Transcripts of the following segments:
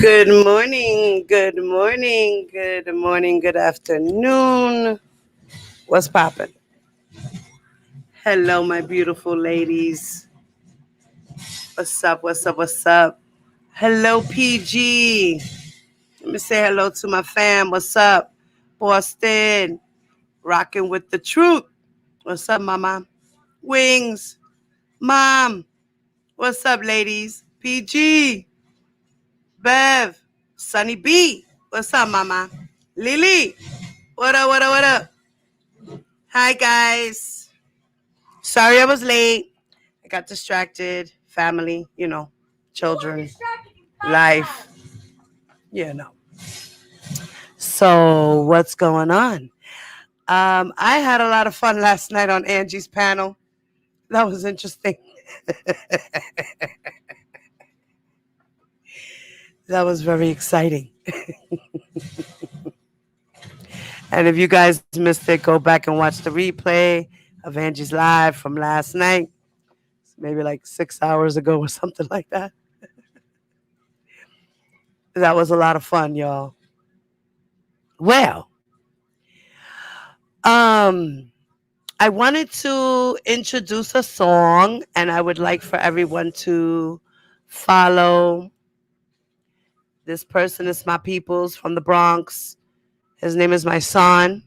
Good morning, good morning, good morning, good afternoon. What's poppin'? Hello, my beautiful ladies. What's up, what's up, what's up? Hello, PG. Let me say hello to my fam. What's up? Boston. Rocking with the truth. What's up, mama? Wings. Mom. What's up, ladies? PG. Bev. Sunny B. What's up, mama? Lily. What up, what up, what up? Hi, guys. Sorry I was late. I got distracted. Family, children, life, you know. So, what's going on? I had a lot of fun last night on Angie's panel. That was interesting. That was very exciting. And if you guys missed it, go back and watch the replay of Angie's live from last night. Maybe like 6 hours ago or something like that. That was a lot of fun, y'all. Well, um, I wanted to introduce a song, and I would like for everyone to follow. This person is my peoples from the Bronx. His name is my son,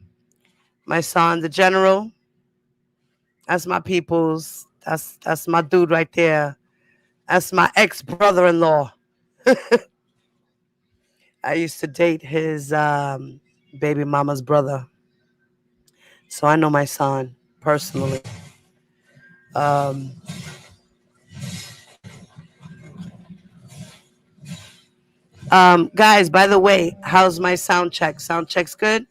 the general. That's my peoples. That's my dude right there. That's my ex brother-in-law. I used to date his baby mama's brother, so I know my son personally. Um, guys, by the way, how's my sound check? Sound check's good?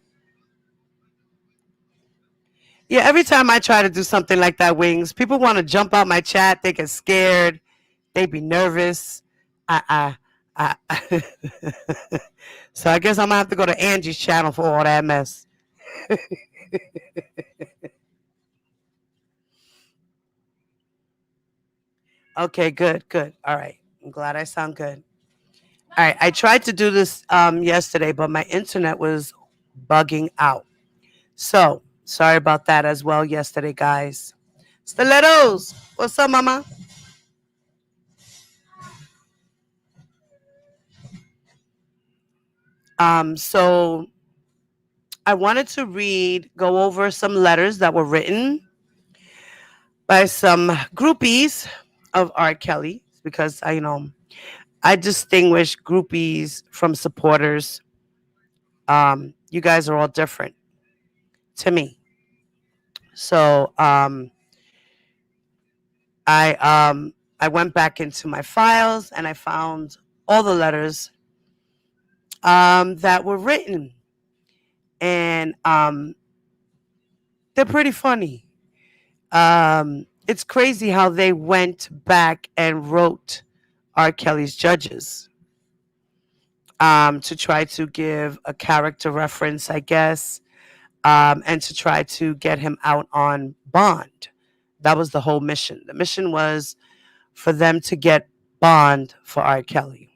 Yeah, every time I try to do something like that, Wings, people want to jump out my chat. They get scared. They be nervous. I. So I guess I'm going to have to go to Angie's channel for all that mess. Okay, good, good. All right. I'm glad I sound good. All right. I tried to do this yesterday, but my internet was bugging out. So sorry about that as well yesterday, guys. Stilettos. What's up, mama? So I wanted to go over some letters that were written by some groupies of R. Kelly because I distinguish groupies from supporters. You guys are all different to me. So I went back into my files and I found all the letters that were written, and they're pretty funny. It's crazy how they went back and wrote R. Kelly's judges to try to give a character reference, I guess, and to try to get him out on bond. That was the whole mission. The mission was for them to get bond for R. Kelly.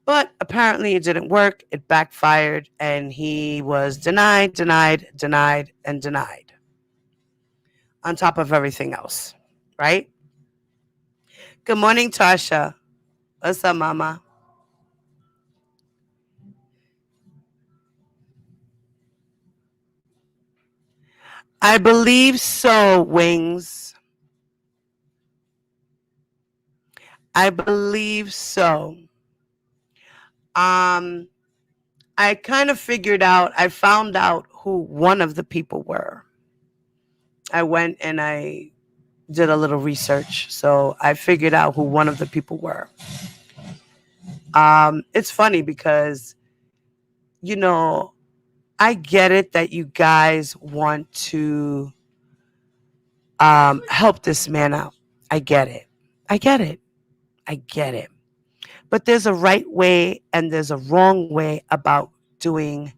But apparently it didn't work. It backfired, and he was denied, denied, denied, and denied on top of everything else, right? Good morning, Tasha. What's up, mama? I believe so, Wings. I believe so. Um, I kind of I found out who one of the people were. I went and I did a little research. So I figured out who one of the people were. It's funny because, you know, I get it that you guys want to help this man out. I get it. I get it. I get it. But there's a right way and there's a wrong way about doing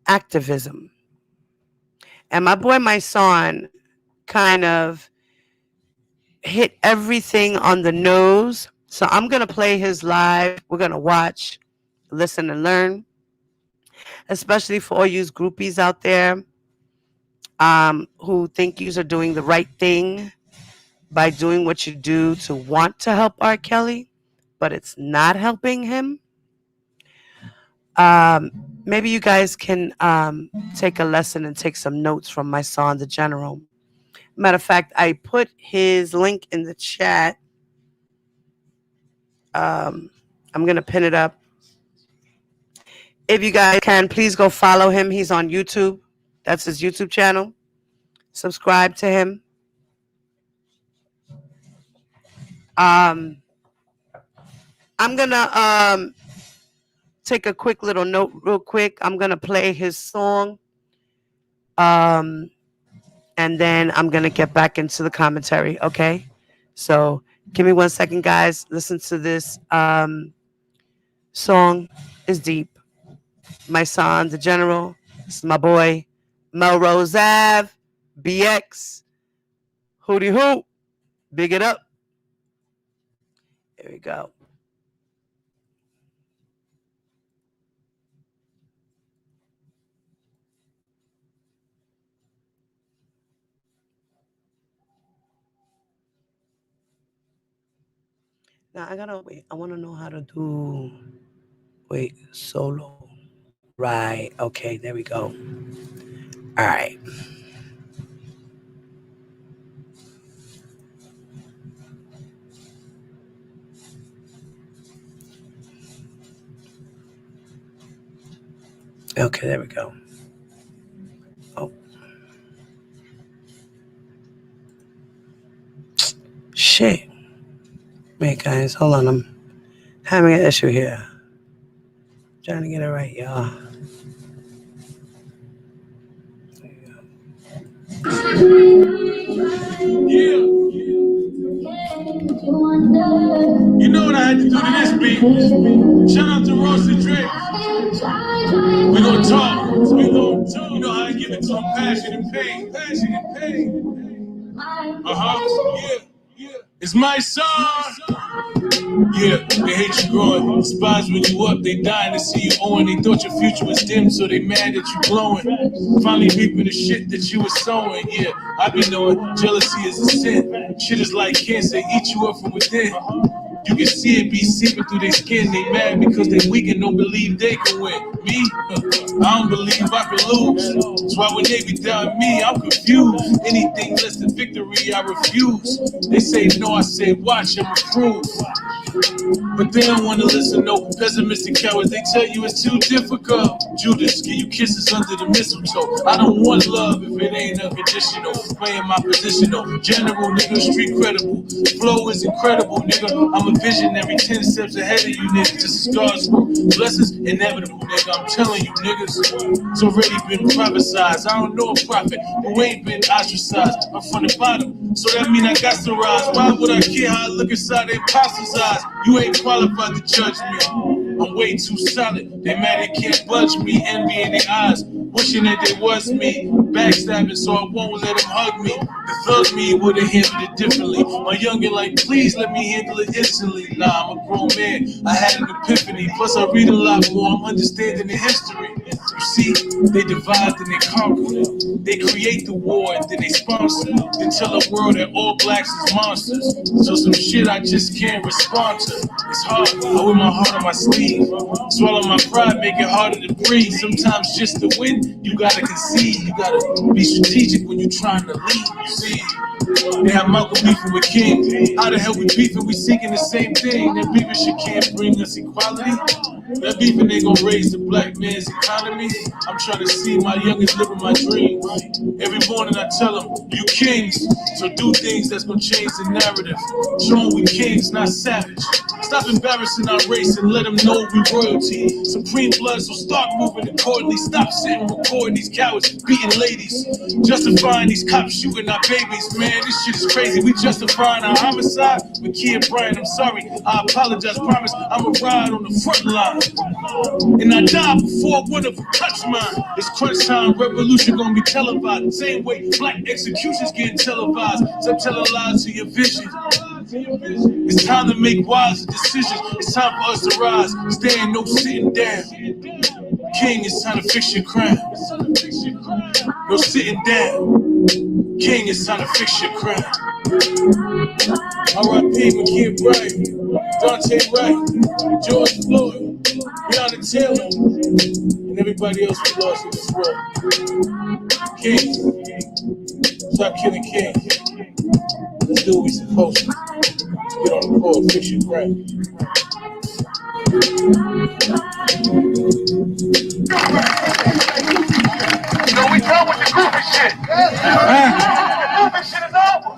activism. And my boy, my son, kind of hit everything on the nose, So I'm going to play his live. We're going to watch, listen, and learn, especially for all you groupies out there who think you are doing the right thing by doing what you do to want to help R. Kelly, but it's not helping him. Maybe you guys can take a lesson and take some notes from my son, the General. Matter of fact, I put his link in the chat. I'm going to pin it up. If you guys can, please go follow him. He's on YouTube. That's his YouTube channel. Subscribe to him. I'm going to take a quick little note real quick. I'm going to play his song. And then I'm going to get back into the commentary, okay? So give me 1 second, guys. Listen to this song. It's deep. My son, the General. It's my boy, Melrose Ave, BX. Hootie hoop. Big it up. Here we go. Now I gotta wait. I wanna know how to do solo. Right. Okay, there we go. All right. Okay, there we go. Oh. Shit. Wait, guys, hold on. I'm having an issue here. Trying to get it right, y'all. Yeah. You know what I had to do to this beat? Shout out to Ross and Drake. We gonna talk. You know how I give it to them, passion and pain. Yeah. It's my song. Yeah, they hate you growing. Despise when you up, they dying to see you on. They thought your future was dim, so they mad that you glowing. Finally reaping the shit that you was sowing. Yeah, I be knowing jealousy is a sin. Shit is like cancer, eat you up from within. You can see it be seeping through their skin. They mad because they weak and don't believe they can win. Me, I don't believe I can lose. That's why when they be doubting me, I'm confused. Anything less than victory, I refuse. They say no, I say watch and approve. But they don't want to listen, no pessimistic cowards. They tell you it's too difficult. Judas, give you kisses under the mistletoe. I don't want love if it ain't unconditional. Playing my position, no general, nigga, street credible. Flow is incredible, nigga. I'm a visionary, 10 steps ahead of you, nigga. This is God's work. Blessings inevitable, nigga. I'm telling you, niggas. It's already been prophesized. I don't know a prophet who ain't been ostracized. I'm from the bottom, so that mean I got to rise. Why would I care how I look inside the imposter's eyes? You ain't qualified to judge me. I'm way too solid. They mad they can't budge me. Envy in their eyes, wishing that they was me. Backstabbing, so I won't let them hug me. The thug me would've handled it differently. My youngin' like, please let me handle it instantly. Nah, I'm a grown man. I had an epiphany. Plus I read a lot more. I'm understanding the history. You see, they divide and they conquer. They create the war and then they sponsor. Then tell the world that all blacks is monsters. So some shit I just can't respond to. It's hard. I wear my heart on my sleeve. Swallow my pride, make it harder to breathe. Sometimes just to win, you gotta concede. You gotta be strategic when you're trying to lead. You see, they have Malcolm beefing with King. How the hell we beefing? We seeking the same thing. That beefing shit can't bring us equality. That beefing ain't gonna raise the black man's economy. I'm trying to see my youngest living my dreams. Every morning I tell them, you kings, so do things that's gonna change the narrative. Show them we kings, not savage. Stop embarrassing our race and let them know we royalty. Supreme blood, so start moving accordingly. Stop sitting recording these cowards beating ladies. Justifying these cops shooting our babies. Man, this shit is crazy. We justifying our homicide with Kid Brian. I'm sorry, I apologize. Promise I'ma ride on the front line. And I die before one of them touch mine. It's crunch time, revolution gonna be televised. Same way black executions getting televised. Stop telling lies to your vision. It's time to make wise decisions. It's time for us to rise. Stand, no sitting down. King, it's time to fix your crown. No sitting down. King, it's time to fix your crown. R.I.P. McKee Bryant, Dante Wright, George Floyd, Breonna Taylor, and everybody else we lost in this world. King, stop killing King. Let's do what we supposed to. Get on the court, fix your crown. So we done with the groupie shit. The groupie shit is over.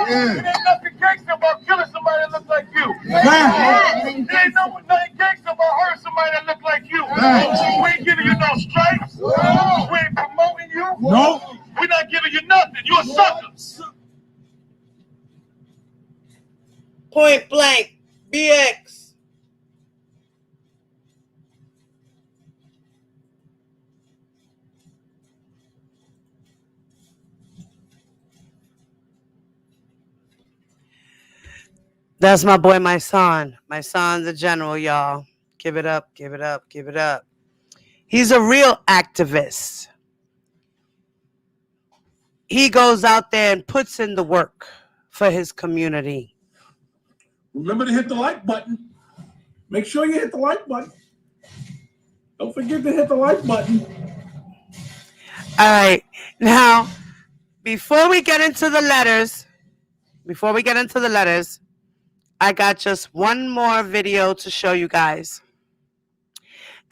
It ain't nothing gangster about killing somebody that looks like you. It ain't nothing gangster about hurting somebody that looks like you. We ain't giving you no stripes. We ain't promoting you. No. We're not giving you nothing. You a sucker. Point blank. BX. That's my boy, my son. My son's a general, y'all. Give it up, give it up, give it up. He's a real activist. He goes out there and puts in the work for his community. Remember to hit the like button. Make sure you hit the like button. Don't forget to hit the like button. All right. Now, before we get into the letters, I got just one more video to show you guys.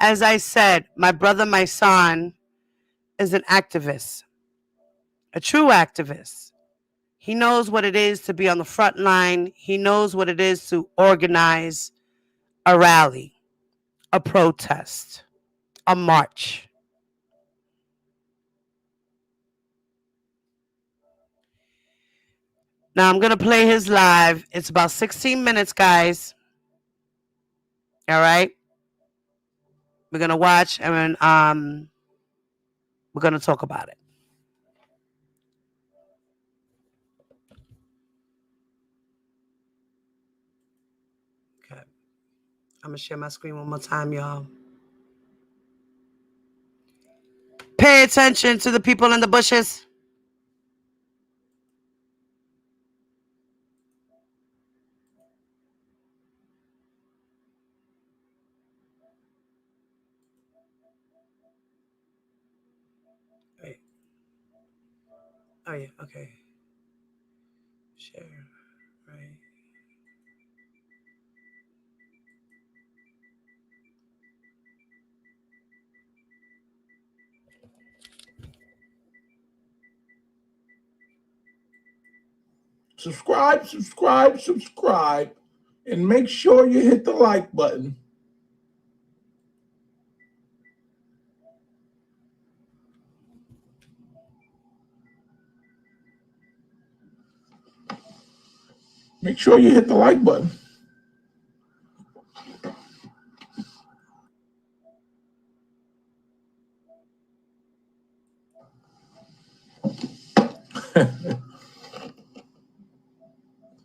As I said, my brother, my son, is an activist, a true activist. He knows what it is to be on the front line. He knows what it is to organize a rally, a protest, a march. Now I'm going to play his live. It's about 16 minutes, guys. All right. We're going to watch and we're going to talk about it. Okay. I'm going to share my screen one more time, y'all. Pay attention to the people in the bushes. Wait. Oh, yeah. Okay. Share. Right. Subscribe, and make sure you hit the like button. Make sure you hit the like button.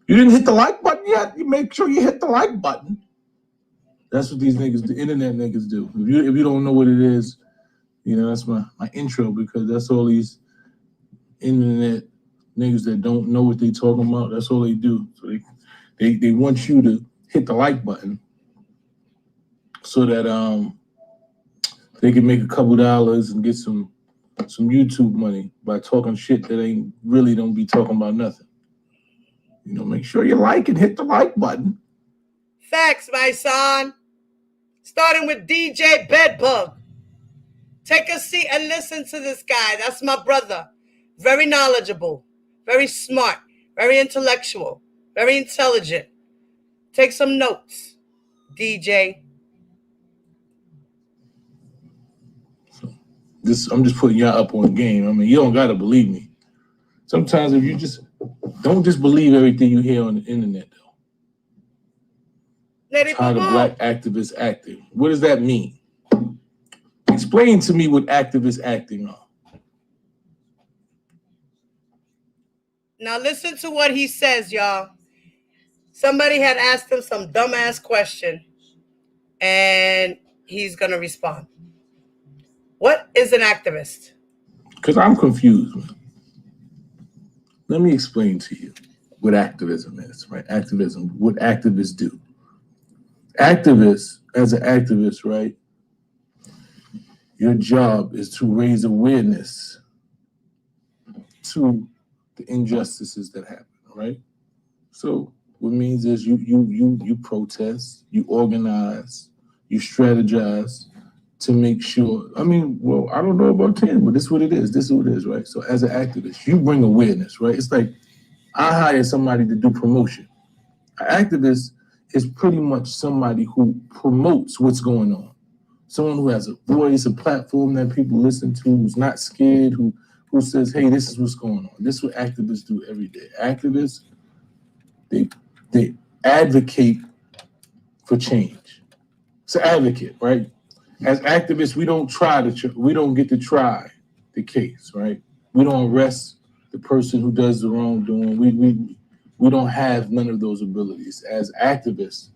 You didn't hit the like button yet? You make sure you hit the like button. That's what these niggas, the internet niggas do. If you don't know what it is, you know, that's my intro, because that's all these internet niggas that don't know what they talking about. That's all they do. So they want you to hit the like button so that they can make a couple dollars and get some YouTube money by talking shit that ain't really don't be talking about nothing. You know, make sure you like and hit the like button. Facts, my son. Starting with DJ Bedbug. Take a seat and listen to this guy. That's my brother. Very knowledgeable, very smart, very intellectual, very intelligent. Take some notes, DJ. I'm just putting y'all up on game. I mean, you don't gotta believe me. Sometimes if you just don't just believe everything you hear on the internet, though. How the black activists acting. What does that mean? Explain to me what activists acting are. Now listen to what he says, y'all. Somebody had asked him some dumbass question, and he's going to respond. What is an activist? Because I'm confused. Let me explain to you what activism is, right? Activism, what activists do. Activists, as an activist, right? Your job is to raise awareness to the injustices that happen, right? So what it means is you protest, you organize, you strategize to make sure. I mean, well, I don't know about 10, but this is what it is. This is what it is, right? So as an activist, you bring awareness, right? It's like I hire somebody to do promotion. An activist is pretty much somebody who promotes what's going on. Someone who has a voice, a platform that people listen to, who's not scared, who says, hey, this is what's going on. This is what activists do every day. Activists, they advocate for change. It's an advocate, right? As activists, we don't get to try the case, right? We don't arrest the person who does the wrongdoing. We don't have none of those abilities. As activists,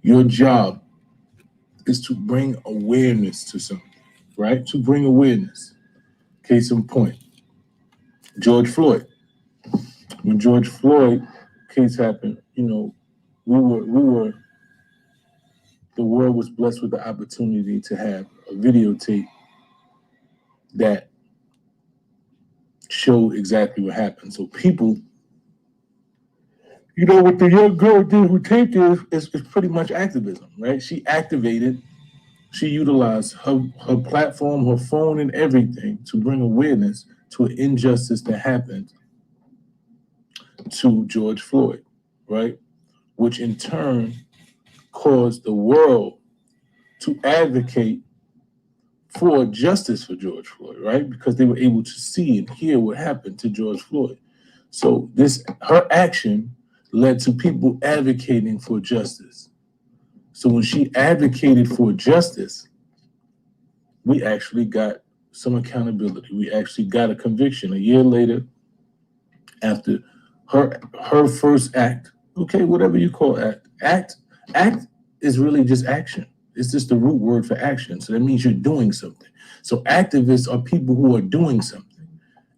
your job is to bring awareness to something, right? To bring awareness. Case in point, George Floyd. When George Floyd case happened, the world was blessed with the opportunity to have a videotape that showed exactly what happened. So people, what the young girl did who taped it is pretty much activism, right? She activated, she utilized her platform, her phone, and everything to bring awareness to an injustice that happened to George Floyd, right? Which in turn caused the world to advocate for justice for George Floyd, right? Because they were able to see and hear what happened to George Floyd. So her action led to people advocating for justice. So when she advocated for justice, we actually got some accountability. We actually got a conviction a year later after her first act. Okay, whatever you call act is really just action. It's just the root word for action. So that means you're doing something. So activists are people who are doing something.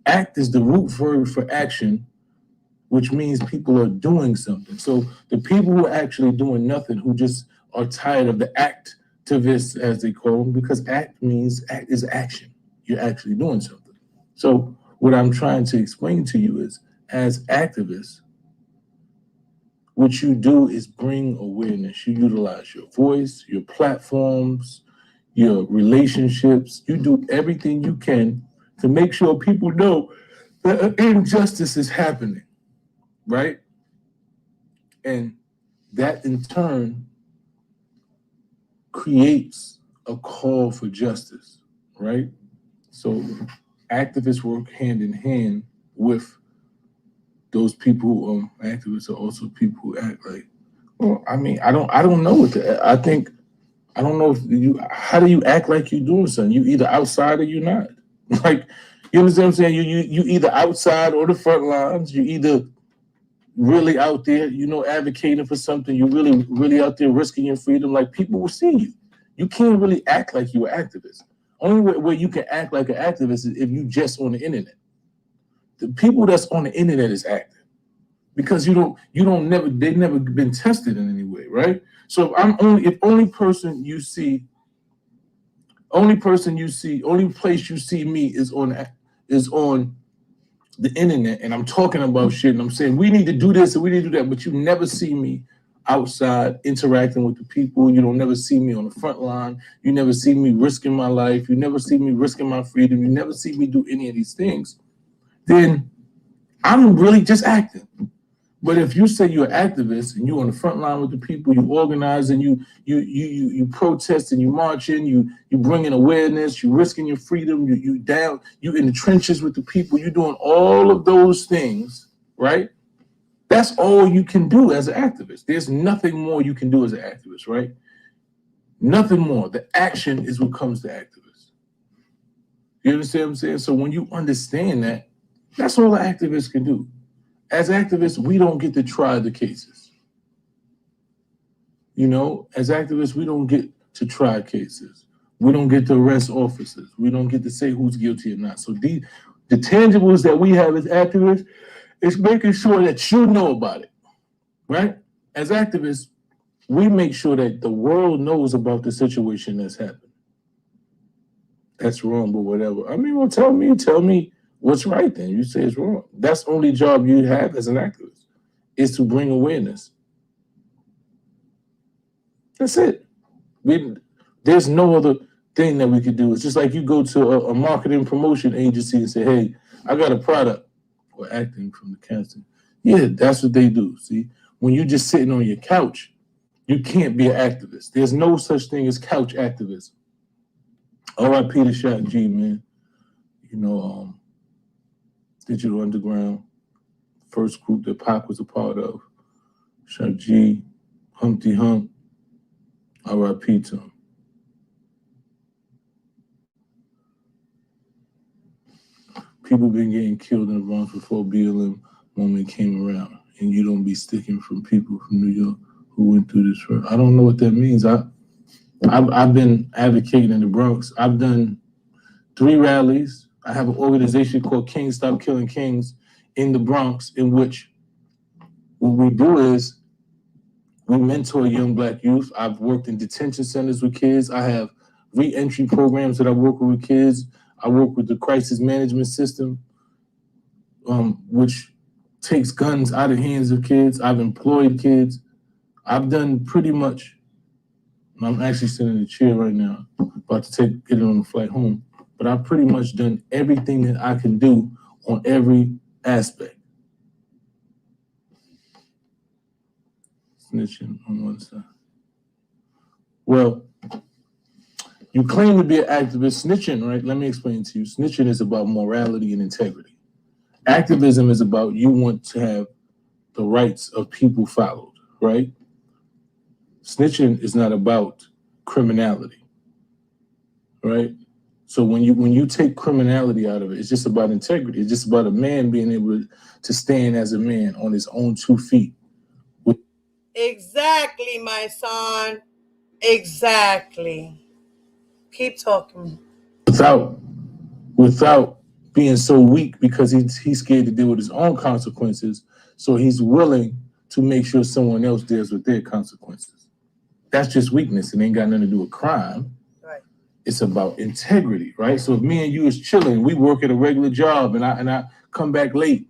Act is the root verb for action, which means people are doing something. So the people who are actually doing nothing, who just are tired of the activists, as they call them, because act is action. You're actually doing something. So what I'm trying to explain to you is, as activists, what you do is bring awareness. You utilize your voice, your platforms, your relationships. You do everything you can to make sure people know that injustice is happening, right? And that in turn creates a call for justice, right? So activists work hand in hand with those people who activists are also people who act like, well, I mean, I don't know I don't know how do you act like you're doing something? You either outside or you're not. Like, you understand what I'm saying? You either outside or the front lines. You either really out there, advocating for something. You're really out there risking your freedom. Like, people will see you. You can't really act like you're an activist. Only way you can act like an activist is if you just on the internet. The people that's on the internet is active because they've never been tested in any way, right? So if only place you see me is on the internet, and I'm talking about shit, and I'm saying we need to do this and we need to do that, but you never see me outside interacting with the people. You don't never see me on the front line. You never see me risking my life. You never see me risking my freedom. You never see me do any of these things. Then I'm really just acting. But if you say you're an activist and you're on the front line with the people, you organize and you protest and you march in, you bring in awareness, you risking your freedom, you in the trenches with the people, you're doing all of those things, right? That's all you can do as an activist. There's nothing more you can do as an activist, right? Nothing more. The action is what comes to activists. You understand what I'm saying? So when you understand that, that's all the activists can do. As activists, we don't get to try the cases. You know, as activists, we don't get to try cases. We don't get to arrest officers. We don't get to say who's guilty or not. So the tangibles that we have as activists is making sure that you know about it, right? As activists, we make sure that the world knows about the situation that's happened. That's wrong, but whatever. I mean, well, tell me what's right then. You say it's wrong. That's the only job you have as an activist, is to bring awareness. That's it. There's no other thing that we could do. It's just like you go to a marketing promotion agency and say, hey, I got a product. Or acting from the casting. Yeah, that's what they do. See, when you're just sitting on your couch, you can't be an activist. There's no such thing as couch activism. R.I.P. to Shaq G, man. You know, Digital Underground, first group that Pac was a part of. Shaq G, Humpty Hump, R.I.P. to him. People been getting killed in the Bronx before BLM moment came around, and you don't be sticking from people from New York who went through this first. I don't know what that means. I've been advocating in the Bronx. I've done 3 rallies. I have an organization called Kings Stop Killing Kings in the Bronx, in which what we do is we mentor young Black youth. I've worked in detention centers with kids. I have re-entry programs that I work with kids. I work with the crisis management system, which takes guns out of the hands of kids. I've employed kids. I've done pretty much, I'm actually sitting in a chair right now, about to get it on the flight home, but I've pretty much done everything that I can do on every aspect. Snitching on one side. Well, you claim to be an activist. Snitching, right? Let me explain to you. Snitching is about morality and integrity. Activism is about you want to have the rights of people followed, right? Snitching is not about criminality, right? So when you take criminality out of it, it's just about integrity. It's just about a man being able to stand as a man on his own 2 feet. Exactly, my son. Exactly. Keep talking. Without being so weak, because he's scared to deal with his own consequences, so he's willing to make sure someone else deals with their consequences. That's just weakness. It ain't got nothing to do with crime. Right. It's about integrity, right? So if me and you is chilling, we work at a regular job, and I come back late,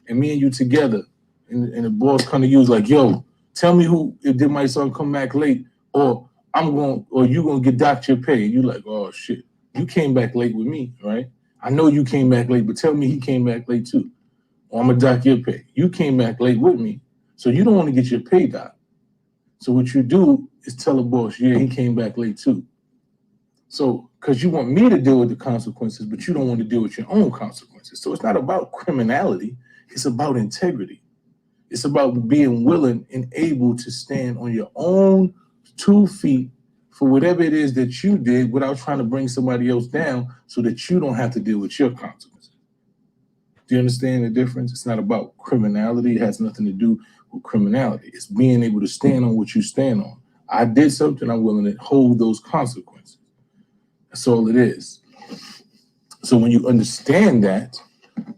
and me and you together, and the boss come to you is like, yo, tell me who did my son come back late, or you gonna get docked your pay. And you like, oh shit, you came back late with me, right? I know you came back late, but tell me he came back late too, or I'm gonna dock your pay. You came back late with me, so you don't want to get your pay docked. So what you do is tell the boss, yeah, he came back late too. So, because you want me to deal with the consequences, but you don't want to deal with your own consequences. So it's not about criminality, it's about integrity. It's about being willing and able to stand on your own 2 feet for whatever it is that you did without trying to bring somebody else down so that you don't have to deal with your consequences. Do you understand the difference? It's not about criminality. It has nothing to do with criminality. It's being able to stand on what you stand on. I did something, I'm willing to hold those consequences. That's all it is. So when you understand that,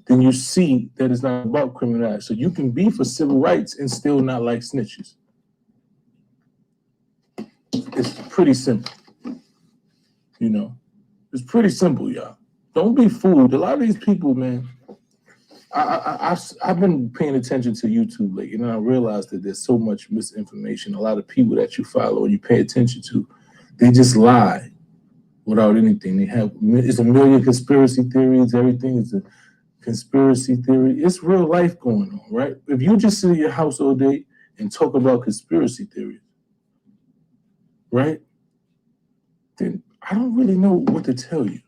then you see that it's not about criminality. So you can be for civil rights and still not like snitches. It's pretty simple. You know, it's pretty simple, y'all. Don't be fooled. A lot of these people, man, I've been paying attention to YouTube lately, and I realized that there's so much misinformation. A lot of people that you follow and you pay attention to, they just lie without anything. It's a million conspiracy theories. Everything is a conspiracy theory. It's real life going on, right? If you just sit in your house all day and talk about conspiracy theories, right? Then I don't really know what to tell you.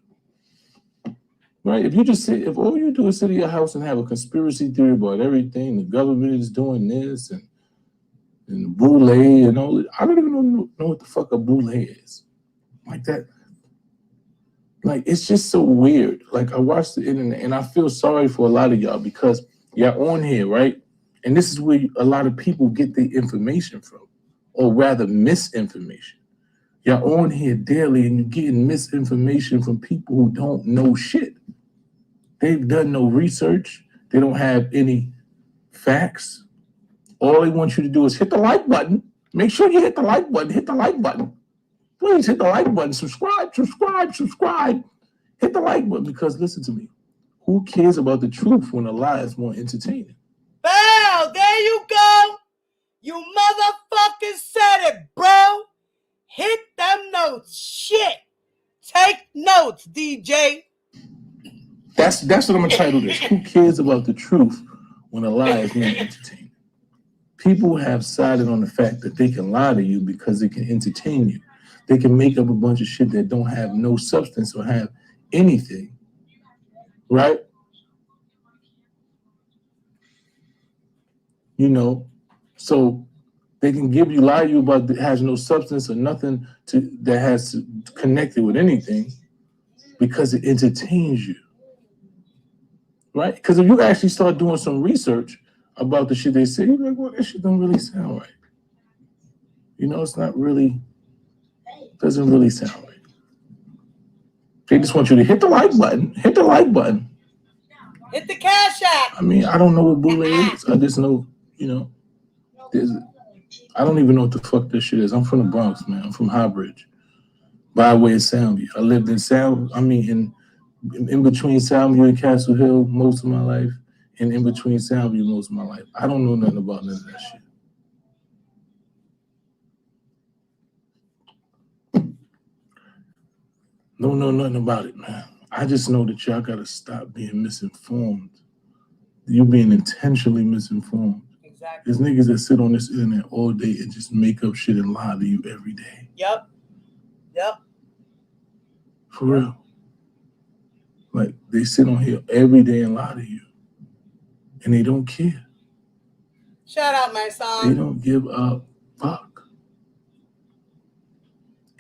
Right? If all you do is sit in your house and have a conspiracy theory about everything, the government is doing this and the boule and all that, I don't even know what the fuck a boule is. Like that. Like, it's just so weird. Like, I watch the internet and I feel sorry for a lot of y'all because you're on here, right? And this is where a lot of people get their information from, or rather misinformation. Y'all on here daily and you're getting misinformation from people who don't know shit. They've done no research. They don't have any facts. All they want you to do is hit the like button. Make sure you hit the like button. Hit the like button. Please hit the like button. Subscribe. Hit the like button, because listen to me. Who cares about the truth when a lie is more entertaining? Well, there you go. You motherfucking said it, bro. Hit them notes. Shit. Take notes, DJ. That's what I'm gonna title this. Who cares about the truth when a lie is more entertaining? People have sided on the fact that they can lie to you because it can entertain you. They can make up a bunch of shit that don't have no substance or have anything, right? You know, so they can lie to you about that has no substance or nothing that has connected with anything because it entertains you, right? Because if you actually start doing some research about the shit they say, you're like, well, that shit don't really sound right. You know, doesn't really sound right. They just want you to hit the like button. Hit the like button. Hit the Cash App. I mean, I don't know what Boule is. I just know, you know, I don't even know what the fuck this shit is. I'm from the Bronx, man. I'm from Highbridge, by way of Soundview. I lived in in between Soundview and Castle Hill most of my life, and in between Soundview most of my life. I don't know nothing about none of that shit. Don't know nothing about it, man. I just know that y'all gotta stop being misinformed. You're being intentionally misinformed. Exactly. There's niggas that sit on this internet all day and just make up shit and lie to you every day. Yep. For real. Like, they sit on here every day and lie to you. And they don't care. Shout out, my son. They don't give a fuck.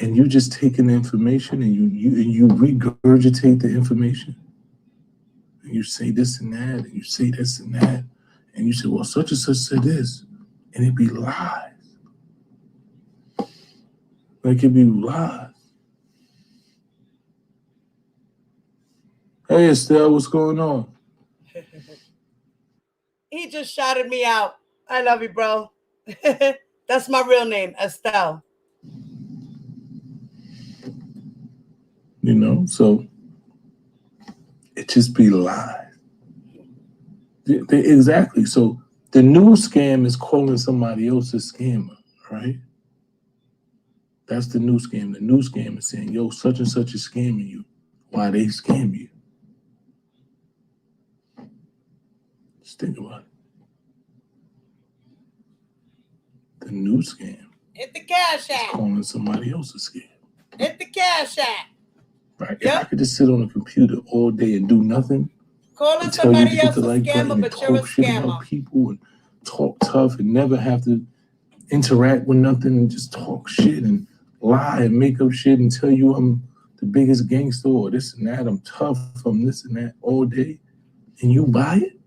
And you just taking the information and you regurgitate the information. And you say this and that, and you say this and that. And you say, well, such and such said this. And it be lies. Like, it be lies. Hey, Estelle, what's going on? He just shouted me out. I love you, bro. That's my real name, Estelle. You know, so it just be lies. Exactly. So the new scam is calling somebody else a scammer, right? That's the new scam. The new scam is saying, yo, such and such is scamming you. Why they scam you? Just think about it. The new scam. Hit the Cash App. Calling somebody else a scam. Hit the Cash App. Right? Yep. If I could just sit on a computer all day and do nothing. Calling somebody else a scammer, but you're a scammer. About people and talk tough and never have to interact with nothing and just talk shit and lie and make up shit and tell you I'm the biggest gangster or this and that. I'm tough. I'm this and that all day. And you buy it?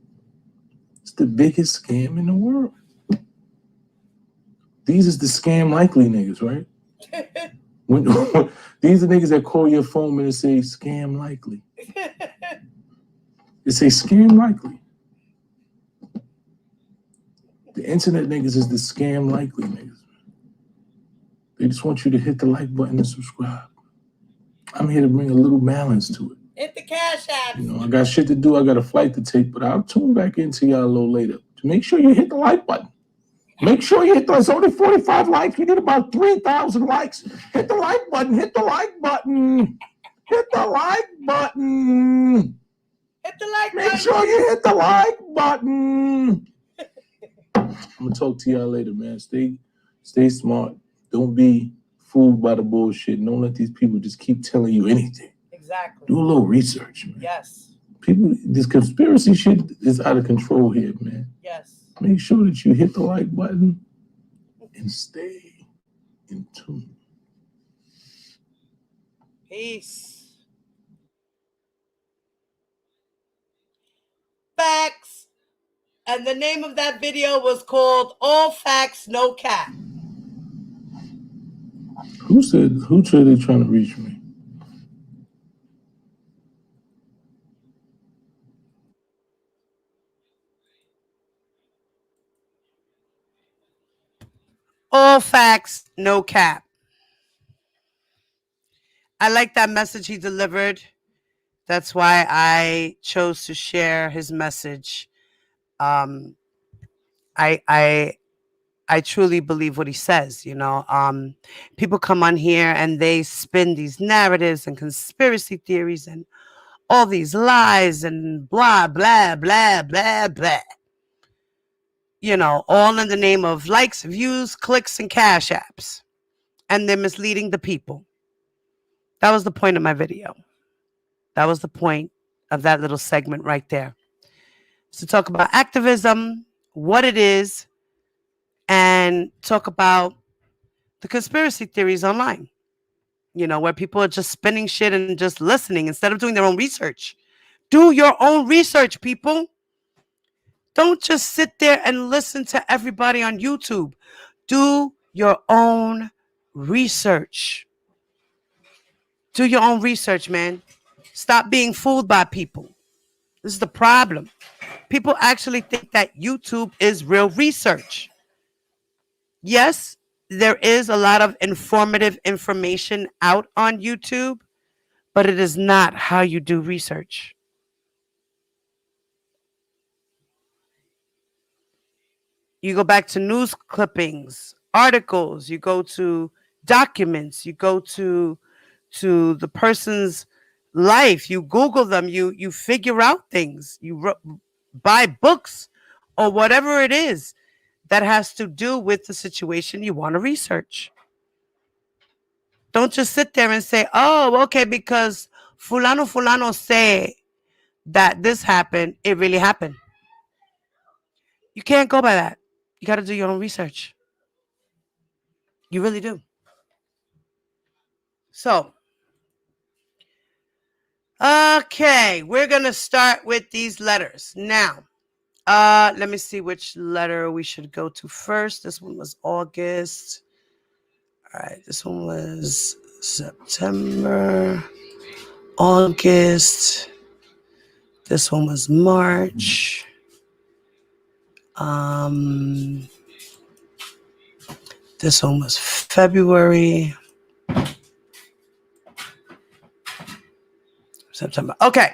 It's the biggest scam in the world. These is the scam likely niggas, right? These are niggas that call your phone and say scam likely. They say scam likely. The internet niggas is the scam likely niggas. They just want you to hit the like button and subscribe. I'm here to bring a little balance to it. Hit the Cash App. You know, I got shit to do. I got a flight to take, but I'll tune back into y'all a little later. To make sure you hit the like button. Make sure you hit it's only 45 likes. We need about 3,000 likes. Hit the like button. Hit the like button. Hit the like button. Hit the like button. Make sure you hit the like button. I'm gonna talk to y'all later, man. Stay smart. Don't be fooled by the bullshit. Don't let these people just keep telling you anything. Exactly. Do a little research, man. Yes. People, this conspiracy shit is out of control here, man. Yes. Make sure that you hit the like button and stay in tune. Peace. Facts. And the name of that video was called All Facts, No Cap. Who said they trying to reach me? All facts, no cap. I like that message he delivered. That's why I chose to share his message. I truly believe what he says. People come on here and they spin these narratives and conspiracy theories and all these lies and blah blah blah blah blah. All in the name of likes, views, clicks, and cash apps, and they're misleading the people. That was the point of my video. That was the point of that little segment right there. To talk about activism, what it is, and talk about the conspiracy theories online, where people are just spinning shit and just listening instead of doing their own research. Do your own research, people. Don't just sit there and listen to everybody on YouTube. Do your own research. Do your own research, man. Stop being fooled by people. This is the problem. People actually think that YouTube is real research. Yes, there is a lot of informative information out on YouTube, but it is not how you do research. You go back to news clippings, articles, you go to documents, you go to the person's life, you Google them, you figure out things, you buy books or whatever it is that has to do with the situation you want to research. Don't just sit there and say, oh, okay, because fulano say that this happened, it really happened. You can't go by that. You got to do your own research. You really do. So, okay, we're going to start with these letters. Now, let me see which letter we should go to first. This one was August. All right, this one was September, August. This one was March. This one was February. September. Okay,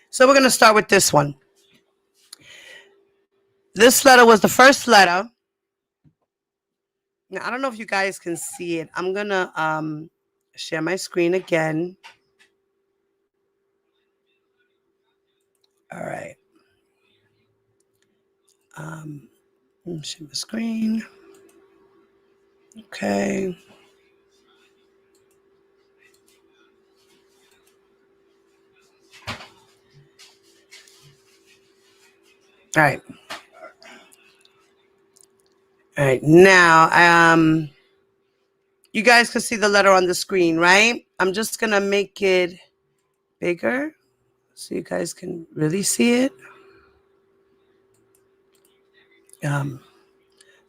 so we're going to start with this one. This letter was the first letter. Now, I don't know if you guys can see it. I'm going to share my screen again. All right. Share my screen. Okay. All right. All right. Now, you guys can see the letter on the screen, right? I'm just going to make it bigger so you guys can really see it.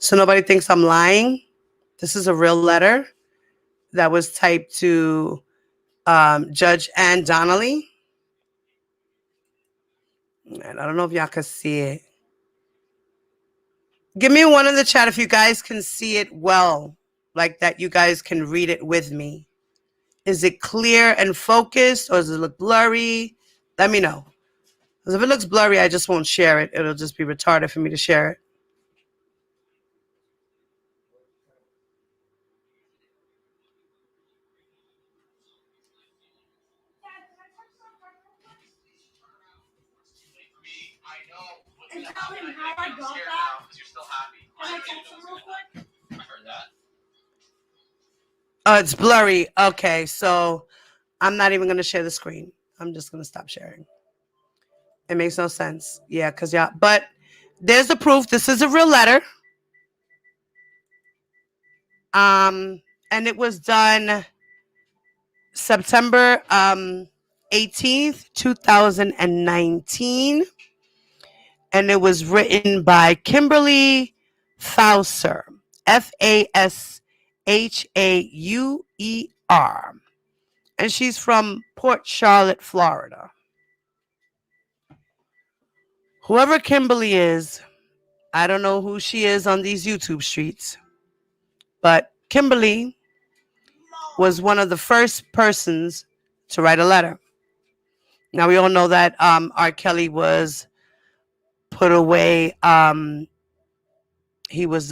So nobody thinks I'm lying. This is a real letter that was typed to Judge Ann Donnelly. And I don't know if y'all can see it. Give me one in the chat if you guys can see it well, like that you guys can read it with me. Is it clear and focused, or does it look blurry? Let me know. Because if it looks blurry, I just won't share it. It'll just be retarded for me to share it. And tell him how I got that. You're still happy. Can I text him real quick? I heard that. Oh, it's blurry. Okay, so I'm not even going to share the screen. I'm just going to stop sharing. It makes no sense. Yeah, because y'all, but there's the proof. This is a real letter. And it was done September 18th, 2019. And it was written by Kimberly Fauser, Fauser. And she's from Port Charlotte, Florida. Whoever Kimberly is, I don't know who she is on these YouTube streets, but Kimberly was one of the first persons to write a letter. Now, we all know that R. Kelly was put away. He was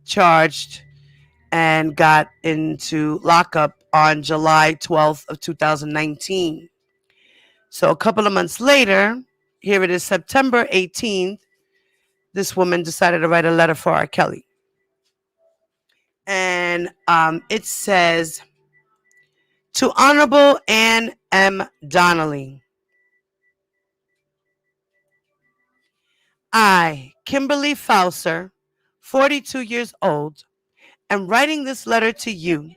charged and got into lockup on July 12th of 2019. So a couple of months later, here it is September 18th, this woman decided to write a letter for R. Kelly. And it says, to Honorable Ann M. Donnelly, I, Kimberly Fauser, 42 years old, am writing this letter to you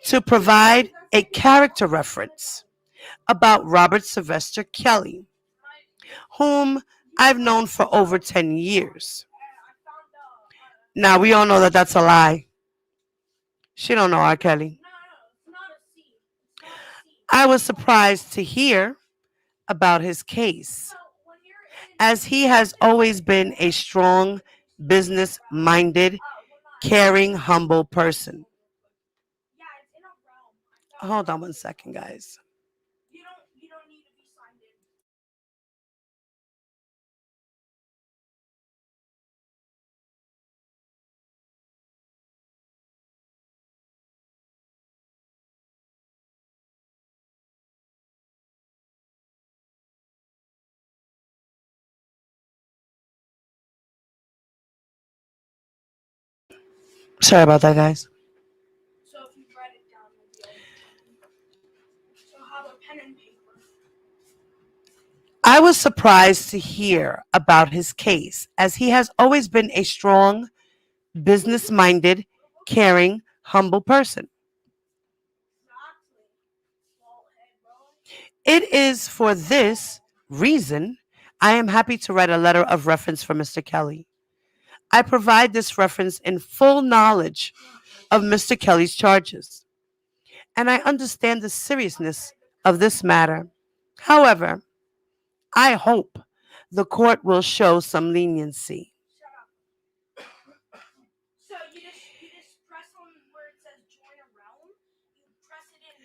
to provide a character reference about Robert Sylvester Kelly, whom I've known for over 10 years. Now, we all know that that's a lie. She don't know R. Kelly. I was surprised to hear about his case, as he has always been a strong, business-minded, caring, humble person. Hold on one second, guys. Sorry about that, guys. So if you write it down, so have a pen and paper. I was surprised to hear about his case, as he has always been a strong, business-minded, caring, humble person. It is for this reason I am happy to write a letter of reference for Mr. Kelly. I provide this reference in full knowledge of Mr. Kelly's charges, and I understand the seriousness of this matter. However, I hope the court will show some leniency. So you just press on where it says join a realm. You press it in.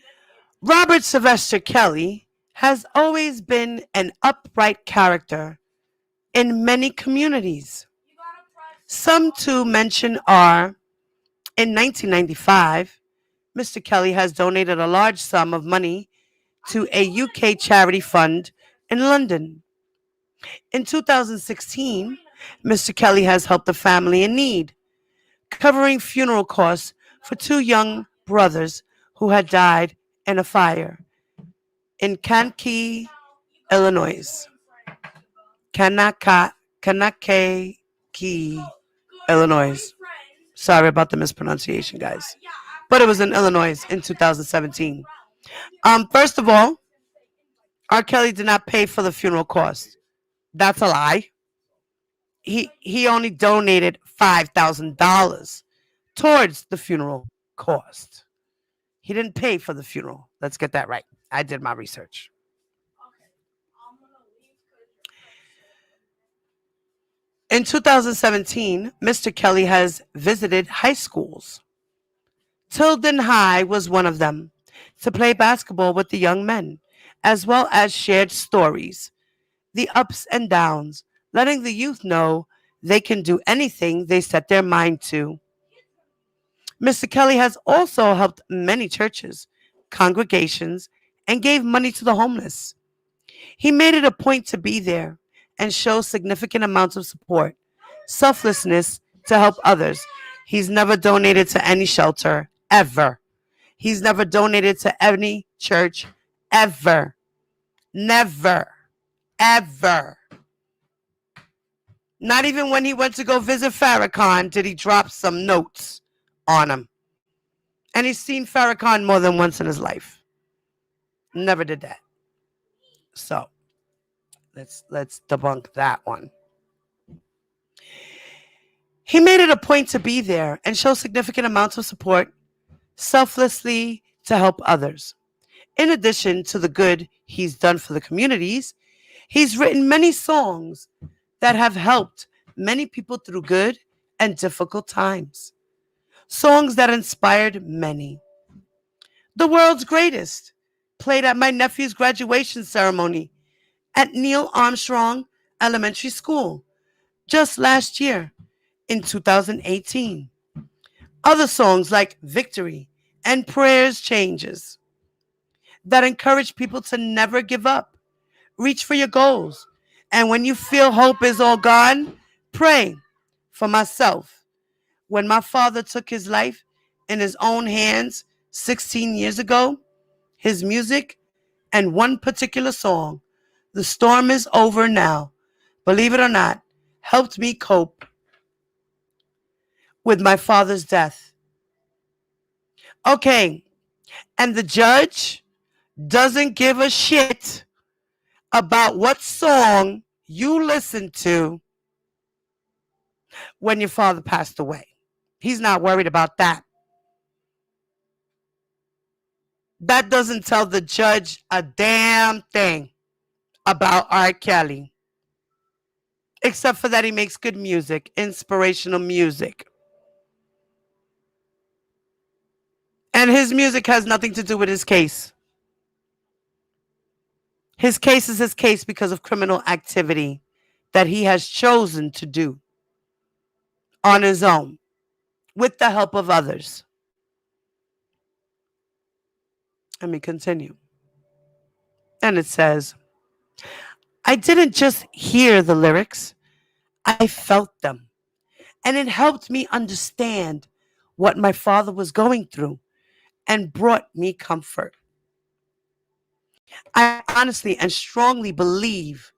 Robert Sylvester Kelly has always been an upright character in many communities. Some to mention are, in 1995, Mr. Kelly has donated a large sum of money to a UK charity fund in London. In 2016, Mr. Kelly has helped a family in need, covering funeral costs for two young brothers who had died in a fire in Kankakee, Illinois. Kankakee, Illinois. Sorry about the mispronunciation, guys. But it was in Illinois in 2017. First of all, R. Kelly did not pay for the funeral costs. That's a lie. He only donated $5,000 towards the funeral cost. He didn't pay for the funeral. Let's get that right. I did my research. In 2017, Mr. Kelly has visited high schools. Tilden High was one of them, to play basketball with the young men, as well as shared stories, the ups and downs, letting the youth know they can do anything they set their mind to. Mr. Kelly has also helped many churches, congregations, and gave money to the homeless. He made it a point to be there and show significant amounts of support, selflessness to help others. He's never donated to any shelter, ever. He's never donated to any church, ever. Never. Ever. Not even when he went to go visit Farrakhan did he drop some notes on him. And he's seen Farrakhan more than once in his life. Never did that. So, let's debunk that one. He made it a point to be there and show significant amounts of support, selflessly to help others. In addition to the good he's done for the communities, he's written many songs that have helped many people through good and difficult times. Songs that inspired many. The World's Greatest, played at my nephew's graduation ceremony at Neil Armstrong Elementary School just last year in 2018. Other songs like Victory and Prayers Changes that encourage people to never give up, reach for your goals, and when you feel hope is all gone, pray. For myself, when my father took his life in his own hands 16 years ago, his music and one particular song, The Storm is Over Now, believe it or not, helped me cope with my father's death. Okay, and the judge doesn't give a shit about what song you listened to when your father passed away. He's not worried about that. That doesn't tell the judge a damn thing about R. Kelly, except for that he makes good music, inspirational music. And his music has nothing to do with his case. His case is his case because of criminal activity that he has chosen to do on his own with the help of others. Let me continue. And it says, I didn't just hear the lyrics, I felt them. And it helped me understand what my father was going through and brought me comfort. I honestly and strongly believe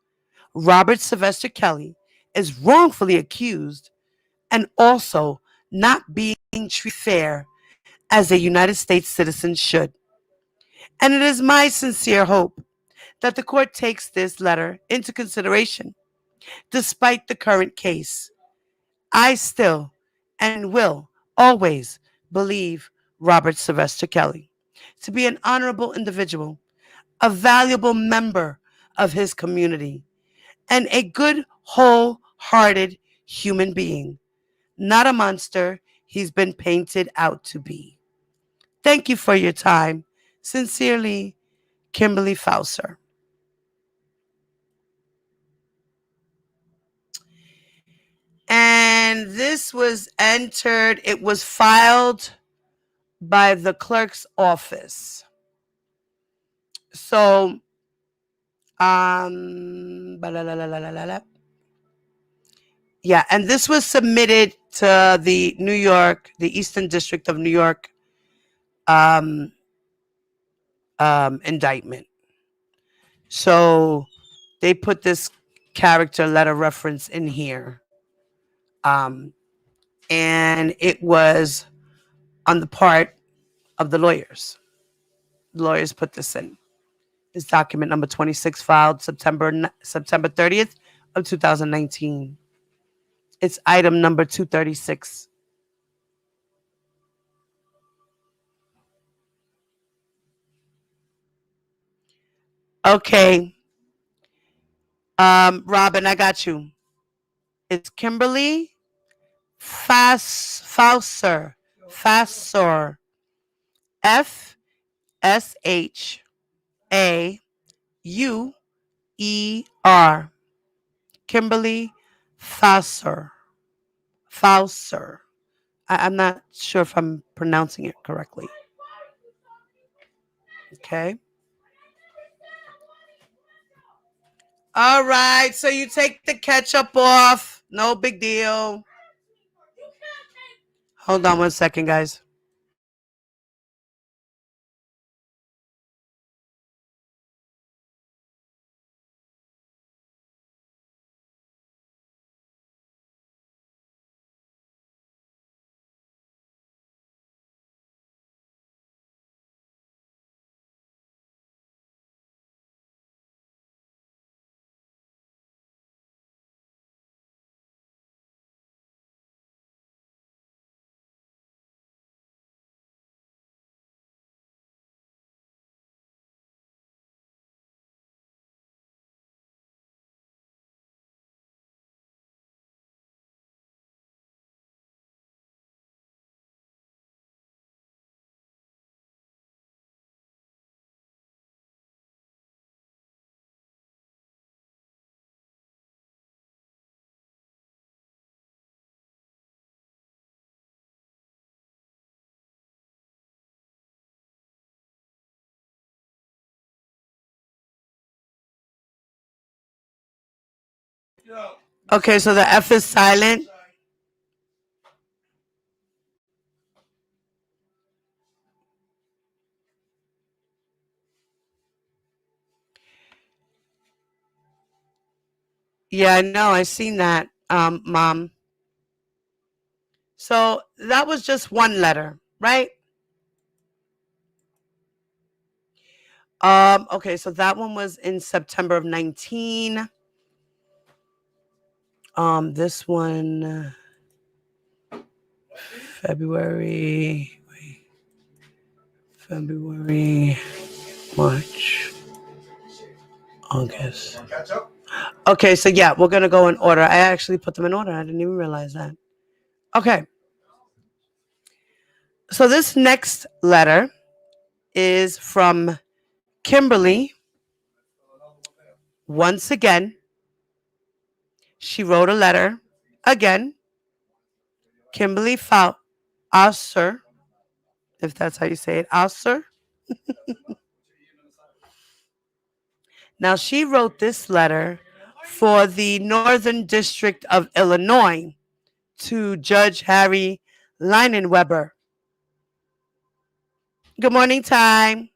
Robert Sylvester Kelly is wrongfully accused and also not being treated fair as a United States citizen should. And it is my sincere hope that the court takes this letter into consideration. Despite the current case, I still and will always believe Robert Sylvester Kelly to be an honorable individual, a valuable member of his community, and a good, wholehearted human being, not a monster he's been painted out to be. Thank you for your time. Sincerely, Kimberly Fauser. And this was entered, it was filed by the clerk's office. So, yeah, and this was submitted to the New York, the Eastern District of New York um, indictment. So they put this character letter reference in here. And it was on the part of the lawyers. The lawyers put this in. This document number 26 filed September 30th of 2019. It's item number 236. Okay. Robin, I got you. It's Kimberly Fauser. Fauser. Fshaur. Kimberly Fauser. Fauser. I'm not sure if I'm pronouncing it correctly. Okay. All right. So you take the ketchup off. No big deal. Hold on 1 second, guys. Okay, so the F is silent. Yeah, I know. I seen that, Mom. So that was just one letter, right? Okay, so that one was in September of 19. This one, February, March, August. Okay, so yeah, we're gonna go in order. I actually put them in order. I didn't even realize that. Okay. So this next letter is from Kimberly. Once again, she wrote a letter. Again, Kimberly Fauser, if that's how you say it, Auser. Now, she wrote this letter for the Northern District of Illinois to Judge Harry Leinenweber. Good morning, time.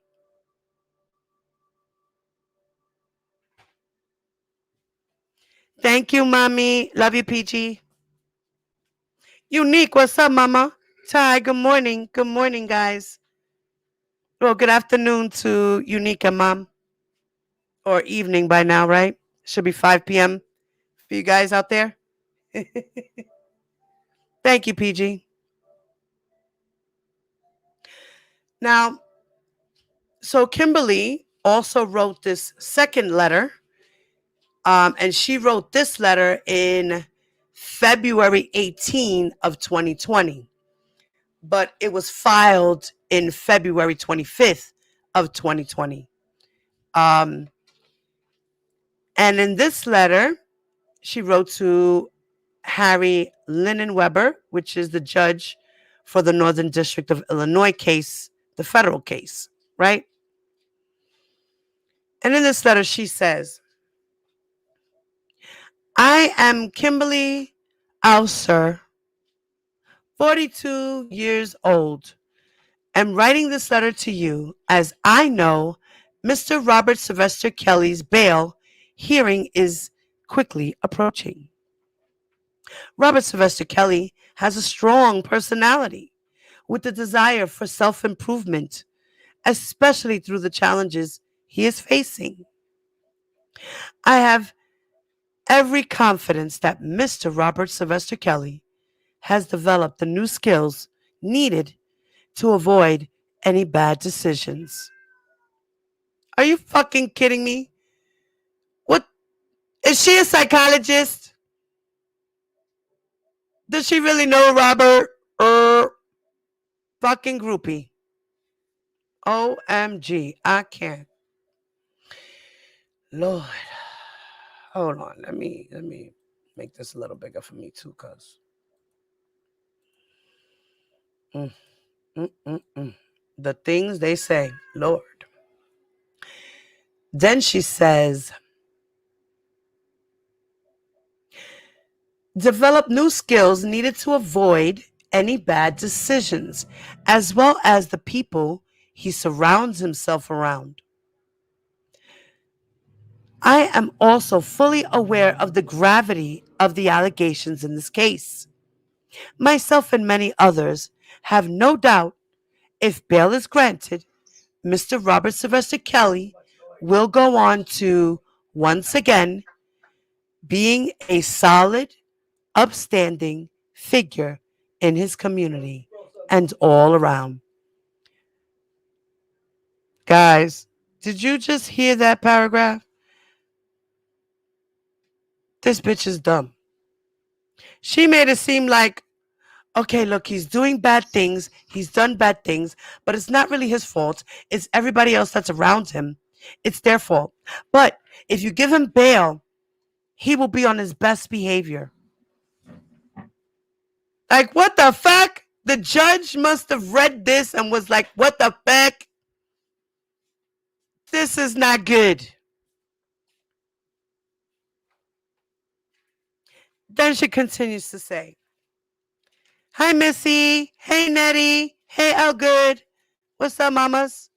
Thank you, mommy. Love you, PG. Unique, what's up, mama? Ty, good morning. Good morning, guys. Well, good afternoon to Unique and mom. Or evening by now, right? Should be 5 p.m. for you guys out there. Thank you, PG. Now, so Kimberly also wrote this second letter, and she wrote this letter in February 18 of 2020, but it was filed in February 25th of 2020. And in this letter, she wrote to Harry Leinenweber, which is the judge for the Northern District of Illinois case, the federal case, right? And in this letter, she says, I am Kimberly Auser, 42 years old. I'm writing this letter to you as I know Mr. Robert Sylvester Kelly's bail hearing is quickly approaching. Robert Sylvester Kelly has a strong personality with a desire for self improvement, especially through the challenges he is facing. I have every confidence that Mr. Robert Sylvester Kelly has developed the new skills needed to avoid any bad decisions. Are you fucking kidding me? What? Is she a psychologist? Does she really know Robert? Fucking groupie. OMG. I can't. Lord. Hold on. Let me make this a little bigger for me too, cuz. The things they say, Lord. Then she says, develop new skills needed to avoid any bad decisions, as well as the people he surrounds himself around. I am also fully aware of the gravity of the allegations in this case. Myself and many others have no doubt if bail is granted, Mr. Robert Sylvester Kelly will go on to, once again, being a solid, upstanding figure in his community and all around. Guys, did you just hear that paragraph? This bitch is dumb. She made it seem like, okay, look, he's doing bad things. He's done bad things, but it's not really his fault. It's everybody else that's around him. It's their fault. But if you give him bail, he will be on his best behavior. Like, what the fuck? The judge must have read this and was like, what the fuck? This is not good. Then she continues to say, "Hi, Missy. Hey, Nettie. Hey, Elgood. What's up, mamas?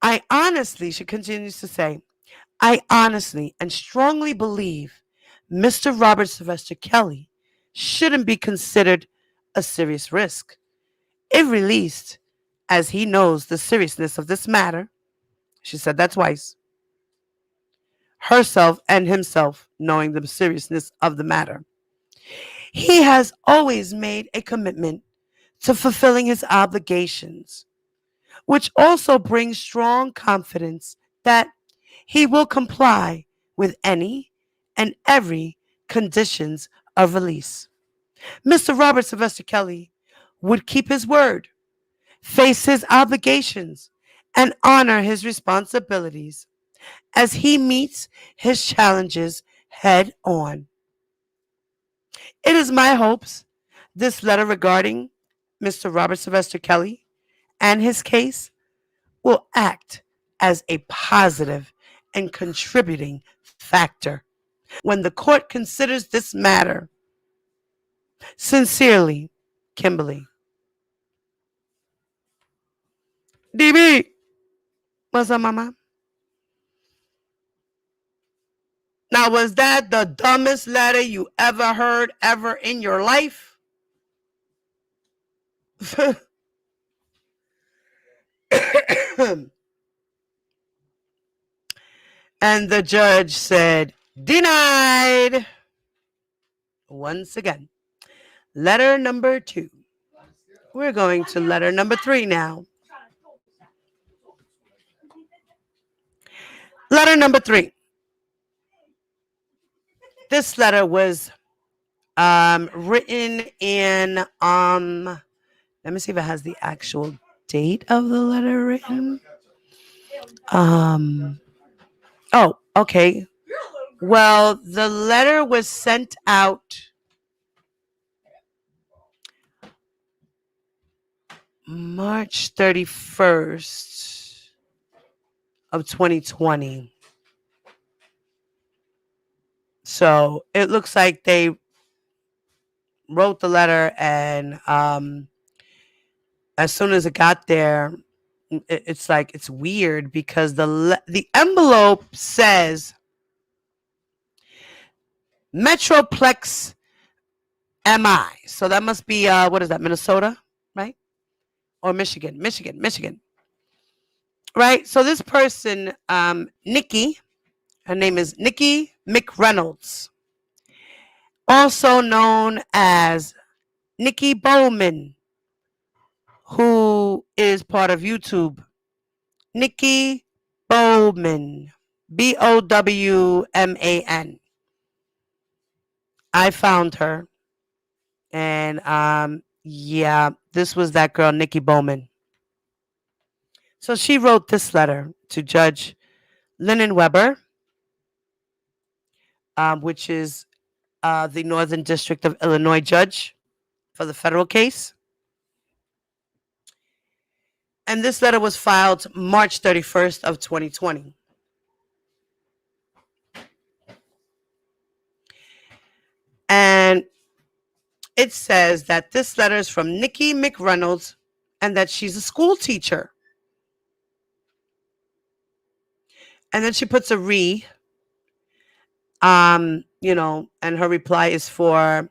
I honestly," she continues to say, "I honestly and strongly believe Mr. Robert Sylvester Kelly shouldn't be considered a serious risk. If released, as he knows the seriousness of this matter," she said that twice, herself and himself knowing the seriousness of the matter, "he has always made a commitment to fulfilling his obligations, which also brings strong confidence that he will comply with any and every conditions of release. Mr. Robert Sylvester Kelly would keep his word, face his obligations, and honor his responsibilities as he meets his challenges head on. It is my hopes this letter regarding Mr. Robert Sylvester Kelly and his case will act as a positive and contributing factor when the court considers this matter. Sincerely, Kimberly." DB, what's up, mama? Now, was that the dumbest letter you ever heard ever in your life? And the judge said, "Denied." Once again, letter number 2. We're going to letter number 3 now. Letter number 3. This letter was written in let me see if it has the actual date of the letter written. Oh, okay. Well, the letter was sent out March 31st of 2020. So it looks like they wrote the letter, and as soon as it got there, it's like it's weird because the envelope says Metroplex MI. So that must be what is that, Minnesota, right? Or Michigan, Michigan. Right? So this person, Nikki, her name is Nikki McReynolds, also known as Nikki Bowman, who is part of YouTube. Nikki Bowman, Bowman. I found her, and yeah, this was that girl, Nikki Bowman. So she wrote this letter to Judge Lennon Weber, which is the Northern District of Illinois judge for the federal case. And this letter was filed March 31st of 2020. And it says that this letter is from Nikki McReynolds and that she's a school teacher. And then she puts a and her reply is for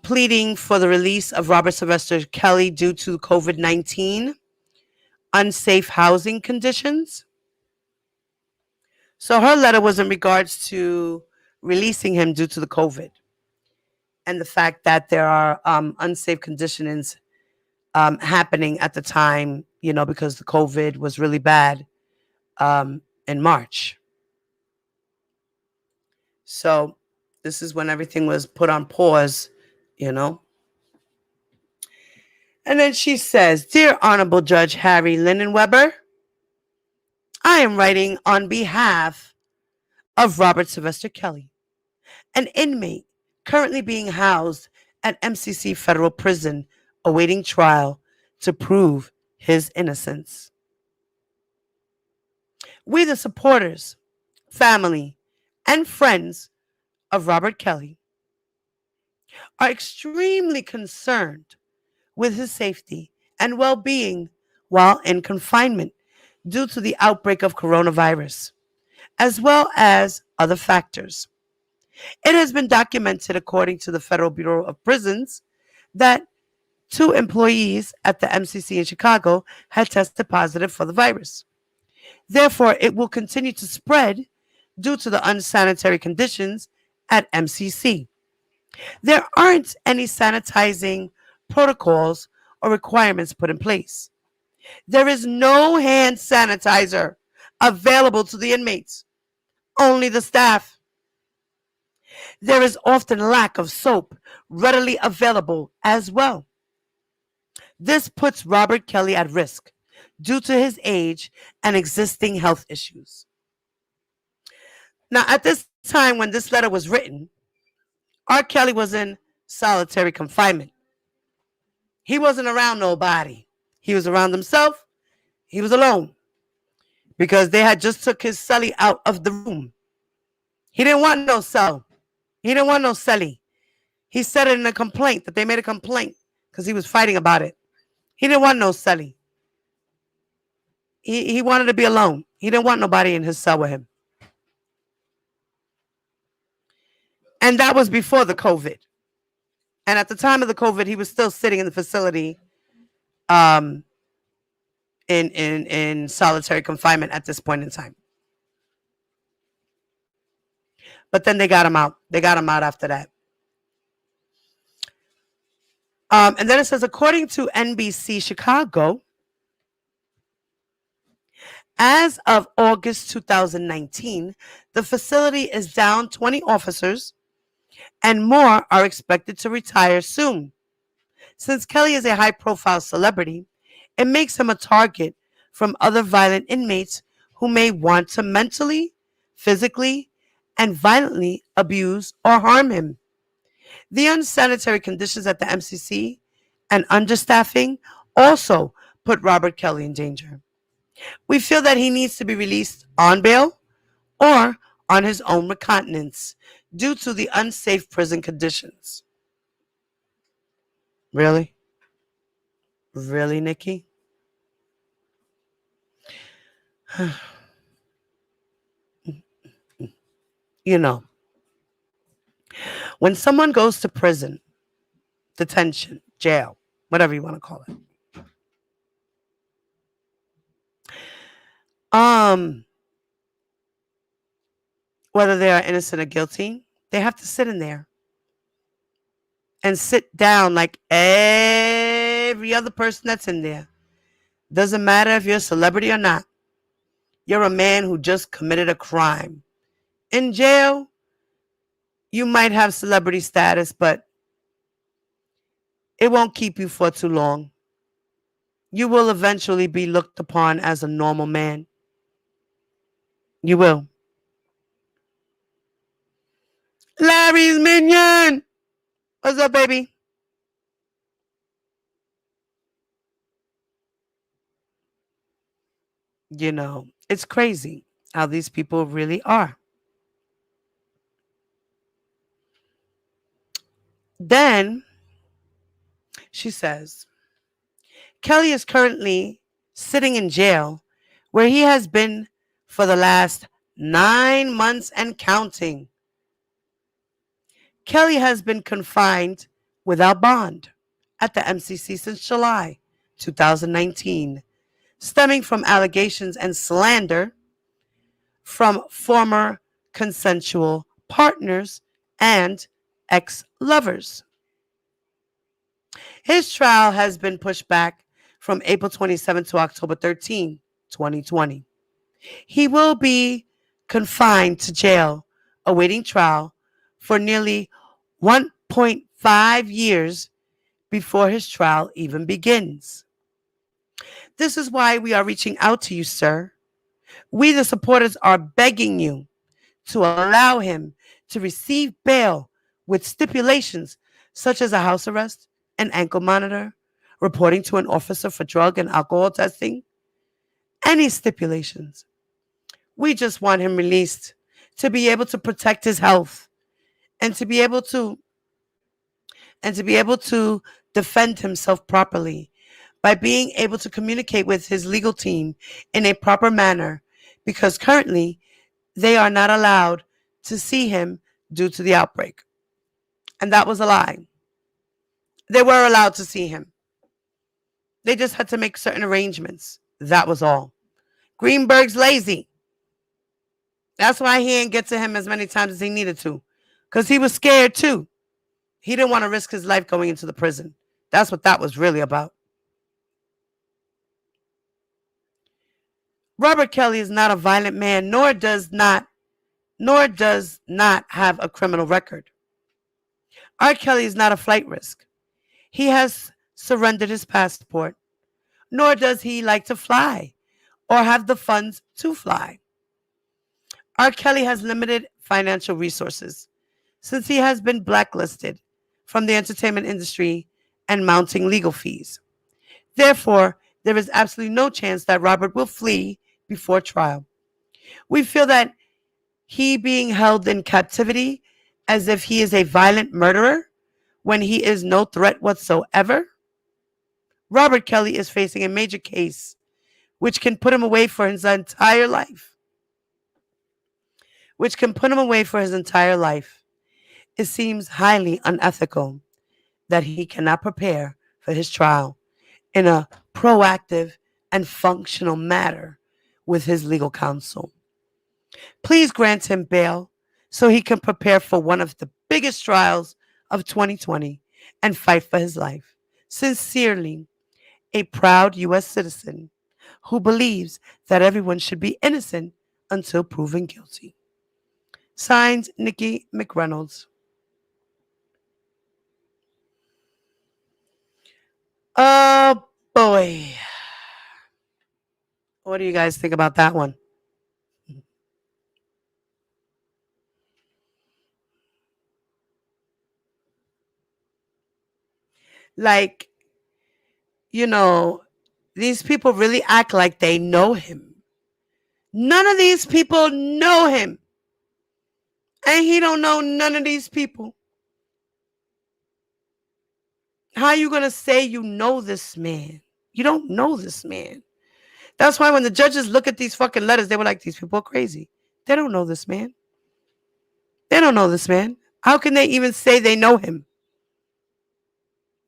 pleading for the release of Robert Sylvester Kelly due to COVID-19 unsafe housing conditions. So her letter was in regards to releasing him due to the COVID and the fact that there are unsafe conditions happening at the time, because the COVID was really bad in March. So this is when everything was put on pause, And then she says, "Dear Honorable Judge Harry Lindenweber, I am writing on behalf of Robert Sylvester Kelly, an inmate currently being housed at MCC Federal Prison awaiting trial to prove his innocence. We, the supporters, family, and friends of Robert Kelly are extremely concerned with his safety and well being while in confinement due to the outbreak of coronavirus, as well as other factors. It has been documented, according to the Federal Bureau of Prisons, that two employees at the MCC in Chicago had tested positive for the virus. Therefore, it will continue to spread due to the unsanitary conditions at MCC. There aren't any sanitizing protocols or requirements put in place. There is no hand sanitizer available to the inmates, only the staff. There is often lack of soap readily available as well. This puts Robert Kelly at risk due to his age and existing health issues. Now, at this time when this letter was written, R. Kelly was in solitary confinement. He wasn't around nobody. He was around himself. He was alone because they had just took his cellie out of the room. He didn't want no cell. He didn't want no cellie. He said it in a complaint that they made a complaint because he was fighting about it. He didn't want no cellie. He wanted to be alone. He didn't want nobody in his cell with him. And that was before the COVID. And at the time of the COVID, he was still sitting in the facility in solitary confinement at this point in time. But then they got him out. They got him out after that. And then it says, according to NBC Chicago, as of August 2019, the facility is down 20 officers and more are expected to retire soon. Since Kelly is a high-profile celebrity, it makes him a target from other violent inmates who may want to mentally, physically, and violently abuse or harm him. The unsanitary conditions at the MCC and understaffing also put Robert Kelly in danger. We feel that he needs to be released on bail or on his own recognizance due to the unsafe prison conditions. Really? Really, Nikki? You know, when someone goes to prison, detention, jail, whatever you want to call it, whether they are innocent or guilty, they have to sit in there and sit down like every other person that's in there. Doesn't matter if you're a celebrity or not. You're a man who just committed a crime. In jail, you might have celebrity status, but it won't keep you for too long. You will eventually be looked upon as a normal man. You will. Larry's Minion! What's up, baby? You know, it's crazy how these people really are. Then she says, Kelly is currently sitting in jail where he has been for the last 9 months and counting. Kelly has been confined without bond at the MCC since July 2019, stemming from allegations and slander from former consensual partners and ex-lovers. His trial has been pushed back from April 27 to October 13, 2020. He will be confined to jail awaiting trial for nearly 1.5 years before his trial even begins. This is why we are reaching out to you, sir. We, the supporters, are begging you to allow him to receive bail with stipulations such as a house arrest, an ankle monitor, reporting to an officer for drug and alcohol testing. Any stipulations. We just want him released to be able to protect his health and to be able to defend himself properly by being able to communicate with his legal team in a proper manner, because currently they are not allowed to see him due to the outbreak. And that was a lie. They were allowed to see him. They just had to make certain arrangements. That was all. Greenberg's lazy. That's why he didn't get to him as many times as he needed to, because he was scared too. He didn't want to risk his life going into the prison. That's what that was really about. Robert Kelly is not a violent man, nor does not have a criminal record. R. Kelly is not a flight risk. He has surrendered his passport, nor does he like to fly or have the funds to fly. R. Kelly has limited financial resources since he has been blacklisted from the entertainment industry and mounting legal fees. Therefore, there is absolutely no chance that Robert will flee before trial. We feel that he being held in captivity as if he is a violent murderer when he is no threat whatsoever. Robert Kelly is facing a major case which can put him away for his entire life. It seems highly unethical that he cannot prepare for his trial in a proactive and functional manner with his legal counsel. Please grant him bail so he can prepare for one of the biggest trials of 2020 and fight for his life. Sincerely, a proud U.S. citizen who believes that everyone should be innocent until proven guilty. Signed, Nikki McReynolds. Oh boy. What do you guys think about that one? Like, these people really act like they know him. None of these people know him. And he don't know none of these people. How are you going to say you know this man? You don't know this man. That's why when the judges look at these fucking letters, they were like, these people are crazy. They don't know this man. How can they even say they know him?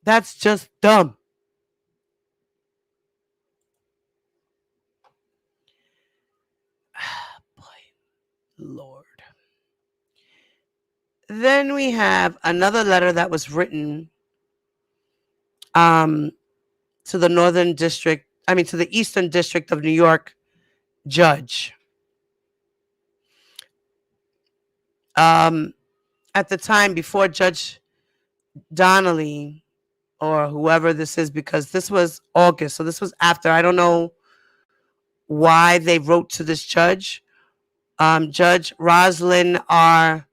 That's just dumb. Boy, Lord. Then we have another letter that was written to the to the Eastern District of New York judge. At the time before Judge Donnelly or whoever this is, because this was August, so this was after. I don't know why they wrote to this judge. Judge Roslyn R.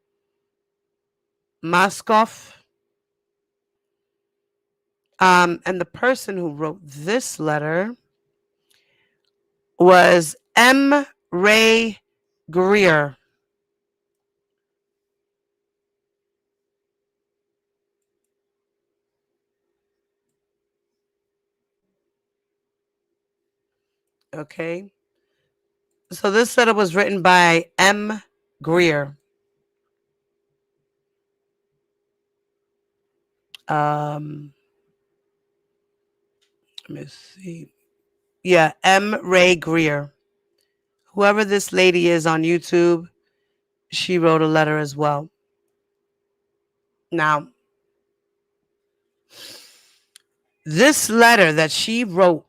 Moskoff. And the person who wrote this letter was M. Ray Greer. Okay. So this letter was written by M. Greer. Let me see. Yeah, M. Ray Greer. Whoever this lady is on YouTube, she wrote a letter as well. Now, this letter that she wrote,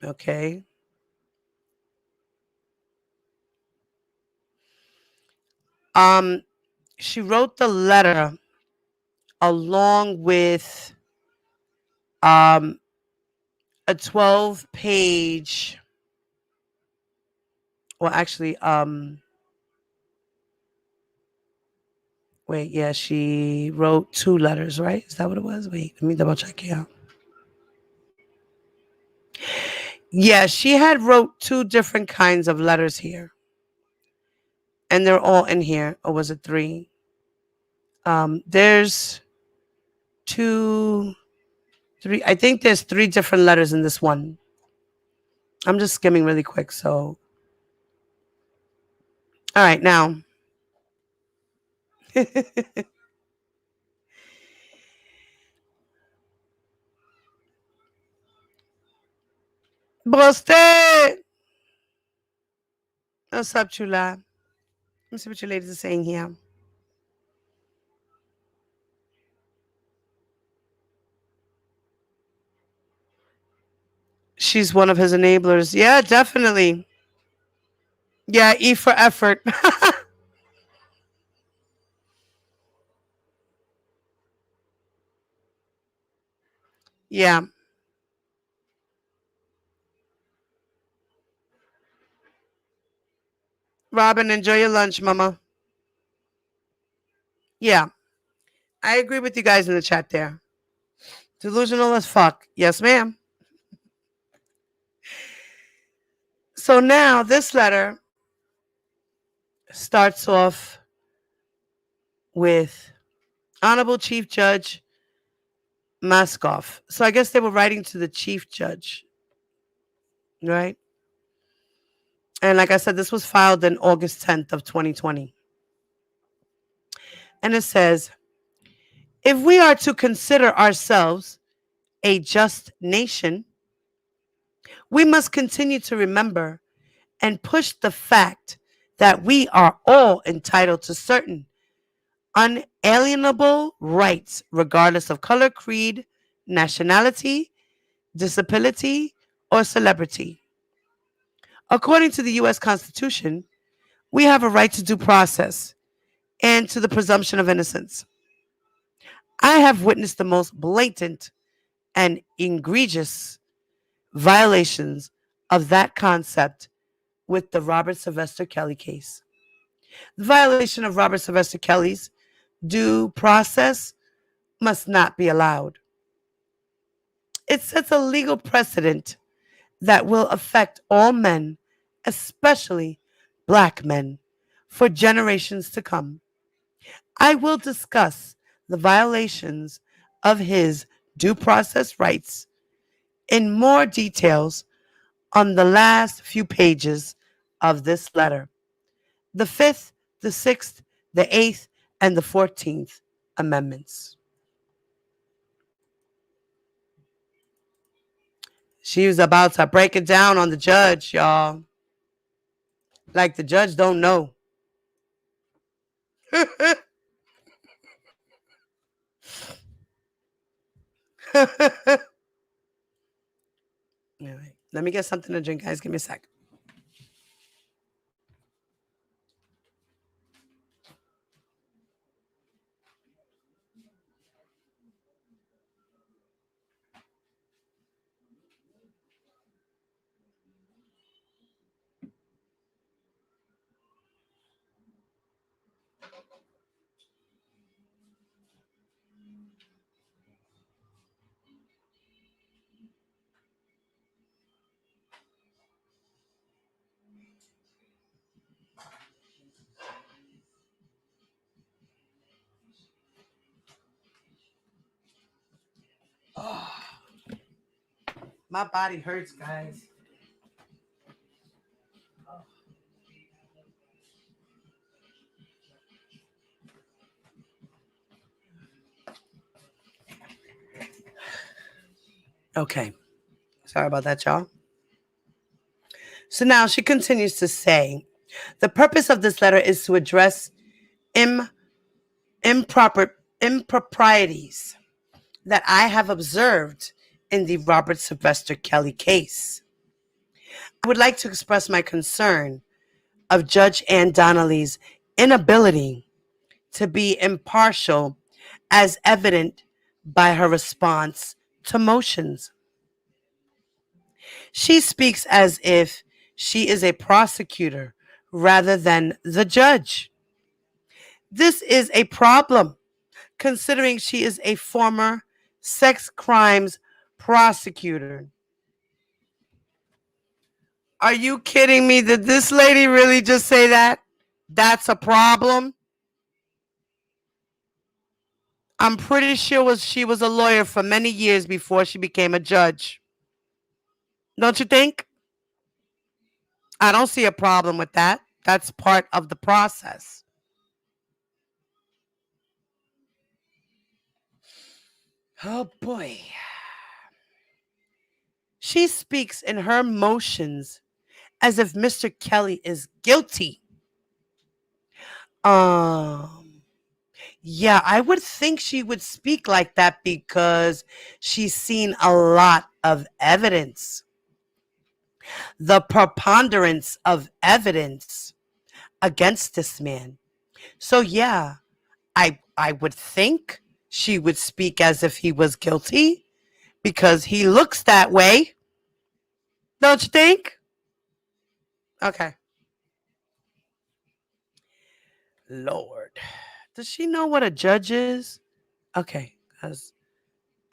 okay, she wrote the letter along with a 12-page, well, actually, wait, yeah, she wrote 2 letters, right? Is that what it was? Wait, let me double check it out. Yeah, she had wrote 2 different kinds of letters here. And they're all in here. Or was it 3? There's 2, 3. I think there's 3 different letters in this one. I'm just skimming really quick. So, all right, now. Busted! What's up, chula? Let me see what you ladies are saying here. She's one of his enablers. Yeah, definitely. Yeah, E for effort. Yeah. Robin, enjoy your lunch, mama. Yeah. I agree with you guys in the chat there. Delusional as fuck. Yes, ma'am. So now this letter starts off with Honorable Chief Judge Maskoff. So I guess they were writing to the Chief Judge, right? And like I said, this was filed in August 10th of 2020. And it says, if we are to consider ourselves a just nation, we must continue to remember and push the fact that we are all entitled to certain unalienable rights, regardless of color, creed, nationality, disability, or celebrity. According to the U.S. Constitution, we have a right to due process and to the presumption of innocence. I have witnessed the most blatant and egregious violations of that concept with the Robert Sylvester Kelly case. The violation of Robert Sylvester Kelly's due process must not be allowed. It sets a legal precedent that will affect all men, especially black men, for generations to come. I will discuss the violations of his due process rights in more details on the last few pages of this letter. The 5th, the 6th, the 8th, and the 14th Amendments. She was about to break it down on the judge, y'all. Like the judge don't know. All right. Let me get something to drink, guys. Give me a sec. Oh, my body hurts, guys. Okay. Sorry about that, y'all. So now she continues to say, the purpose of this letter is to address improprieties that I have observed in the Robert Sylvester Kelly case. I would like to express my concern of Judge Ann Donnelly's inability to be impartial as evident by her response to motions. She speaks as if she is a prosecutor rather than the judge. This is a problem, considering she is a former sex crimes prosecutor. Are you kidding me? Did this lady really just say that? That's a problem? I'm pretty sure she was a lawyer for many years before she became a judge. Don't you think? I don't see a problem with that. That's part of the process. Oh boy. She speaks in her motions as if Mr. Kelly is guilty. Um, yeah, I would think she would speak like that because she's seen a lot of evidence. The preponderance of evidence against this man. So yeah, I would think she would speak as if he was guilty because he looks that way. Don't you think? Okay. Lord. Does she know what a judge is? Okay, because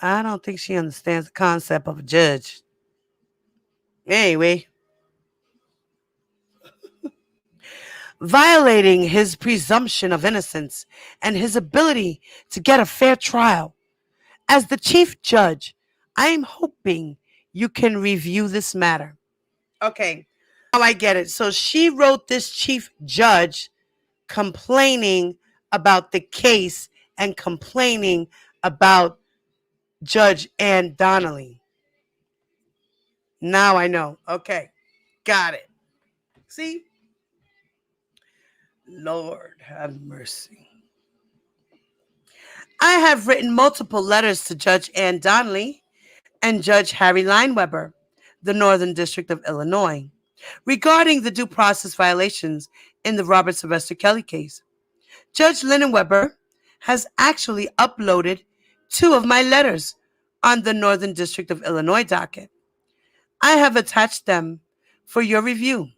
I don't think she understands the concept of a judge. Anyway, violating his presumption of innocence and his ability to get a fair trial. As the chief judge, I am hoping you can review this matter. Okay, now I get it. So she wrote this chief judge complaining about the case and complaining about Judge Ann Donnelly. Now I know. Okay, got it. See? Lord have mercy. I have written multiple letters to Judge Ann Donnelly and Judge Harry Lineweber, the Northern District of Illinois, regarding the due process violations in the Robert Sylvester Kelly case. Judge Lineweber has actually uploaded 2 of my letters on the Northern District of Illinois docket. I have attached them for your review.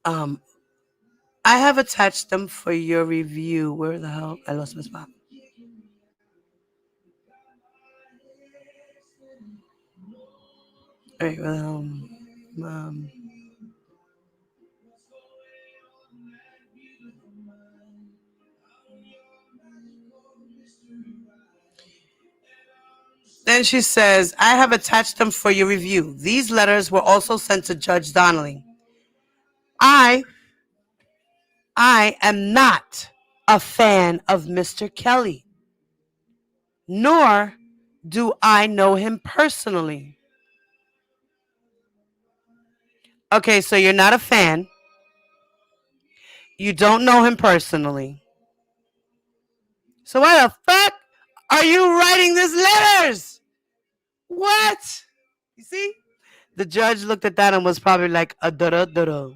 Um, I have attached them for your review. Where the hell? I lost my spot. All right, um, then she says, I have attached them for your review. These letters were also sent to Judge Donnelly. I am not a fan of Mr. Kelly, nor do I know him personally. Okay, so you're not a fan. You don't know him personally. So why the fuck are you writing these letters? What? You see? The judge looked at that and was probably like, a da da.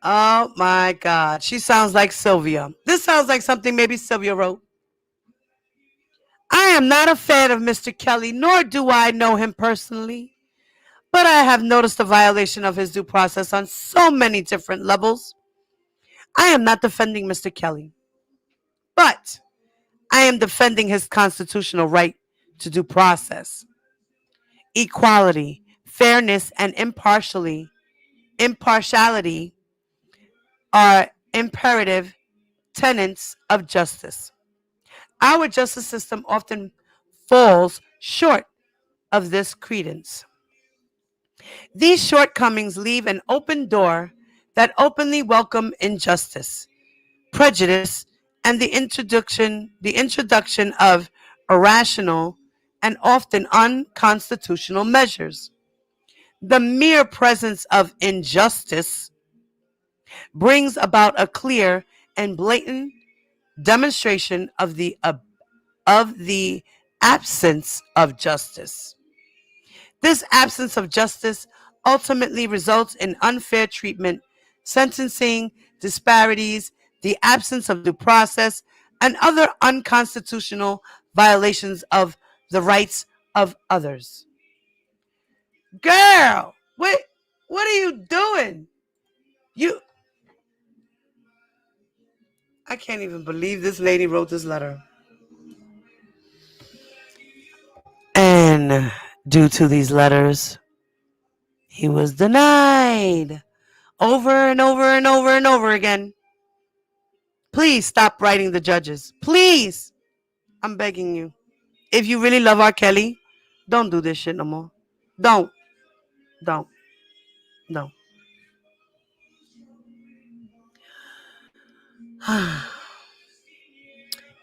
Oh my God. She sounds like Sylvia. This sounds like something maybe Sylvia wrote. I am not a fan of Mr. Kelly, nor do I know him personally, but I have noticed a violation of his due process on so many different levels. I am not defending Mr. Kelly, but I am defending his constitutional right to due process. Equality, fairness, and impartiality are imperative tenets of justice. Our justice system often falls short of this credence. These shortcomings leave an open door that openly welcome injustice, prejudice, and the introduction of irrational and often unconstitutional measures. The mere presence of injustice brings about a clear and blatant demonstration of the absence of justice. This absence of justice ultimately results in unfair treatment, sentencing disparities, the absence of due process, and other unconstitutional violations of the rights of others. Girl, wait, what are you doing? You I can't even believe this lady wrote this letter. And due to these letters, he was denied over and over and over and over again. Please stop writing the judges. Please. I'm begging you. If you really love R. Kelly, don't do this shit no more. Don't. Don't. No.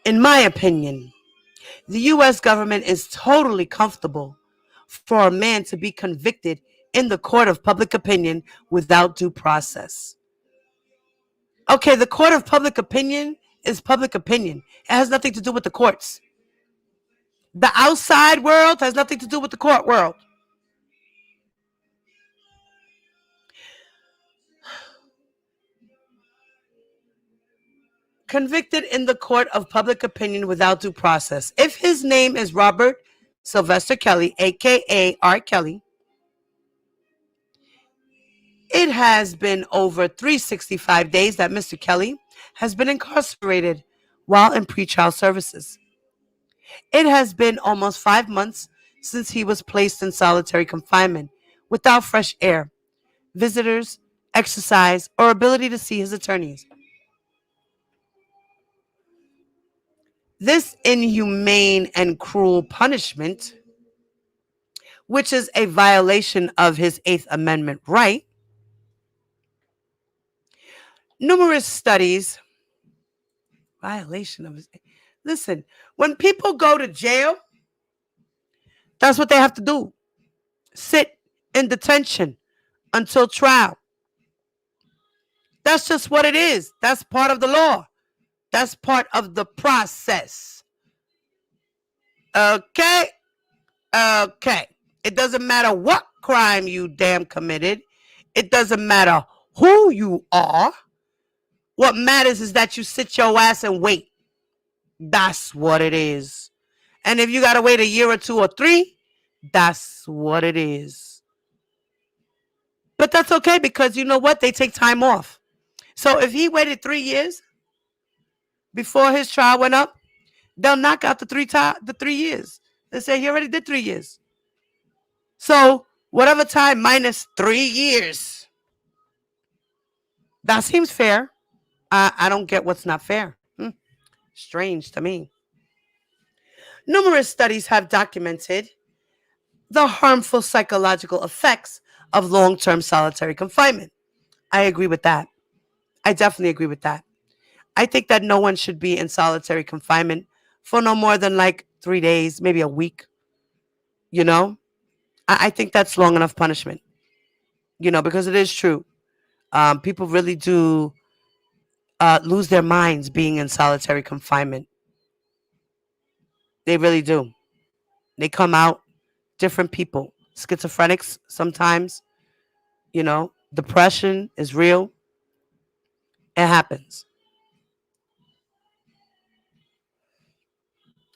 In my opinion, the U.S. government is totally comfortable for a man to be convicted in the court of public opinion without due process. Okay, the court of public opinion is public opinion. It has nothing to do with the courts. The outside world has nothing to do with the court world. Convicted in the court of public opinion without due process. If his name is Robert Sylvester Kelly, aka R. Kelly, it has been over 365 days that Mr. Kelly has been incarcerated while in pretrial services. It has been almost 5 months since he was placed in solitary confinement without fresh air, visitors, exercise, or ability to see his attorneys. This inhumane and cruel punishment, which is a violation of his Eighth Amendment right, numerous studies, violation of his. Listen, when people go to jail, that's what they have to do. Sit in detention until trial. That's just what it is. That's part of the law. That's part of the process. Okay? Okay. It doesn't matter what crime you damn committed. It doesn't matter who you are. What matters is that you sit your ass and wait. That's what it is. And if you got to wait a year or 2 or 3, that's what it is. But that's okay because you know what? They take time off. So if he waited 3 years before his trial went up, they'll knock out the 3 years. They say he already did 3 years. So whatever time minus 3 years. That seems fair. I don't get what's not fair. Strange to me. Numerous studies have documented the harmful psychological effects of long-term solitary confinement. I agree with that. I definitely agree with that. I think that no one should be in solitary confinement for no more than like 3 days, maybe a week. You know, I think that's long enough punishment. You know, because it is true. People really do lose their minds being in solitary confinement. They really do. They come out different people. Schizophrenics sometimes, you know, depression is real. It happens.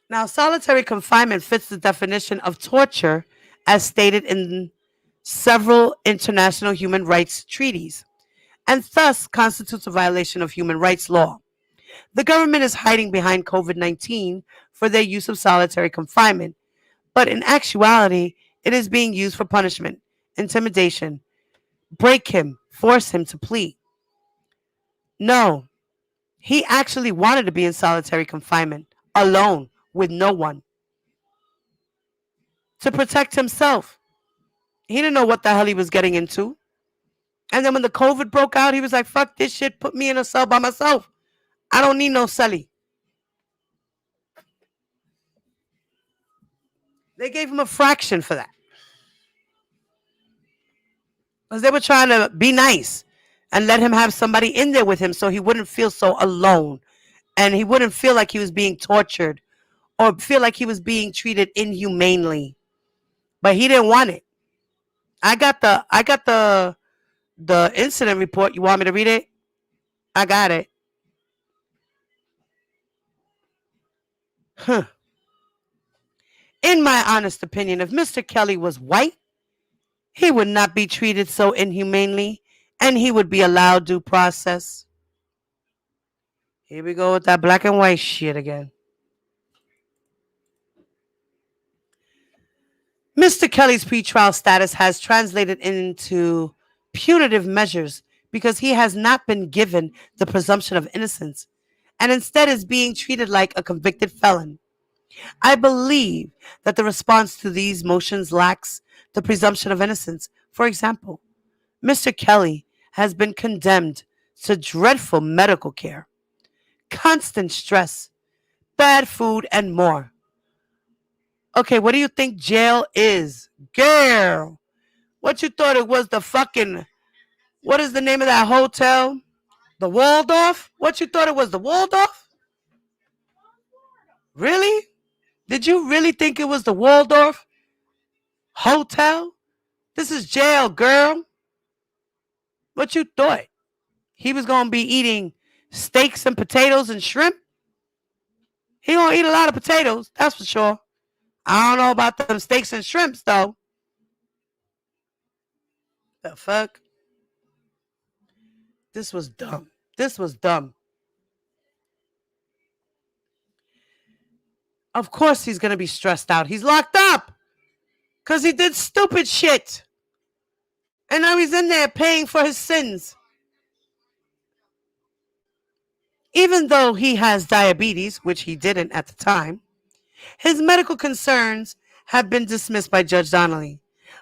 Now, solitary confinement fits the definition of torture as stated in several international human rights treaties and thus constitutes a violation of human rights law. The government is hiding behind COVID-19 for their use of solitary confinement, but in actuality, it is being used for punishment, intimidation, break him, force him to plead. No, he actually wanted to be in solitary confinement, alone, with no one, to protect himself. He didn't know what the hell he was getting into. And then when the COVID broke out, he was like, fuck this shit, put me in a cell by myself. I don't need no celly. They gave him a fraction for that. Because they were trying to be nice and let him have somebody in there with him so he wouldn't feel so alone. And he wouldn't feel like he was being tortured or feel like he was being treated inhumanely. But he didn't want it. I got the incident report. You want me to read it? I got it. Huh. In my honest opinion, if Mr. Kelly was white, he would not be treated so inhumanely and he would be allowed due process. Here we go with that black and white shit again. Mr. Kelly's pretrial status has translated into punitive measures because he has not been given the presumption of innocence and instead is being treated like a convicted felon. I believe that the response to these motions lacks the presumption of innocence. For example, Mr. Kelly has been condemned to dreadful medical care, constant stress, bad food, and more. Okay, what do you think jail is? Girl, what you thought it was the fucking, what is the name of that hotel? The Waldorf? What you thought it was the Waldorf? Really? Did you really think it was the Waldorf Hotel? This is jail, girl. What you thought? He was gonna be eating steaks and potatoes and shrimp? He gonna eat a lot of potatoes, that's for sure. I don't know about them steaks and shrimps though. The fuck? This was dumb. This was dumb. Of course he's gonna be stressed out. He's locked up because he did stupid shit. And now he's in there paying for his sins. Even though he has diabetes, which he didn't at the time, his medical concerns have been dismissed by Judge Donnelly.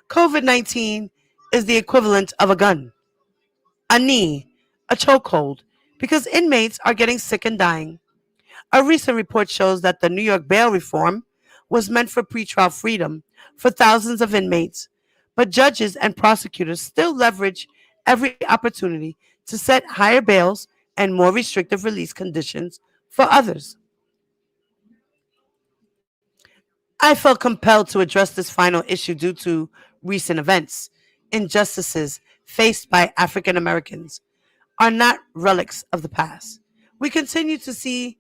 COVID 19 is the equivalent of a gun, a knee, a chokehold, because inmates are getting sick and dying. A recent report shows that the New York bail reform was meant for pretrial freedom for thousands of inmates, but judges and prosecutors still leverage every opportunity to set higher bails and more restrictive release conditions for others. I felt compelled to address this final issue due to recent events. Injustices faced by African Americans are not relics of the past. We continue to see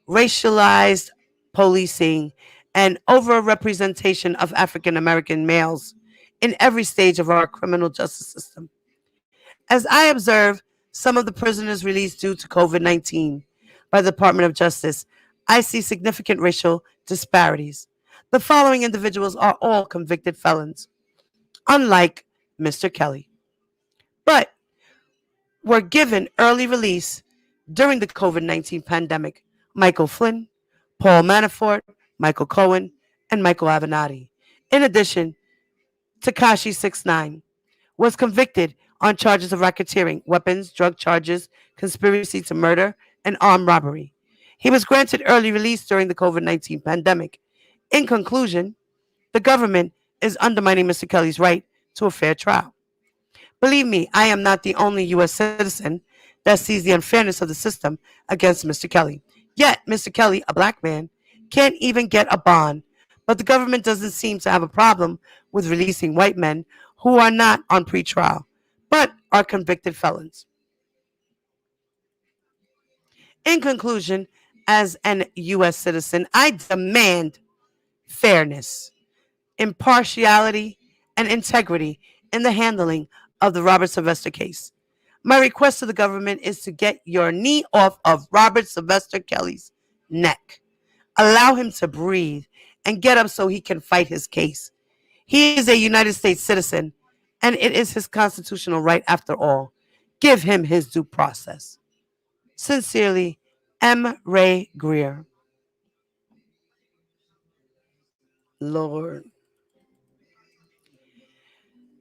racialized policing and overrepresentation of African American males in every stage of our criminal justice system. As I observe some of the prisoners released due to COVID 19 by the Department of Justice, I see significant racial disparities. The following individuals are all convicted felons, unlike Mr. Kelly, but were given early release during the COVID 19 pandemic: Michael Flynn, Paul Manafort, Michael Cohen, and Michael Avenatti. In addition, Takashi 69 was convicted on charges of racketeering, weapons, drug charges, conspiracy to murder, and armed robbery. He was granted early release during the COVID 19 pandemic. In conclusion, the government is undermining Mr. Kelly's right to a fair trial. Believe me, I am not the only U.S. citizen that sees the unfairness of the system against Mr. Kelly. Yet, Mr. Kelly, a black man, can't even get a bond, but the government doesn't seem to have a problem with releasing white men who are not on pretrial, but are convicted felons. In conclusion, as an U.S. citizen, I demand fairness, impartiality, and integrity in the handling of the Robert Sylvester case. My request to the government is to get your knee off of Robert Sylvester Kelly's neck. Allow him to breathe and get up so he can fight his case. He is a United States citizen, and it is his constitutional right after all. Give him his due process. Sincerely, M. Ray Greer. Lord.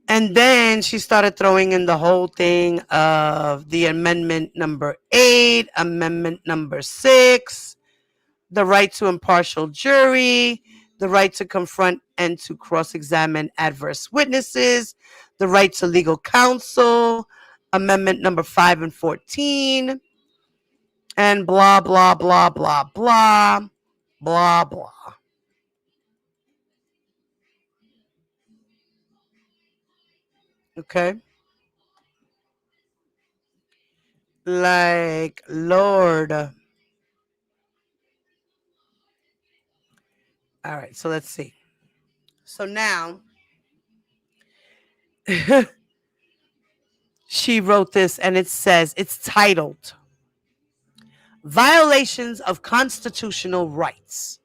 And then she started throwing in the whole thing of the amendment number 8, amendment number 6, the right to impartial jury, the right to confront and to cross-examine adverse witnesses, the right to legal counsel, amendment number 5 and 14, and blah, blah, blah, blah, blah, blah, blah. Okay? Like, Lord. All right, so let's see. So now she wrote this and it says, it's titled Violations of constitutional rights.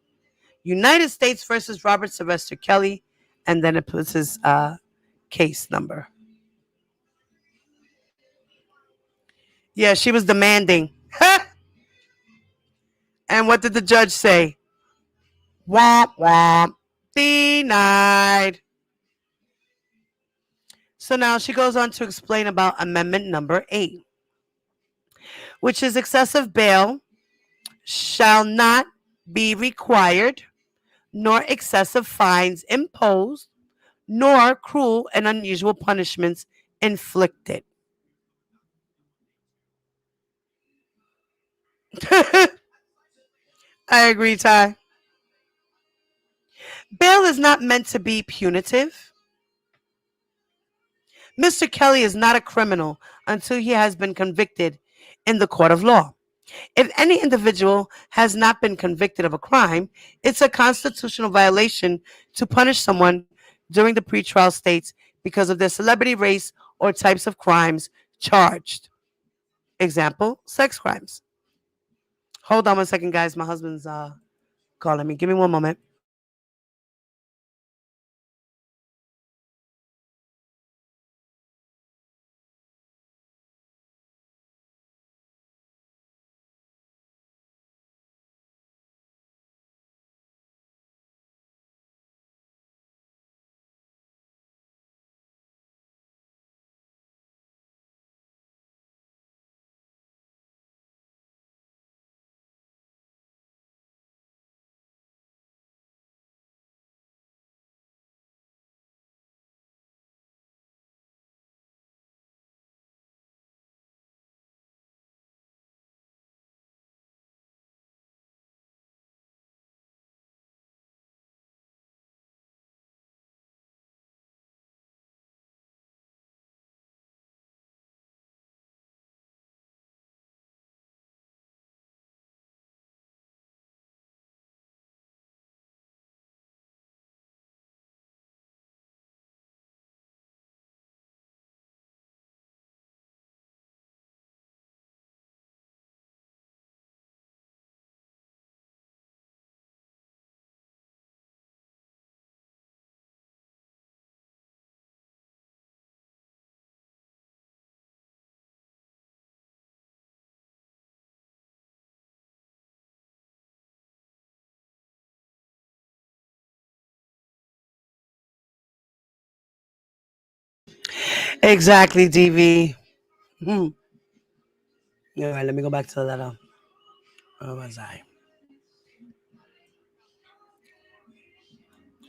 United States versus Robert Sylvester Kelly, and then it puts his case number. Yeah, she was demanding. And what did the judge say? Womp womp. Denied. So now she goes on to explain about Amendment number 8, which is excessive bail shall not be required, nor excessive fines imposed, nor cruel and unusual punishments inflicted. I agree, Ty. Bail is not meant to be punitive. Mr. Kelly is not a criminal until he has been convicted in the court of law. If any individual has not been convicted of a crime, it's a constitutional violation to punish someone during the pretrial states because of their celebrity, race, or types of crimes charged. Example, sex crimes. Hold on one second, guys. My husband's calling me. Give me one moment. Exactly, DV. Hmm. All right, let me go back to the letter. Where was I?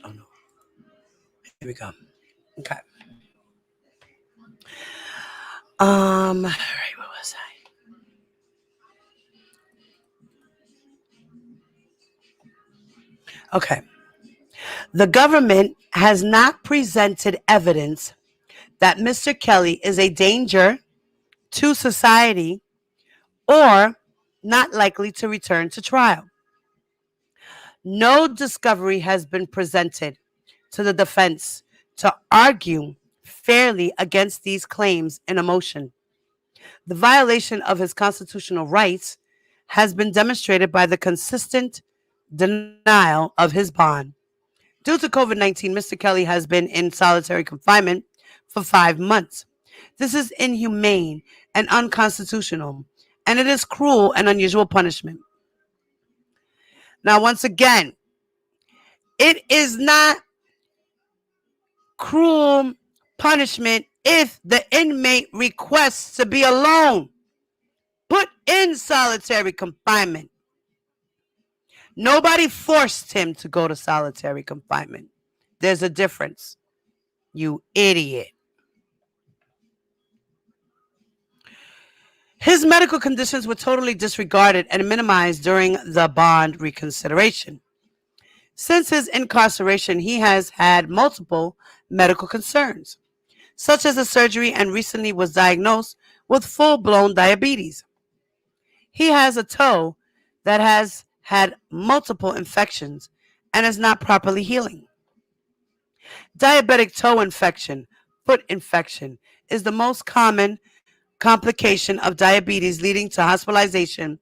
Oh no. Here we go. Okay. All right, where was I? Okay. The government has not presented evidence that Mr. Kelly is a danger to society or not likely to return to trial. No discovery has been presented to the defense to argue fairly against these claims in a motion. The violation of his constitutional rights has been demonstrated by the consistent denial of his bond. Due to COVID 19, Mr. Kelly has been in solitary confinement for 5 months. This is inhumane and unconstitutional, and it is cruel and unusual punishment. Now, once again, it is not cruel punishment if the inmate requests to be alone, put in solitary confinement. Nobody forced him to go to solitary confinement. There's a difference, you idiot. His medical conditions were totally disregarded and minimized during the bond reconsideration. Since his incarceration, he has had multiple medical concerns, such as a surgery, and recently was diagnosed with full-blown diabetes. He has a toe that has had multiple infections and is not properly healing. Diabetic toe infection, foot infection, is the most common complication of diabetes, leading to hospitalization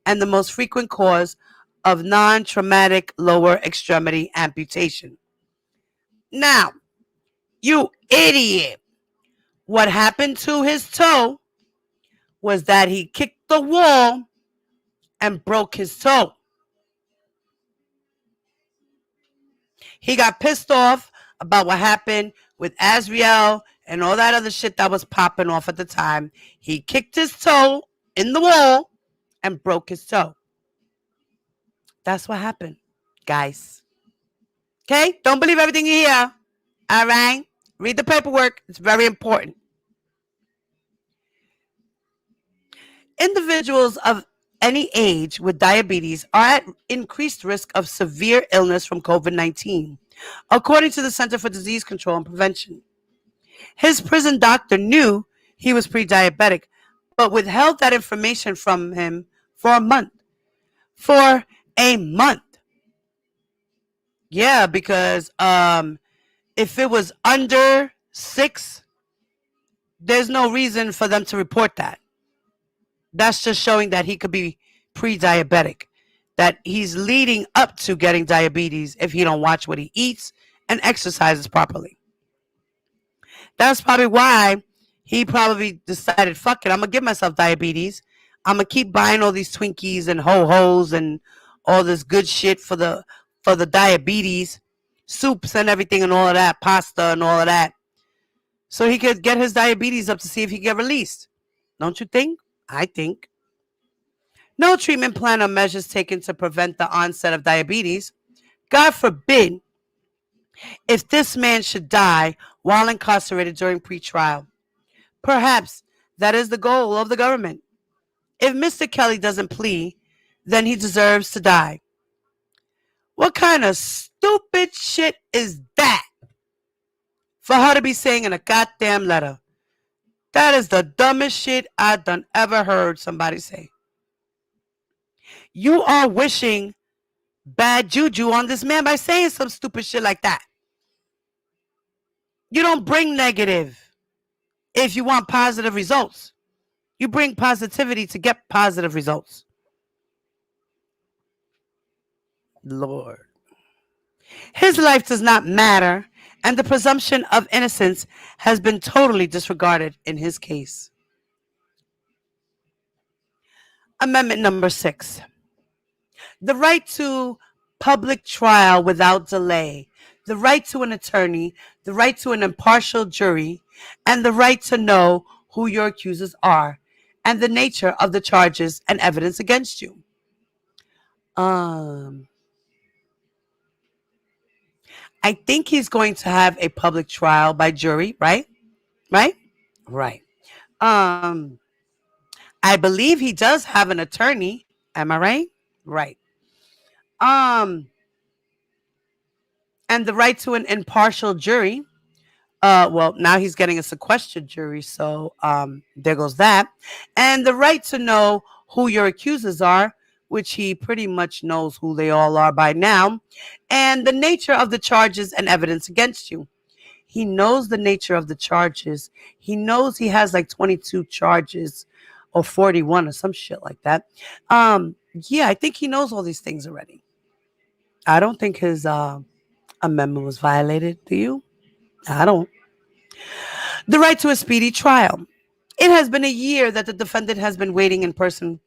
and the most frequent cause of non-traumatic lower extremity amputation. Now, you idiot. What happened to his toe was that he kicked the wall and broke his toe. He got pissed off about what happened with Azriel and all that other shit that was popping off at the time. He kicked his toe in the wall and broke his toe. That's what happened, guys. Okay? Don't believe everything you hear. All right? Read the paperwork. It's very important. Individuals of any age with diabetes are at increased risk of severe illness from COVID-19, according to the Center for Disease Control and Prevention. His prison doctor knew he was pre-diabetic, but withheld that information from him for a month. For a month. Yeah, because if it was under 6, there's no reason for them to report that. That's just showing that he could be pre-diabetic, that he's leading up to getting diabetes if he don't watch what he eats and exercises properly. That's probably why he probably decided, fuck it, I'm going to give myself diabetes. I'm going to keep buying all these Twinkies and Ho-Hos and all this good shit for the diabetes, soups and everything and all of that, pasta and all of that, so he could get his diabetes up to see if he can get released. Don't you think? I think. No treatment plan or measures taken to prevent the onset of diabetes. God forbid if this man should die while incarcerated during pretrial. Perhaps that is the goal of the government. If Mr. Kelly doesn't plea, then he deserves to die. What kind of stupid shit is that for her to be saying in a goddamn letter? That is the dumbest shit I done ever heard somebody say. You are wishing bad juju on this man by saying some stupid shit like that. You don't bring negative if you want positive results. You bring positivity to get positive results. Lord. His life does not matter, and the presumption of innocence has been totally disregarded in his case. Amendment number 6. The right to public trial without delay, the right to an attorney, the right to an impartial jury, and the right to know who your accusers are and the nature of the charges and evidence against you. I think he's going to have a public trial by jury, right? Right? Right. I believe he does have an attorney. Am I right? Right. And the right to an impartial jury. Well, now he's getting a sequestered jury, so there goes that. And the right to know who your accusers are, which he pretty much knows who they all are by now, and the nature of the charges and evidence against you. He knows the nature of the charges. He knows he has like 22 charges or 41 or some shit like that. Yeah, I think he knows all these things already. I don't think his amendment was violated. Do you? I don't. The right to a speedy trial. It has been a year that the defendant has been waiting in prison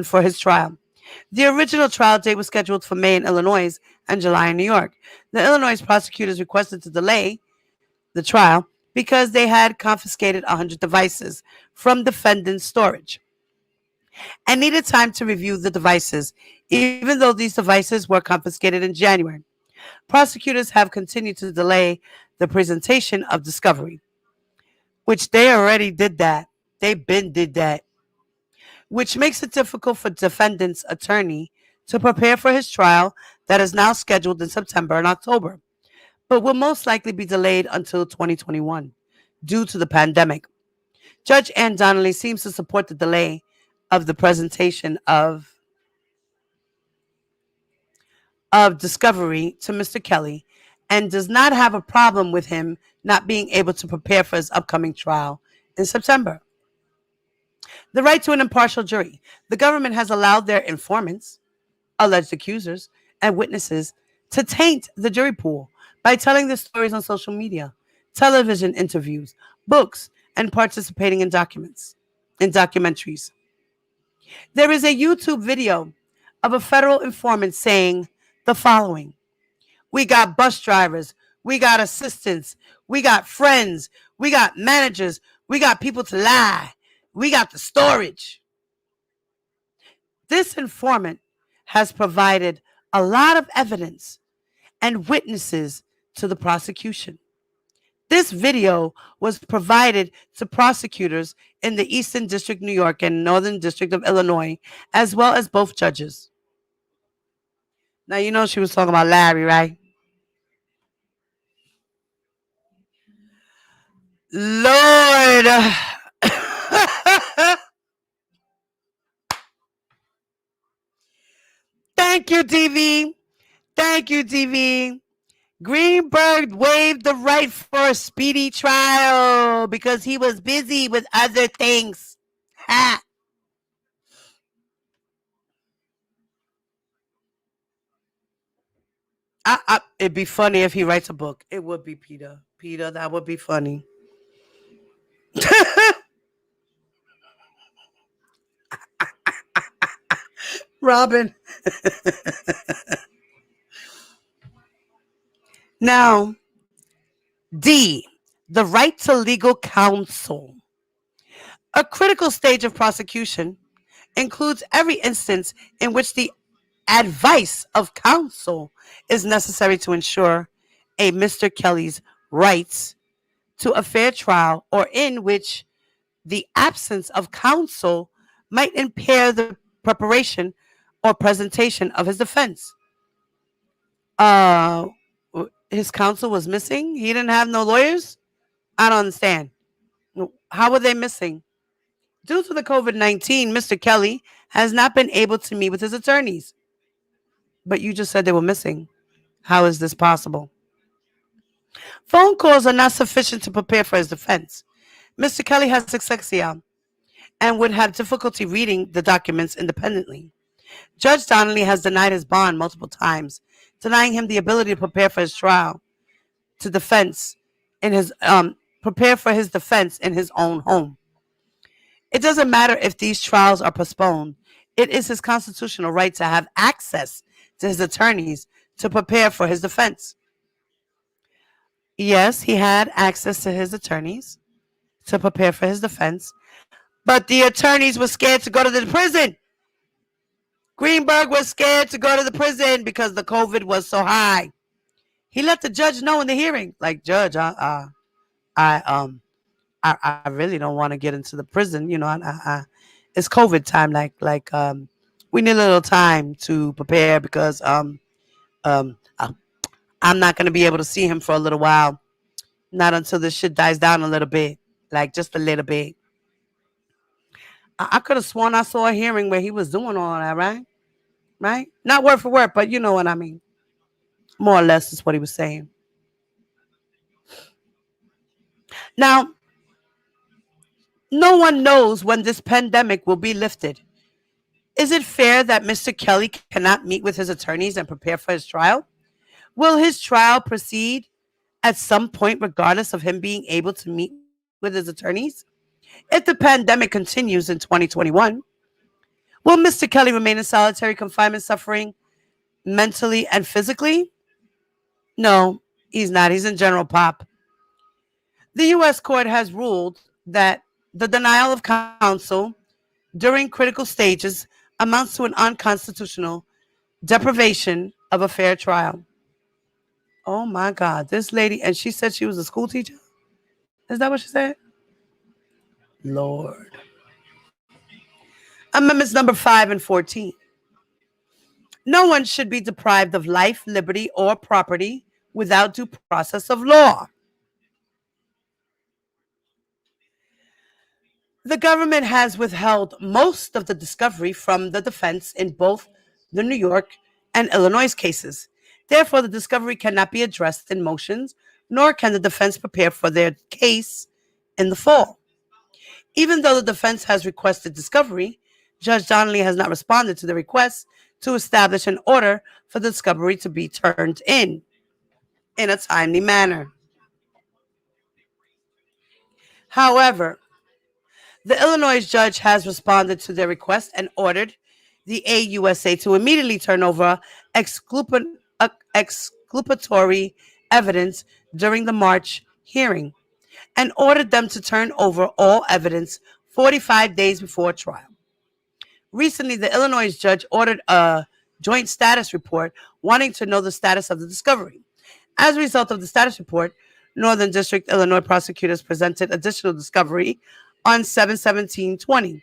for his trial. The original trial date was scheduled for May in Illinois and July in New York. The Illinois prosecutors requested to delay the trial because they had confiscated 100 devices from defendant's storage and needed time to review the devices, even though these devices were confiscated in January. Prosecutors have continued to delay the presentation of discovery, which they already did that. They been did that, which makes it difficult for defendant's attorney to prepare for his trial that is now scheduled in September and October, but will most likely be delayed until 2021 due to the pandemic. Judge Ann Donnelly seems to support the delay of the presentation of discovery to Mr. Kelly and does not have a problem with him not being able to prepare for his upcoming trial in September. The right to an impartial jury. The government has allowed their informants, alleged accusers, and witnesses to taint the jury pool by telling their stories on social media, television interviews, books, and participating in documentaries. There is a YouTube video of a federal informant saying the following: we got bus drivers, we got assistants, we got friends, we got managers, we got people to lie, we got the storage. This informant has provided a lot of evidence and witnesses to the prosecution. This video was provided to prosecutors in the Eastern District, New York, and Northern District of Illinois, as well as both judges. Now, you know she was talking about Larry, right? Lord. Thank you, TV. Thank you, TV. Greenberg waived the right for a speedy trial because he was busy with other things. Ha. It'd be funny if he writes a book. It would be, Peter. Peter, that would be funny. Robin. Now, D, the right to legal counsel. A critical stage of prosecution includes every instance in which the advice of counsel is necessary to ensure a Mr. Kelly's rights to a fair trial, or in which the absence of counsel might impair the preparation or presentation of his defense. Uh, his counsel was missing. He didn't have no lawyers. I don't understand. How were they missing? Due to the COVID-19, Mr. Kelly has not been able to meet with his attorneys. But you just said they were missing. How is this possible? Phone calls are not sufficient to prepare for his defense. Mr. Kelly has dyslexia and would have difficulty reading the documents independently. Judge Donnelly has denied his bond multiple times, denying him the ability to prepare for his trial to defense in his prepare for his defense in his own home. It doesn't matter if these trials are postponed. It is his constitutional right to have access to his attorneys to prepare for his defense. Yes, he had access to his attorneys to prepare for his defense, but the attorneys were scared to go to the prison. Greenberg was scared to go to the prison because the COVID was so high. He let the judge know in the hearing, like, Judge, I really don't want to get into the prison. You know, it's COVID time. We need a little time to prepare because I'm not going to be able to see him for a little while. Not until this shit dies down a little bit, like just a little bit. I could have sworn I saw a hearing where he was doing all that, right? Right? Not word for word, but you know what I mean. More or less is what he was saying. Now, no one knows when this pandemic will be lifted. Is it fair that Mr. Kelly cannot meet with his attorneys and prepare for his trial? Will his trial proceed at some point, regardless of him being able to meet with his attorneys? If the pandemic continues in 2021, will Mr. Kelly remain in solitary confinement, suffering mentally and physically? No, he's not. He's in general pop. The U.S. court has ruled that the denial of counsel during critical stages amounts to an unconstitutional deprivation of a fair trial. Oh my God, this lady, and she said she was a school teacher? Is that what she said? Lord. Amendments number 5 and 14. No one should be deprived of life, liberty, or property without due process of law. The government has withheld most of the discovery from the defense in both the New York and Illinois cases. Therefore, the discovery cannot be addressed in motions, nor can the defense prepare for their case in the fall. Even though the defense has requested discovery, Judge Donnelly has not responded to the request to establish an order for the discovery to be turned in a timely manner. However, the Illinois judge has responded to their request and ordered the AUSA to immediately turn over exculpatory evidence during the March hearing and ordered them to turn over all evidence 45 days before trial. Recently, the Illinois judge ordered a joint status report wanting to know the status of the discovery. As a result of the status report, Northern District Illinois prosecutors presented additional discovery on 7/17/20.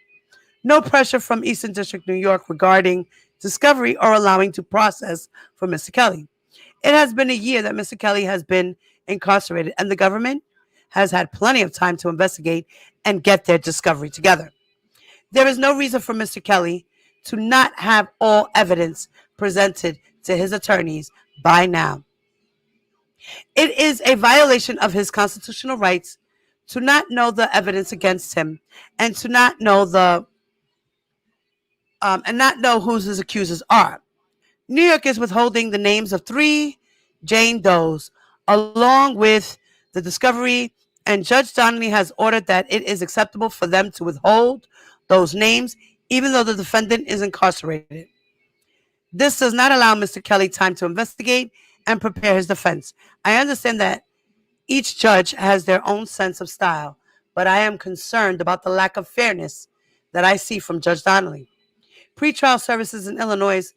No pressure from Eastern District New York regarding discovery or allowing to process for Mr. Kelly. It has been a year that Mr. Kelly has been incarcerated, and the government has had plenty of time to investigate and get their discovery together. There is no reason for Mr. Kelly to not have all evidence presented to his attorneys by now. It is a violation of his constitutional rights to not know the evidence against him and to not know who his accusers are. New York is withholding the names of 3 Jane Does along with the discovery, and Judge Donnelly has ordered that it is acceptable for them to withhold those names even though the defendant is incarcerated. This does not allow Mr. Kelly time to investigate and prepare his defense. I understand that each judge has their own sense of style, but I am concerned about the lack of fairness that I see from Judge Donnelly. Pretrial services in Illinois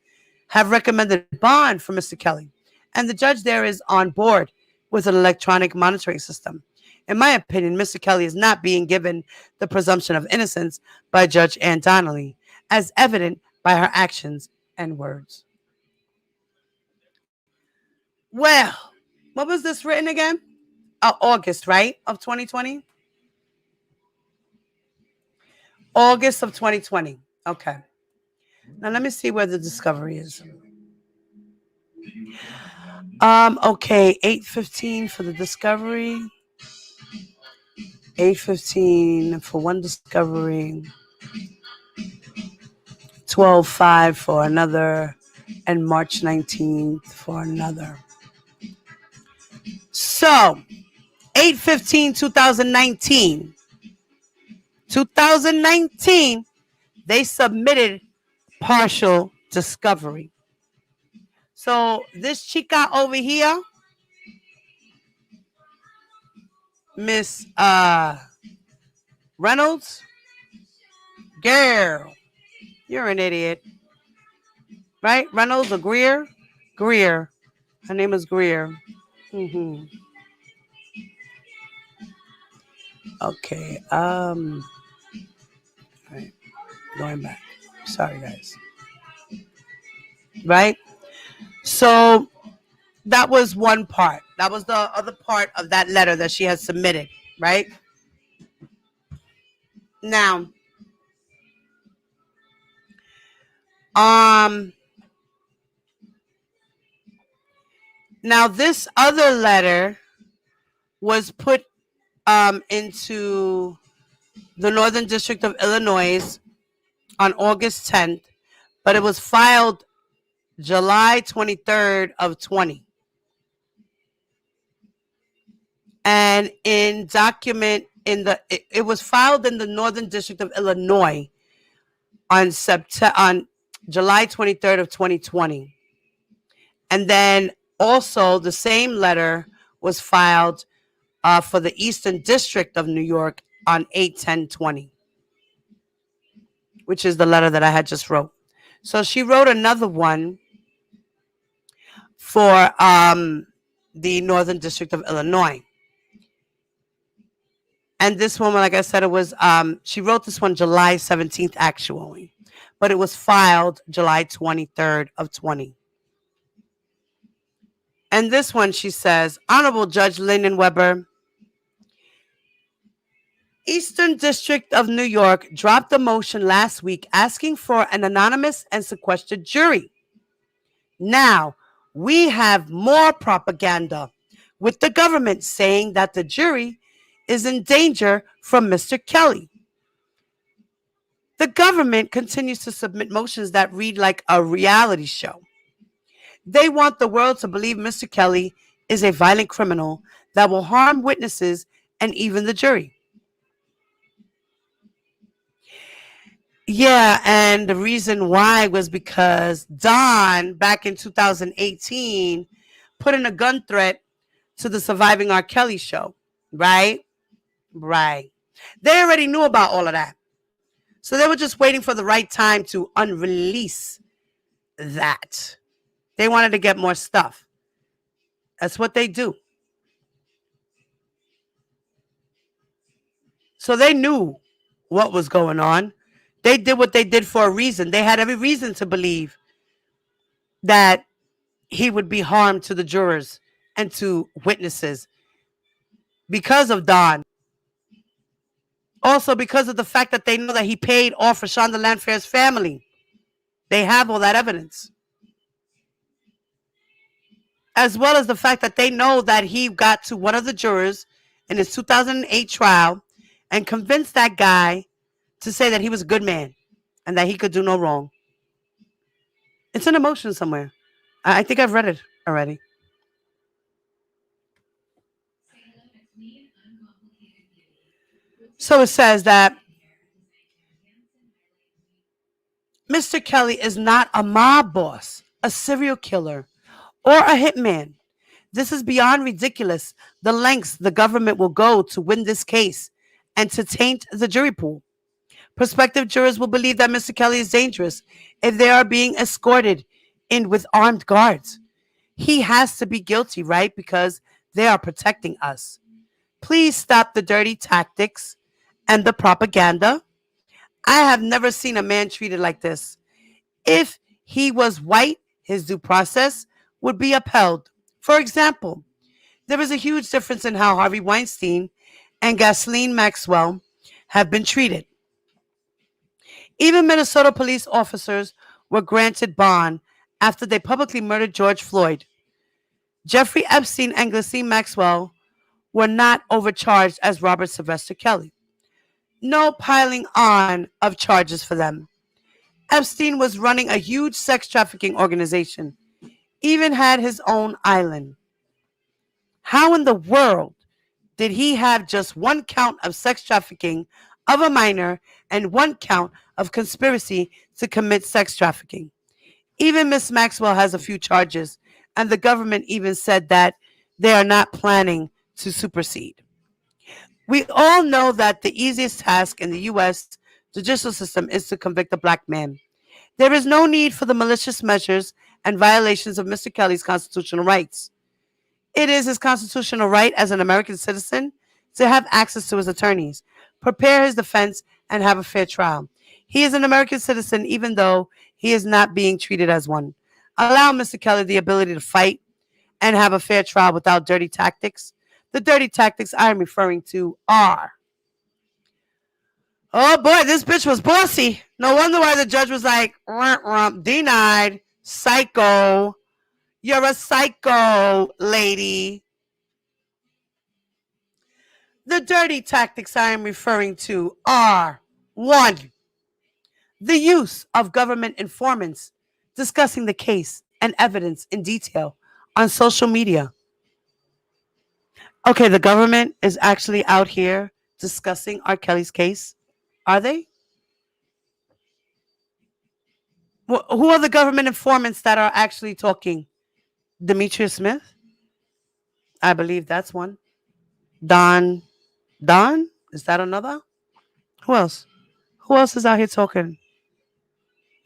have recommended bond for Mr. Kelly, and the judge there is on board with an electronic monitoring system. In my opinion, Mr. Kelly is not being given the presumption of innocence by Judge Ann Donnelly, as evident by her actions and words. Well, what was this written again? August, right? Of 2020? August of 2020. Okay. Now let me see where the discovery is. Okay, 8:15 for the discovery. 8:15 for one discovery. 12/5 for another, and March 19th for another. So, 8/15/2019. 2019, they submitted partial discovery. So this chica over here, Miss Reynolds, girl, you're an idiot, right? Reynolds or Greer? Greer. Her name is Greer. Okay. All right. Going back. Sorry, guys. Right? So that was one part. That was the other part of that letter that she had submitted, right? Now, this other letter was put into the Northern District of Illinois on August 10th, but it was filed July 23rd of 20. And it was filed in the Northern District of Illinois on July 23rd of 2020. And then also the same letter was filed for the Eastern District of New York on 8/10/20, which is the letter that I had just wrote. So she wrote another one for the Northern District of Illinois. And this woman, like I said, it was she wrote this one July 17th actually, but it was filed July 23rd of 20. And this one, she says, Honorable Judge Lyndon Weber, Eastern District of New York dropped a motion last week asking for an anonymous and sequestered jury. Now, we have more propaganda with the government saying that the jury is in danger from Mr. Kelly. The government continues to submit motions that read like a reality show. They want the world to believe Mr. Kelly is a violent criminal that will harm witnesses and even the jury. Yeah, and the reason why was because Don, back in 2018, put in a gun threat to the Surviving R. Kelly show, right? Right. They already knew about all of that. So they were just waiting for the right time to unrelease that. They wanted to get more stuff. That's what they do. So they knew what was going on. They did what they did for a reason. They had every reason to believe that he would be harmed to the jurors and to witnesses because of Don. Also because of the fact that they know that he paid off Rashonda Landfair's family. They have all that evidence. As well as the fact that they know that he got to one of the jurors in his 2008 trial and convinced that guy to say that he was a good man and that he could do no wrong. It's an emotion somewhere. I think I've read it already. So it says that Mr. Kelly is not a mob boss, a serial killer, or a hitman. This is beyond ridiculous, the lengths the government will go to win this case and to taint the jury pool. Prospective jurors will believe that Mr. Kelly is dangerous if they are being escorted in with armed guards. He has to be guilty, right? Because they are protecting us. Please stop the dirty tactics and the propaganda. I have never seen a man treated like this. If he was white, his due process would be upheld. For example, there is a huge difference in how Harvey Weinstein and Ghislaine Maxwell have been treated. Even Minnesota police officers were granted bond after they publicly murdered George Floyd. Jeffrey Epstein and Ghislaine Maxwell were not overcharged as Robert Sylvester Kelly. No piling on of charges for them. Epstein was running a huge sex trafficking organization, even had his own island. How in the world did he have just one count of sex trafficking of a minor and one count of conspiracy to commit sex trafficking? Even Miss Maxwell has a few charges, and the government even said that they are not planning to supersede. We all know that the easiest task in the U.S. judicial system is to convict a black man. There is no need for the malicious measures and violations of Mr. Kelly's constitutional rights. It is his constitutional right as an American citizen to have access to his attorneys, prepare his defense, and have a fair trial. He is an American citizen even though he is not being treated as one. Allow Mr. Kelly the ability to fight and have a fair trial without dirty tactics. The dirty tactics I am referring to are, oh boy, this bitch was bossy. No wonder why the judge was like, rump, rump, denied, psycho. You're a psycho, lady. The dirty tactics I am referring to are, 1, the use of government informants discussing the case and evidence in detail on social media. Okay, the government is actually out here discussing R. Kelly's case. Are they? Who are the government informants that are actually talking? Demetria Smith? I believe that's one. Don? Is that another? Who else? Who else is out here talking?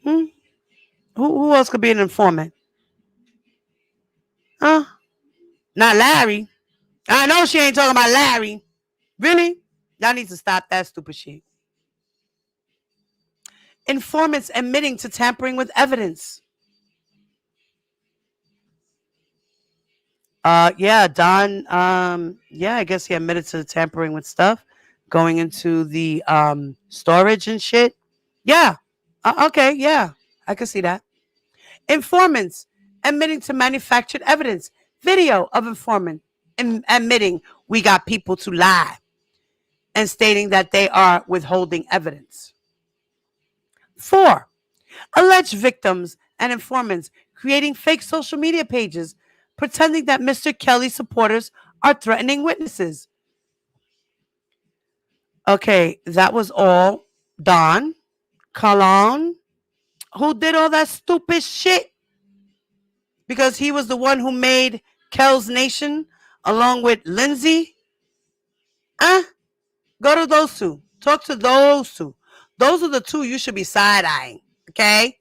Hmm? Who else could be an informant? Huh? Not Larry. I know she ain't talking about Larry. Really? Y'all need to stop that stupid shit. Informants admitting to tampering with evidence. Yeah, Don, yeah, I guess he admitted to tampering with stuff, going into the storage and shit. Yeah. Okay, yeah. I can see that. Informants admitting to manufactured evidence. Video of informant admitting we got people to lie and stating that they are withholding evidence. 4. Alleged victims and informants creating fake social media pages pretending that Mr. Kelly supporters are threatening witnesses. Okay, that was all Don Calon, who did all that stupid shit because he was the one who made Kel's Nation along with Lindsay. Huh? Go to those two. Talk to those two. Those are the two you should be side-eyeing. Okay?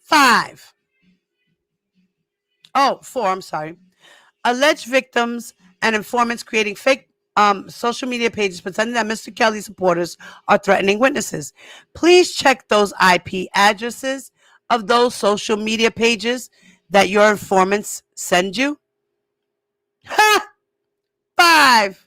5. Oh, 4, I'm sorry. Alleged victims and informants creating fake social media pages pretending that Mr. Kelly supporters are threatening witnesses. Please check those IP addresses of those social media pages that your informants send you. Ha! 5.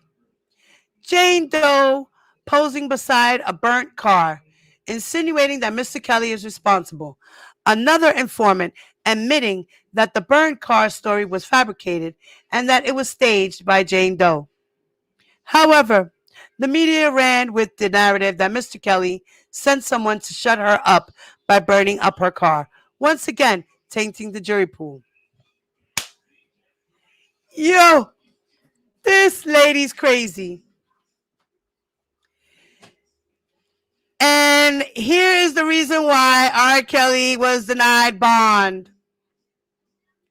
Jane Doe posing beside a burnt car, insinuating that Mr. Kelly is responsible. Another informant admitting that the burnt car story was fabricated and that it was staged by Jane Doe. However, the media ran with the narrative that Mr. Kelly sent someone to shut her up by burning up her car, once again tainting the jury pool. Yo, this lady's crazy. And here is the reason why R. Kelly was denied bond.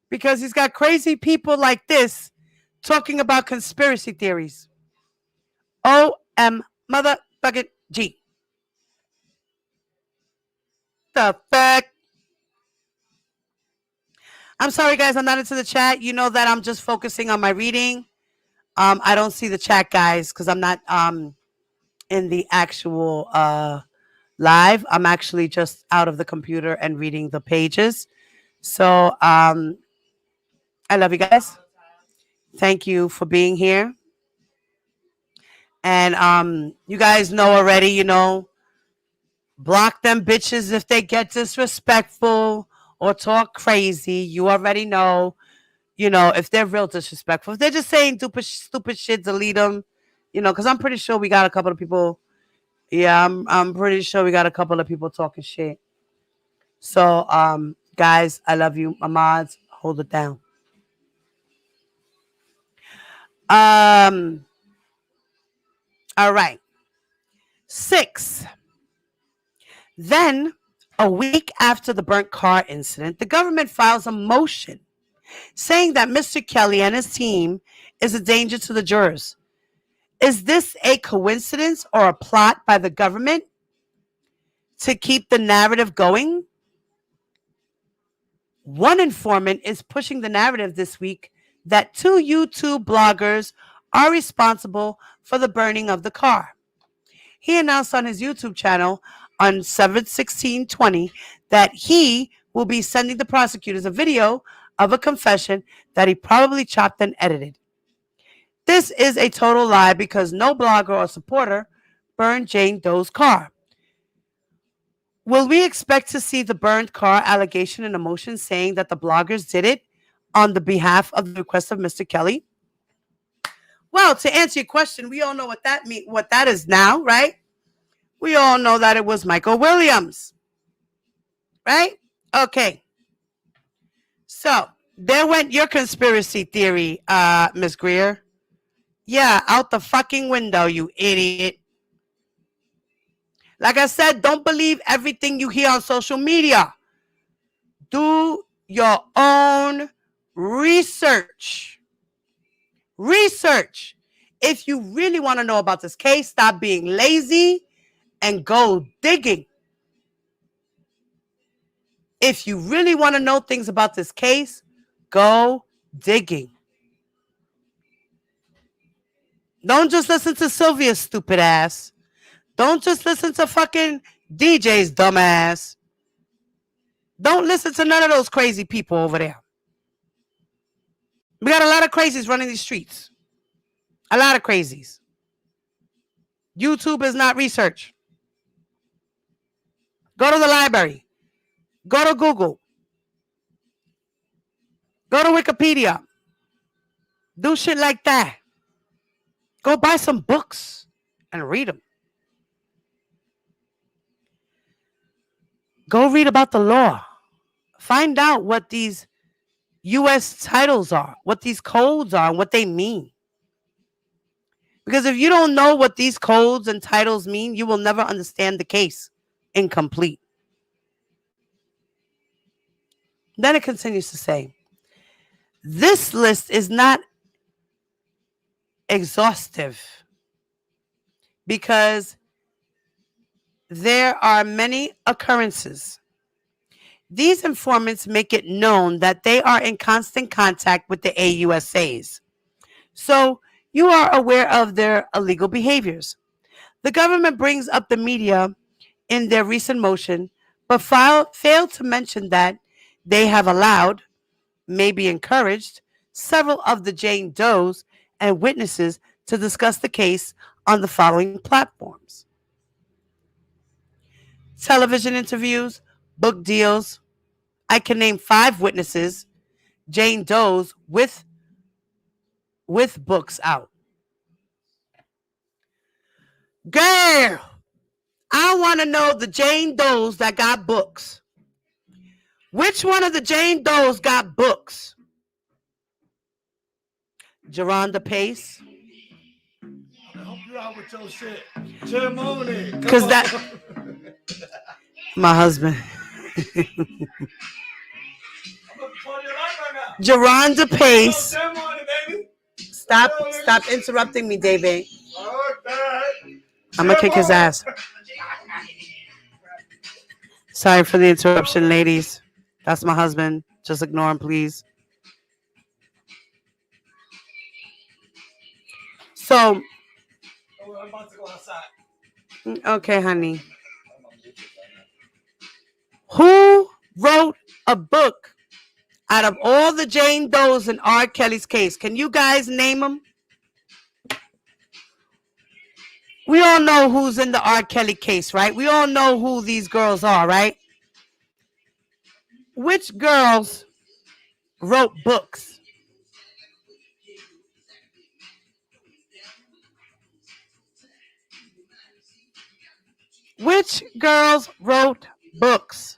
Because he's got crazy people like this talking about conspiracy theories. O-M motherfucking G. The fuck? I'm sorry, guys. I'm not into the chat. You know that I'm just focusing on my reading. I don't see the chat, guys, because I'm not in the actual live. I'm actually just out of the computer and reading the pages. So I love you guys. Thank you for being here. And you guys know already, block them bitches if they get disrespectful or talk crazy. You already know, if they're real disrespectful. If they're just saying stupid shit, delete them. Because I'm pretty sure we got a couple of people. Yeah, I'm pretty sure we got a couple of people talking shit. So, guys, I love you. My mods, hold it down. All right. 6. Then, a week after the burnt car incident, the government files a motion saying that Mr. Kelly and his team is a danger to the jurors. Is this a coincidence or a plot by the government to keep the narrative going? One informant is pushing the narrative this week that 2 YouTube bloggers are responsible for the burning of the car. He announced on his YouTube channel on 7/16/20 that he will be sending the prosecutors a video of a confession that he probably chopped and edited. This is a total lie because no blogger or supporter burned Jane Doe's car. Will we expect to see the burned car allegation in a motion saying that the bloggers did it on the behalf of the request of Mr. Kelly? Well, to answer your question, we all know what that is now, right? We all know that it was Michael Williams, right? Okay. So there went your conspiracy theory, Miss Greer. Yeah, out the fucking window, you idiot. Like I said, don't believe everything you hear on social media. Do your own research. Research. If you really want to know about this case, stop being lazy and go digging. If you really want to know things about this case, go digging. Don't just listen to Sylvia's stupid ass. Don't just listen to fucking DJ's dumb ass. Don't listen to none of those crazy people over there. We got a lot of crazies running these streets. A lot of crazies. YouTube is not research. Go to the library. Go to Google. Go to Wikipedia. Do shit like that. Go buy some books and read them. Go read about the law. Find out what these U.S. titles are, what these codes are, and what they mean. Because if you don't know what these codes and titles mean, you will never understand the case incomplete. Then it continues to say, this list is not exhaustive because there are many occurrences. These informants make it known that they are in constant contact with the AUSAs. So you are aware of their illegal behaviors. The government brings up the media in their recent motion, but failed to mention that they have allowed, maybe encouraged, several of the Jane Does and witnesses to discuss the case on the following platforms: television interviews, book deals. I can name 5 witnesses, Jane Does with books out. Girl, I want to know the Jane Does that got books. Which one of the Jane Does got books? Geronda Pace. Help you out with your shit. Jim on it. Because that. My husband. Geronda Pace. Stop interrupting me, David. I'm going to kick his ass. Sorry for the interruption, ladies. That's my husband. Just ignore him, please. So, I'm about to go outside. Okay, honey. Who wrote a book out of all the Jane Does in R. Kelly's case? Can you guys name them? We all know who's in the R. Kelly case, right? We all know who these girls are, right? Which girls wrote books? Which girls wrote books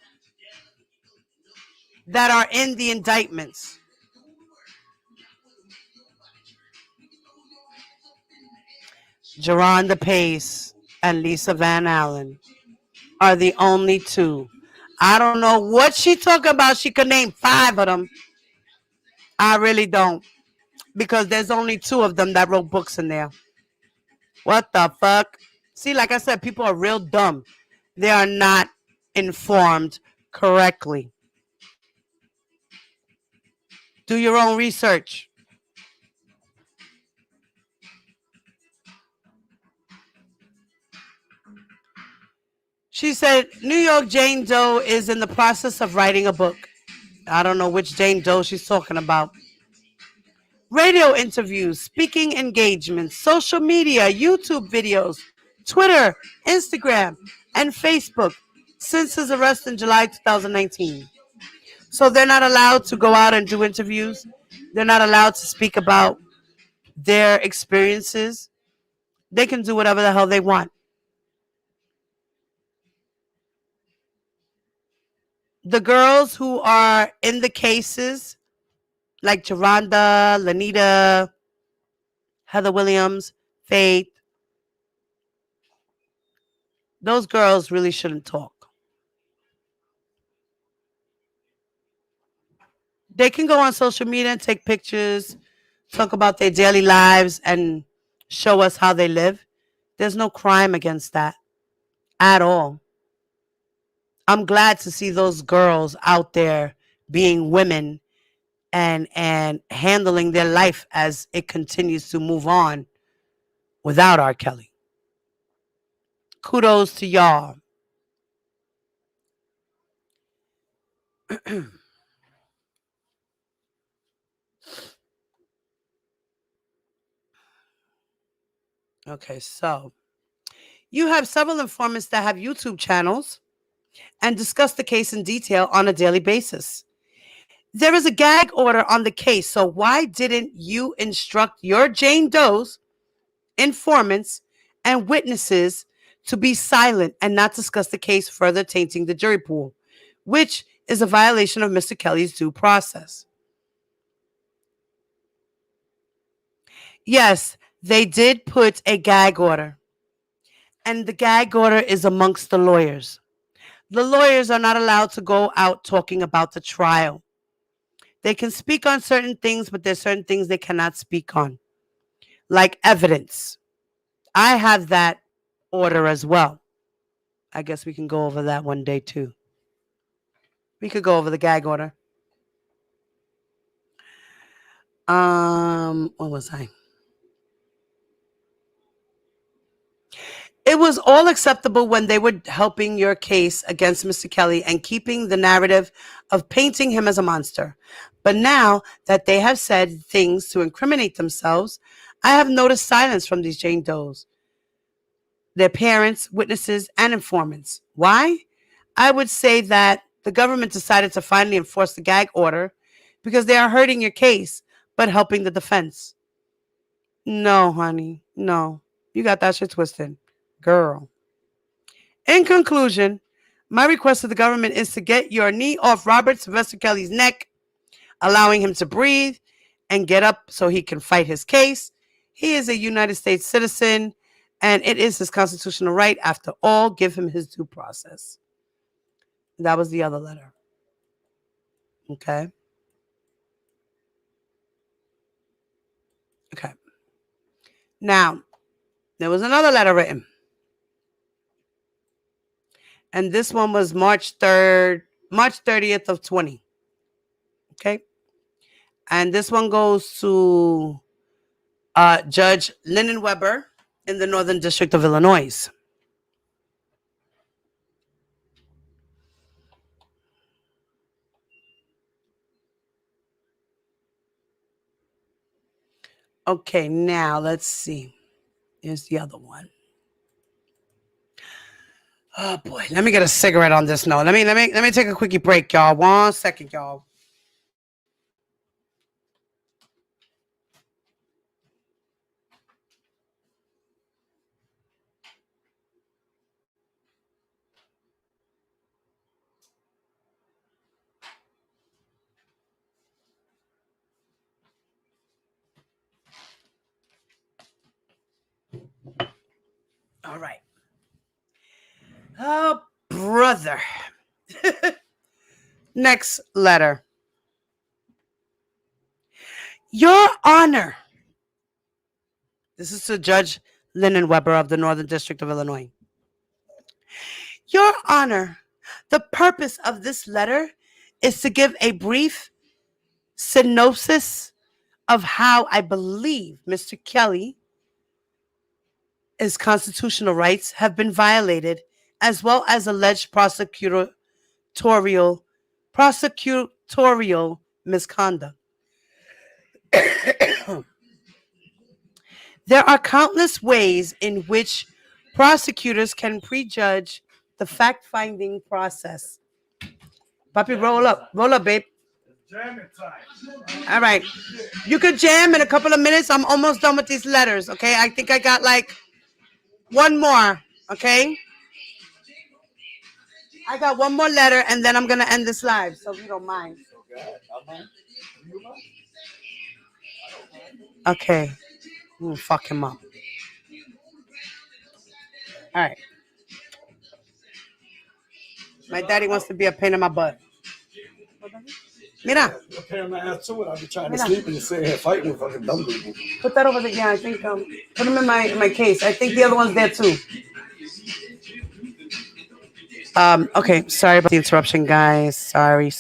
that are in the indictments? Geronda Pace and Lisa Van Allen are the only 2. I don't know what she talking about. She could name 5 of them. I really don't. Because there's only 2 of them that wrote books in there. What the fuck? See, like I said, people are real dumb. They are not informed correctly. Do your own research. She said, New York Jane Doe is in the process of writing a book. I don't know which Jane Doe she's talking about. Radio interviews, speaking engagements, social media, YouTube videos, Twitter, Instagram, and Facebook since his arrest in July 2019. So they're not allowed to go out and do interviews. They're not allowed to speak about their experiences. They can do whatever the hell they want. The girls who are in the cases, like Geronda, Lanita, Heather Williams, Faith, those girls really shouldn't talk. They can go on social media and take pictures, talk about their daily lives, and show us how they live. There's no crime against that at all. I'm glad to see those girls out there being women and handling their life as it continues to move on without R. Kelly. Kudos to y'all. Okay, so you have several informants that have YouTube channels and discuss the case in detail on a daily basis. There is a gag order on the case, so why didn't you instruct your Jane Does, informants, and witnesses to be silent and not discuss the case, further tainting the jury pool? which is a violation of Mr. Kelly's due process. Yes, they did put a gag order, and the gag order is amongst the lawyers. The lawyers are not allowed to go out talking about the trial. They can speak on certain things, but there's certain things they cannot speak on, like evidence. I have that order as well. I guess we can go over that one day too. We could go over the gag order. What was I? It was all acceptable when they were helping your case against Mr. Kelly and keeping the narrative of painting him as a monster. But now that they have said things to incriminate themselves, I have noticed silence from these Jane Does, their parents, witnesses, and informants. Why? I would say that the government decided to finally enforce the gag order because they are hurting your case, but helping the defense. No, honey, no. You got that shit twisted. Girl. In conclusion, my request to the government is to get your knee off Robert Sylvester Kelly's neck, allowing him to breathe and get up so he can fight his case. He is a United States citizen, and it is his constitutional right. After all, give him his due process. That was the other letter. Okay. Okay. Now, there was another letter written. And this one was March 30th of 20. Okay. And this one goes to Judge Lennon Weber in the Northern District of Illinois. Okay, now let's see. Here's the other one. Oh boy, let me get a cigarette on this note. Let me take a quickie break, y'all. 1 second, y'all. All right. Oh, brother. Next letter. Your Honor. This is to Judge Lennon Weber of the Northern District of Illinois. Your Honor, the purpose of this letter is to give a brief synopsis of how I believe Mr. Kelly's constitutional rights have been violated, as well as alleged prosecutorial misconduct. There are countless ways in which prosecutors can prejudge the fact-finding process. Papi, roll up, babe. Jamming time. All right. You could jam in a couple of minutes. I'm almost done with these letters, okay? I think I got like one more, okay? I got one more letter, and then I'm going to end this live, so if you don't mind. Okay. Fuck him up. All right. My daddy wants to be a pain in my butt. Mira. You're paying my ass too, and I'll be trying to sleep and you're sitting here fighting with fucking dumb people. Put that over there. Yeah, I think put them in my case. I think the other one's there too. Okay, sorry about the interruption, guys. Sorry.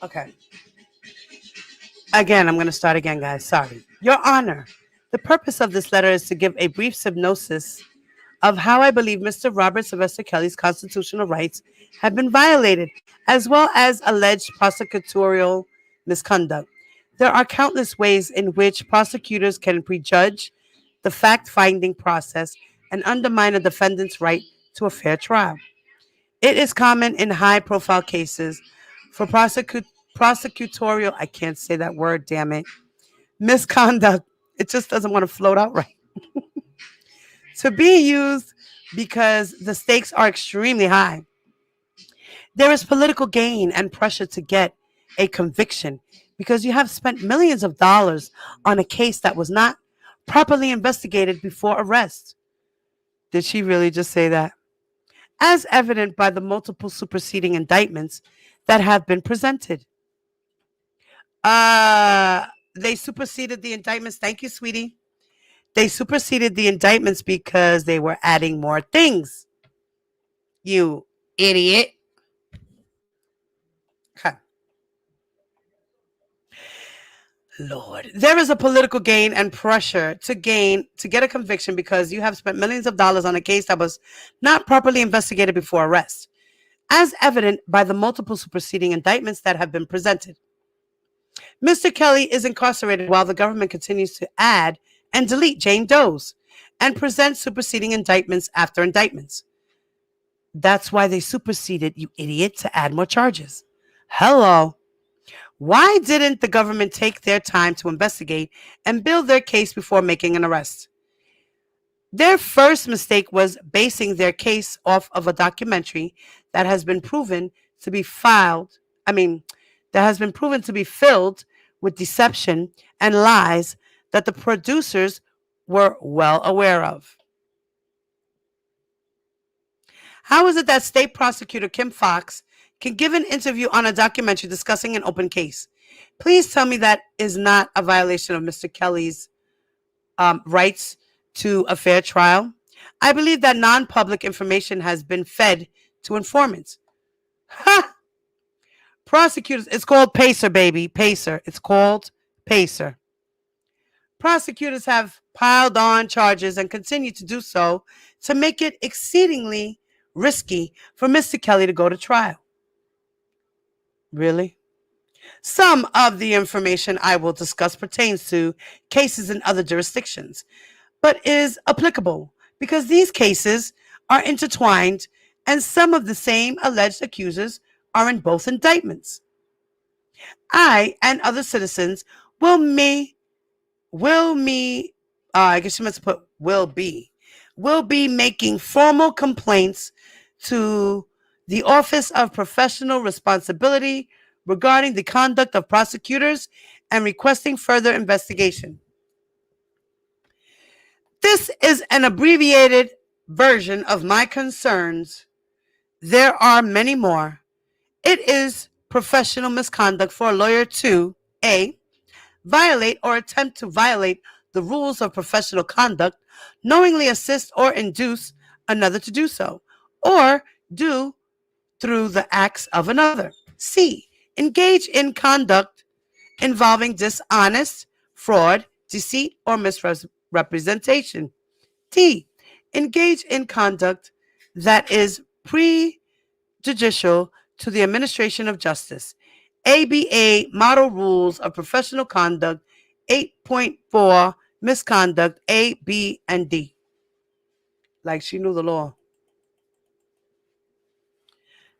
Okay. Again, I'm going to start again, guys. Sorry. Your Honor, the purpose of this letter is to give a brief synopsis of how I believe Mr. Robert Sylvester Kelly's constitutional rights have been violated, as well as alleged prosecutorial misconduct. There are countless ways in which prosecutors can prejudge the fact-finding process and undermine a defendant's right to a fair trial. It is common in high-profile cases for prosecutorial, I can't say that word, damn it, misconduct. It just doesn't want to float out right. To be used because the stakes are extremely high. There is political gain and pressure to get a conviction because you have spent millions of dollars on a case that was not properly investigated before arrest. Did she really just say that? As evident by the multiple superseding indictments that have been presented. Uh, they superseded the indictments. Thank you, sweetie. They superseded the indictments because they were adding more things. You idiot. Okay. Lord, there is a political gain and pressure to get a conviction because you have spent millions of dollars on a case that was not properly investigated before arrest, as evident by the multiple superseding indictments that have been presented. Mr. Kelly is incarcerated while the government continues to add and delete Jane Does and present superseding indictments after indictments. That's why they superseded, you idiot, to add more charges. Hello. Why didn't the government take their time to investigate and build their case before making an arrest? Their first mistake was basing their case off of a documentary that has been proven to be filled with deception and lies that the producers were well aware of. How is it that state prosecutor Kim Fox can give an interview on a documentary discussing an open case? Please tell me that is not a violation of Mr. Kelly's rights to a fair trial. I believe that non-public information has been fed to informants. Ha! Prosecutors, it's called PACER, baby. PACER. It's called PACER. Prosecutors have piled on charges and continue to do so to make it exceedingly risky for Mr. Kelly to go to trial. Really? Some of the information I will discuss pertains to cases in other jurisdictions, but is applicable because these cases are intertwined and some of the same alleged accusers are in both indictments. I and other citizens I guess you must put will be making formal complaints to the Office of Professional Responsibility regarding the conduct of prosecutors and requesting further investigation. This is an abbreviated version of my concerns. There are many more. It is professional misconduct for a lawyer to A. violate or attempt to violate the rules of professional conduct, knowingly assist or induce another to do so, or do through the acts of another. C. Engage in conduct involving dishonest, fraud, deceit, or misrepresentation. D. Engage in conduct that is prejudicial to the administration of justice. ABA Model Rules of Professional Conduct 8.4 Misconduct A, B, and D. Like she knew the law.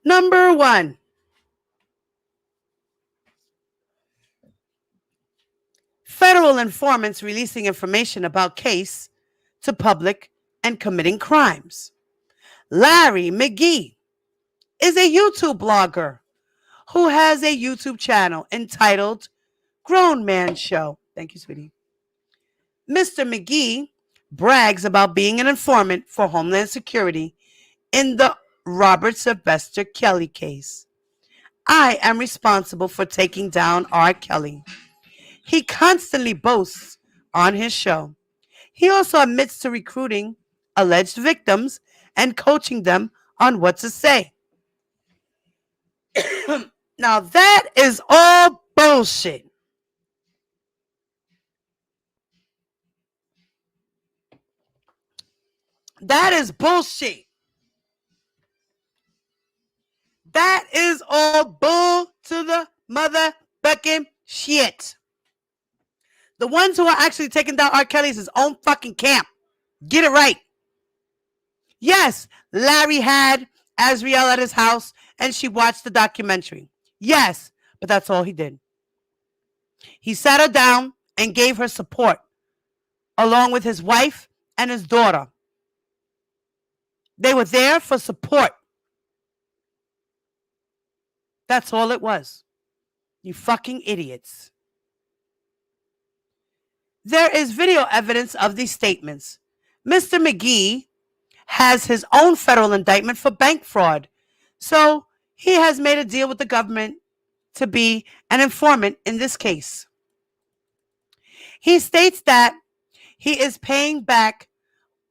Number 1. Federal informants releasing information about case to public and committing crimes. Larry McGee is a YouTube blogger who has a YouTube channel entitled Grown Man Show. Thank you, sweetie. Mr. McGee brags about being an informant for Homeland Security in the Robert Sylvester Kelly case. I am responsible for taking down R. Kelly. He constantly boasts on his show. He also admits to recruiting alleged victims and coaching them on what to say. Now that is all bullshit. That is bullshit. That is all bull to the motherfucking shit. The ones who are actually taking down R. Kelly's his own fucking camp. Get it right. Yes, Larry had Azriel at his house and she watched the documentary. Yes, but that's all he did. He sat her down and gave her support, along with his wife and his daughter. They were there for support. That's all it was. You fucking idiots. There is video evidence of these statements. Mr. McGee has his own federal indictment for bank fraud. So he has made a deal with the government to be an informant in this case. He states that he is paying back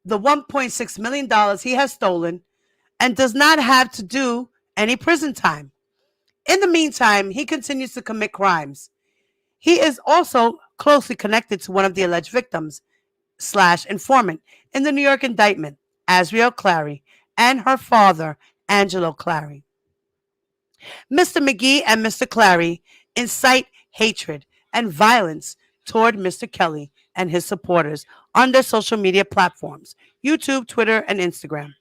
the $1.6 million he has stolen and does not have to do any prison time. In the meantime, he continues to commit crimes. He is also closely connected to one of the alleged victims / informant in the New York indictment, Azriel Clary, and her father, Angelo Clary. Mr. McGee and Mr. Clary incite hatred and violence toward Mr. Kelly and his supporters on their social media platforms, YouTube, Twitter, and Instagram.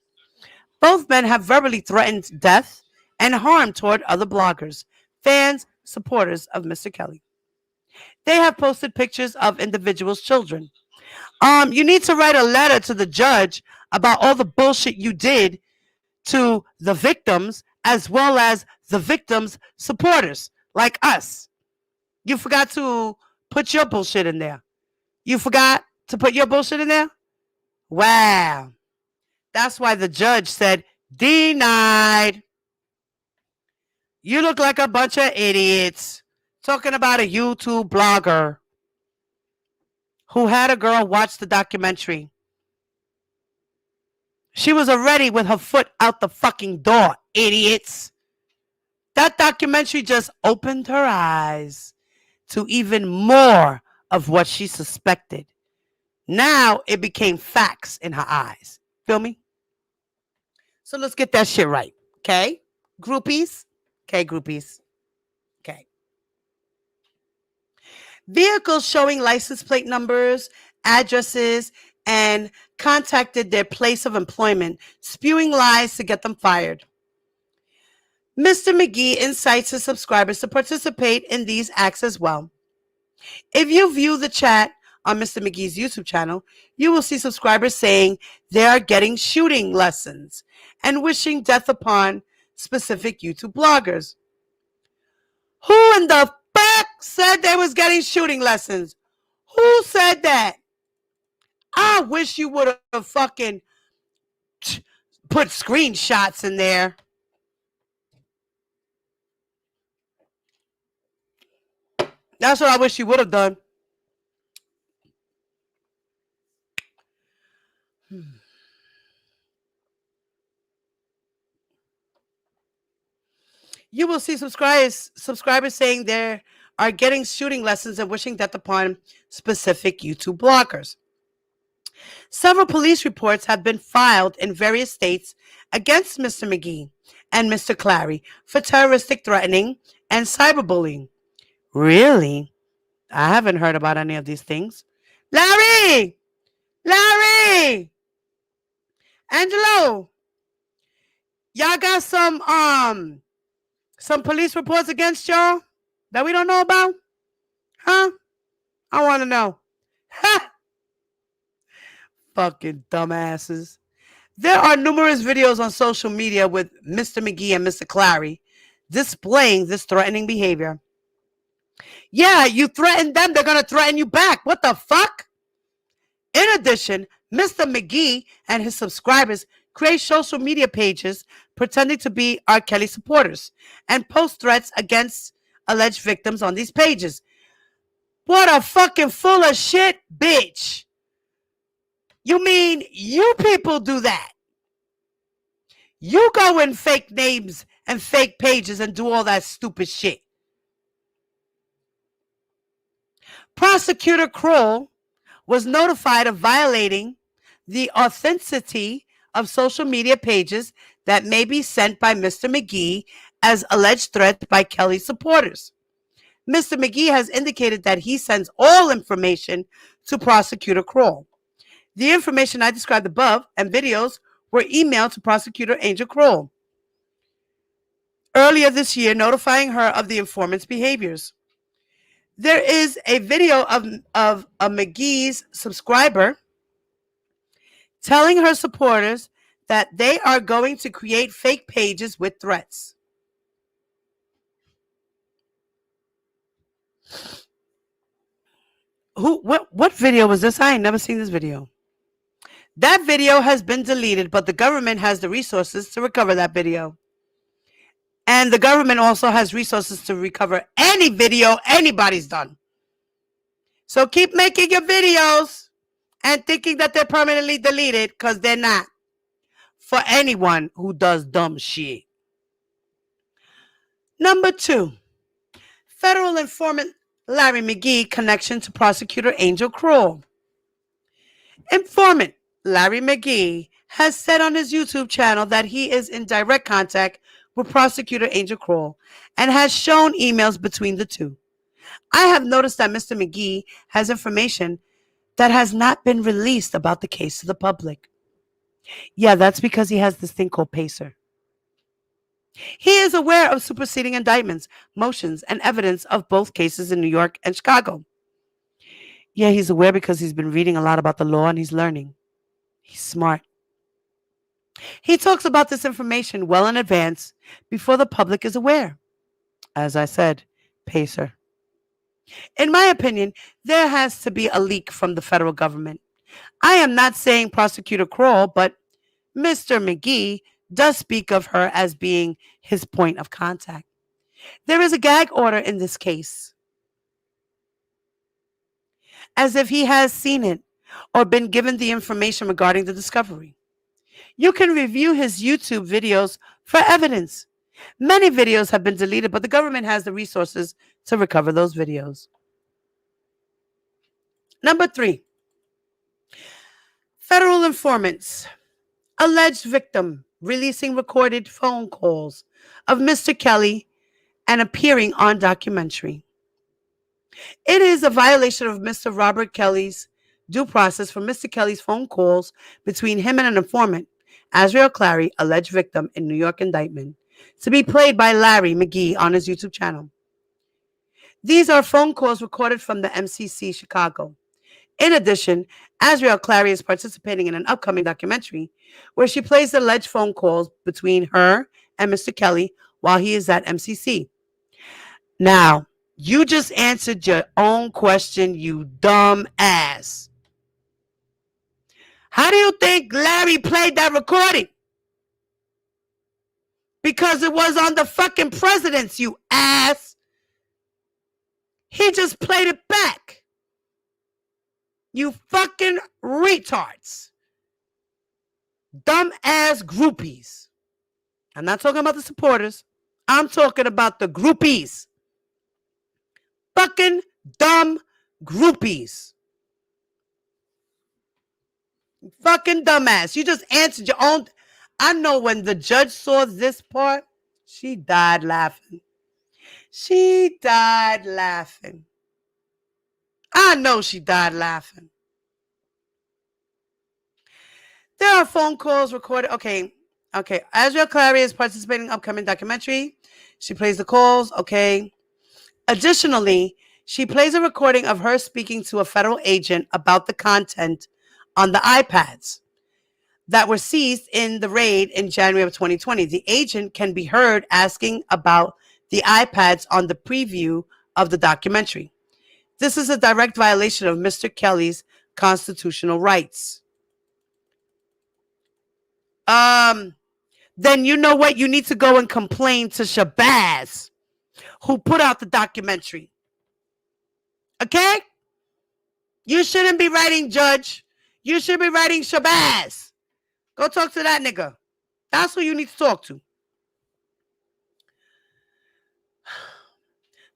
Both men have verbally threatened death and harm toward other bloggers, fans, supporters of Mr. Kelly. They have posted pictures of individuals' children. You need to write a letter to the judge about all the bullshit you did to the victims as well as the victims' supporters, like us. You forgot to put your bullshit in there. You forgot to put your bullshit in there? Wow. That's why the judge said, denied. You look like a bunch of idiots talking about a YouTube blogger who had a girl watch the documentary. She was already with her foot out the fucking door, idiots. That documentary just opened her eyes to even more of what she suspected. Now it became facts in her eyes. Feel me? So let's get that shit right. Okay? Groupies? Okay, groupies. Okay. Vehicles showing license plate numbers, addresses, and contacted their place of employment, spewing lies to get them fired. Mr. McGee incites his subscribers to participate in these acts as well. If you view the chat on Mr. McGee's YouTube channel, you will see subscribers saying they are getting shooting lessons and wishing death upon specific YouTube bloggers. Who in the fuck said they was getting shooting lessons? Who said that? I wish you would have fucking put screenshots in there. That's what I wish you would have done. You will see subscribers saying they are getting shooting lessons and wishing death upon specific YouTube bloggers. Several police reports have been filed in various states against Mr. McGee and Mr. Clary for terroristic threatening and cyberbullying. Really? I haven't heard about any of these things. Larry! Angelo! Y'all got some police reports against y'all that we don't know about? Huh? I want to know. Ha! Fucking dumbasses. There are numerous videos on social media with Mr. McGee and Mr. Clary displaying this threatening behavior. Yeah, you threaten them, they're going to threaten you back. What the fuck? In addition, Mr. McGee and his subscribers create social media pages pretending to be R. Kelly supporters and post threats against alleged victims on these pages. What a fucking full of shit bitch. You mean you people do that? You go in fake names and fake pages and do all that stupid shit. Prosecutor Kroll was notified of violating the authenticity of social media pages that may be sent by Mr. McGee as alleged threats by Kelly supporters. Mr. McGee has indicated that he sends all information to Prosecutor Kroll. The information I described above and videos were emailed to Prosecutor Angel Kroll. earlier this year notifying her of the informant's behaviors. There is a video of a McGee's subscriber telling her supporters that they are going to create fake pages with threats. What video was this? I ain't never seen this video. That video has been deleted, but the government has the resources to recover that video. And the government also has resources to recover any video anybody's done. So keep making your videos and thinking that they're permanently deleted, because they're not. For anyone who does dumb shit. Number 2, federal informant Larry McGee connection to prosecutor Angel Kroll. Informant Larry McGee has said on his YouTube channel that he is in direct contact with prosecutor Angel Kroll and has shown emails between the two. I have noticed that Mr. McGee has information that has not been released about the case to the public. Yeah, that's because he has this thing called PACER. He is aware of superseding indictments, motions, and evidence of both cases in New York and Chicago. Yeah, he's aware because he's been reading a lot about the law and he's learning. He's smart. He talks about this information well in advance before the public is aware. As I said, PACER. In my opinion, there has to be a leak from the federal government. I am not saying Prosecutor Kroll, but Mr. McGee does speak of her as being his point of contact. There is a gag order in this case, as if he has seen it or been given the information regarding the discovery. You can review his YouTube videos for evidence. Many videos have been deleted, but the government has the resources to recover those videos. Number 3, federal informants. Alleged victim releasing recorded phone calls of Mr. Kelly and appearing on documentary. It is a violation of Mr. Robert Kelly's due process for Mr. Kelly's phone calls between him and an informant, Azriel Clary, alleged victim in New York indictment, to be played by Larry McGee on his YouTube channel. These are phone calls recorded from the MCC Chicago. In addition, Azriel Clary is participating in an upcoming documentary where she plays the alleged phone calls between her and Mr. Kelly while he is at MCC. Now, you just answered your own question, you dumb ass. How do you think Larry played that recording? Because it was on the fucking presidents, you ass. He just played it back. You fucking retards. Dumb ass groupies. I'm not talking about the supporters. I'm talking about the groupies. Fucking dumb groupies. Fucking dumbass. You just answered your own. I know when the judge saw this part, she died laughing. She died laughing. I know she died laughing. There are phone calls recorded. Okay. Azriel Clary is participating in upcoming documentary. She plays the calls. Okay. Additionally, she plays a recording of her speaking to a federal agent about the content on the iPads that were seized in the raid in January of 2020. The agent can be heard asking about the iPads on the preview of the documentary. This is a direct violation of Mr. Kelly's constitutional rights. Then you know what? You need to go and complain to Shabazz, who put out the documentary. Okay? You shouldn't be writing Judge. You should be writing Shabazz. Go talk to that nigga. That's who you need to talk to.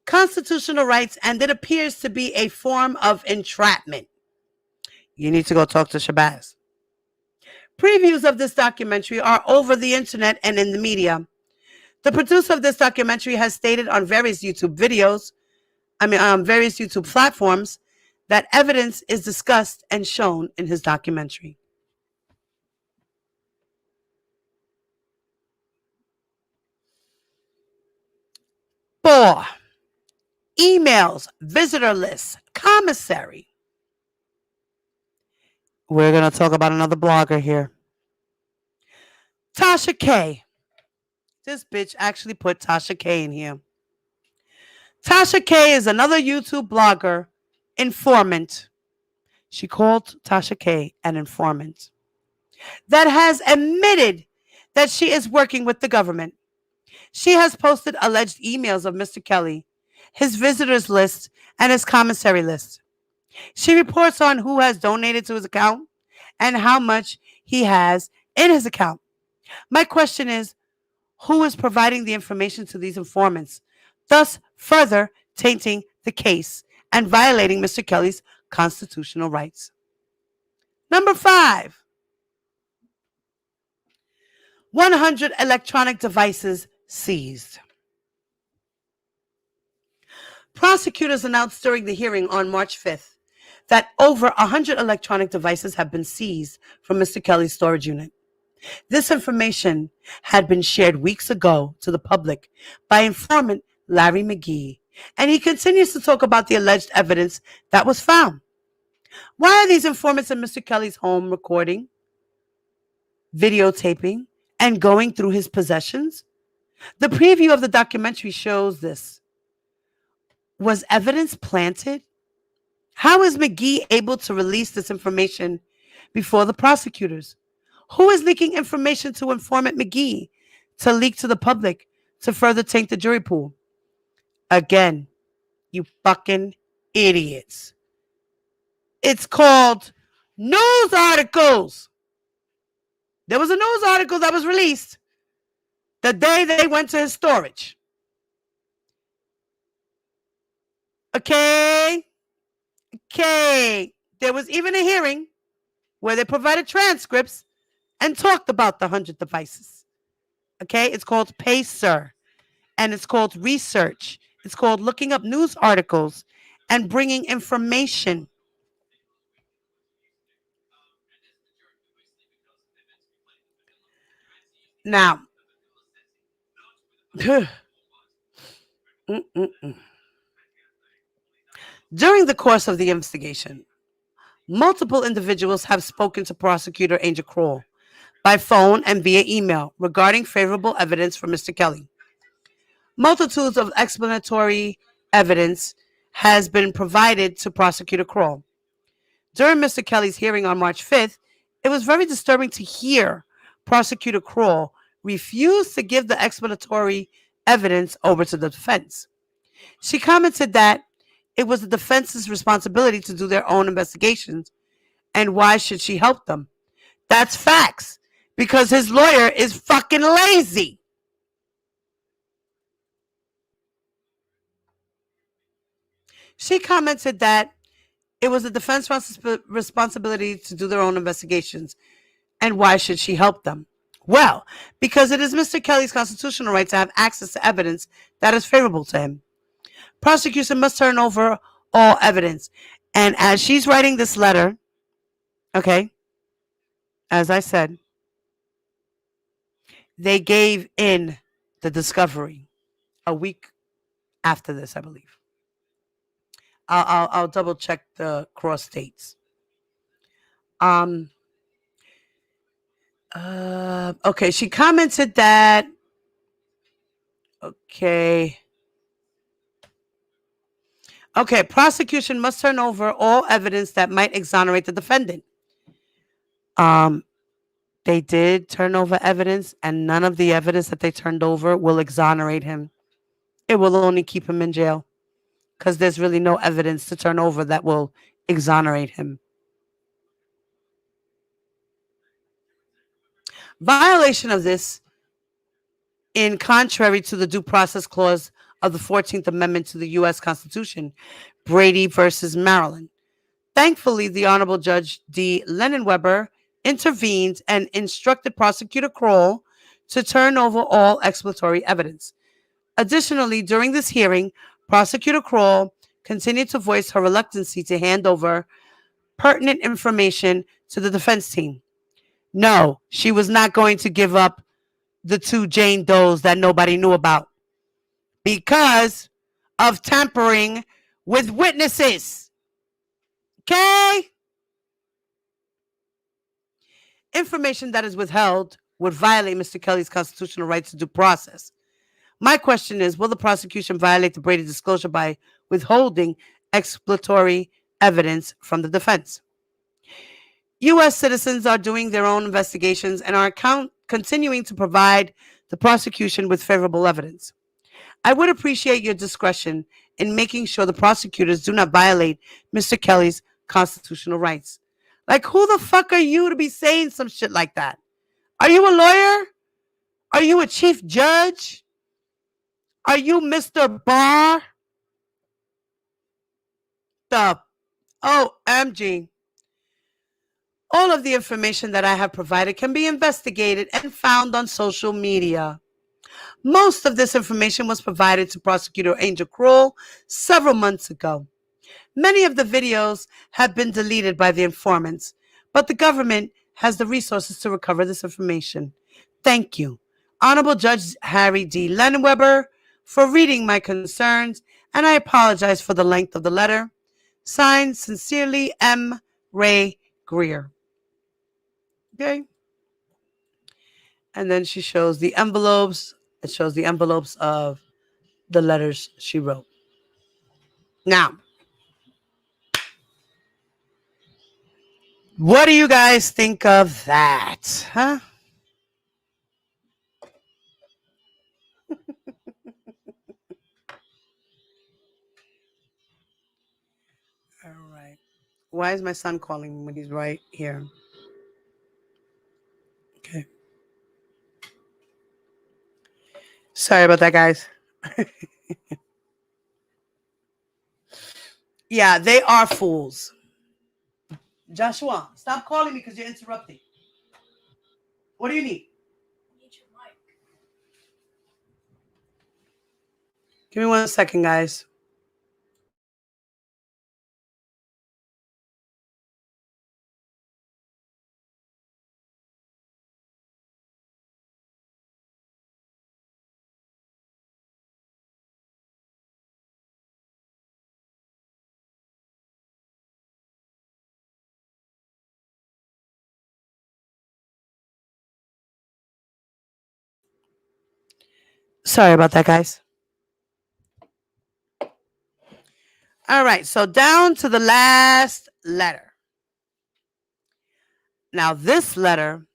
Constitutional rights, and it appears to be a form of entrapment. You need to go talk to Shabazz. Previews of this documentary are over the internet and in the media. The producer of this documentary has stated on various YouTube platforms, that evidence is discussed and shown in his documentary. law, emails, visitor lists, commissary. We're going to talk about another blogger here. Tasha K. This bitch actually put Tasha K in here. Tasha K is another YouTube blogger, informant. She called Tasha K an informant that has admitted that she is working with the government. She has posted alleged emails of Mr. Kelly, his visitors list, and his commissary list. She reports on who has donated to his account and how much he has in his account. My question is, who is providing the information to these informants, thus further tainting the case and violating Mr. Kelly's constitutional rights? Number 5, 100 electronic devices seized. Prosecutors announced during the hearing on March 5th that over 100 electronic devices have been seized from Mr. Kelly's storage unit. This information had been shared weeks ago to the public by informant Larry McGee, and he continues to talk about the alleged evidence that was found. Why are these informants in Mr. Kelly's home recording, videotaping, and going through his possessions? The preview of the documentary shows this. Was evidence planted? How is McGee able to release this information before the prosecutors? Who is leaking information to informant McGee to leak to the public to further taint the jury pool? Again, you fucking idiots. It's called news articles. There was a news article that was released the day they went to his storage. Okay. There was even a hearing where they provided transcripts and talked about the 100 devices. Okay, it's called PACER, and it's called research. It's called looking up news articles and bringing information. Now, during the course of the investigation, multiple individuals have spoken to prosecutor Angel Kroll by phone and via email regarding favorable evidence for Mr. Kelly. Multitudes of explanatory evidence has been provided to Prosecutor Kroll. During Mr. Kelly's hearing on March 5th, it was very disturbing to hear Prosecutor Kroll refuse to give the explanatory evidence over to the defense. She commented that it was the defense's responsibility to do their own investigations, and why should she help them? That's facts, because his lawyer is fucking lazy. She commented that it was the defense responsibility to do their own investigations, and why should she help them? Well, because it is Mr. Kelly's constitutional right to have access to evidence that is favorable to him. Prosecution must turn over all evidence. And as she's writing this letter, okay, as I said, they gave in the discovery a week after this, I believe. I'll double check the cross dates. Okay, she commented that. Okay, prosecution must turn over all evidence that might exonerate the defendant. They did turn over evidence, and none of the evidence that they turned over will exonerate him. It will only keep him in jail, because there's really no evidence to turn over that will exonerate him. Violation of this, in contrary to the Due Process Clause of the 14th Amendment to the U.S. Constitution, Brady versus Maryland. Thankfully, the Honorable Judge D. Lennon Weber intervened and instructed Prosecutor Kroll to turn over all exploratory evidence. Additionally, during this hearing, Prosecutor Kroll continued to voice her reluctancy to hand over pertinent information to the defense team. No, she was not going to give up the 2 Jane Does that nobody knew about, because of tampering with witnesses. Okay? Information that is withheld would violate Mr. Kelly's constitutional right to due process. My question is, will the prosecution violate the Brady disclosure by withholding exploratory evidence from the defense? U.S. citizens are doing their own investigations and are continuing to provide the prosecution with favorable evidence. I would appreciate your discretion in making sure the prosecutors do not violate Mr. Kelly's constitutional rights. Like, who the fuck are you to be saying some shit like that? Are you a lawyer? Are you a chief judge? Are you Mr. Barr? The OMG. All of the information that I have provided can be investigated and found on social media. Most of this information was provided to Prosecutor Angel Kroll several months ago. Many of the videos have been deleted by the informants, but the government has the resources to recover this information. Thank you, Honorable Judge Harry D. Lenweber, for reading my concerns, and I apologize for the length of the letter. Signed, sincerely, M. Ray Greer. Okay. And then she shows the envelopes. It shows the envelopes of the letters she wrote. Now, what do you guys think of that? Huh? All right. Why is my son calling me when he's right here? Okay. Sorry about that, guys. Yeah, they are fools. Joshua, stop calling me because you're interrupting. What do you need? Need your mic. Give me 1 second, guys. Sorry about that, guys. All right, so down to the last letter. Now, this letter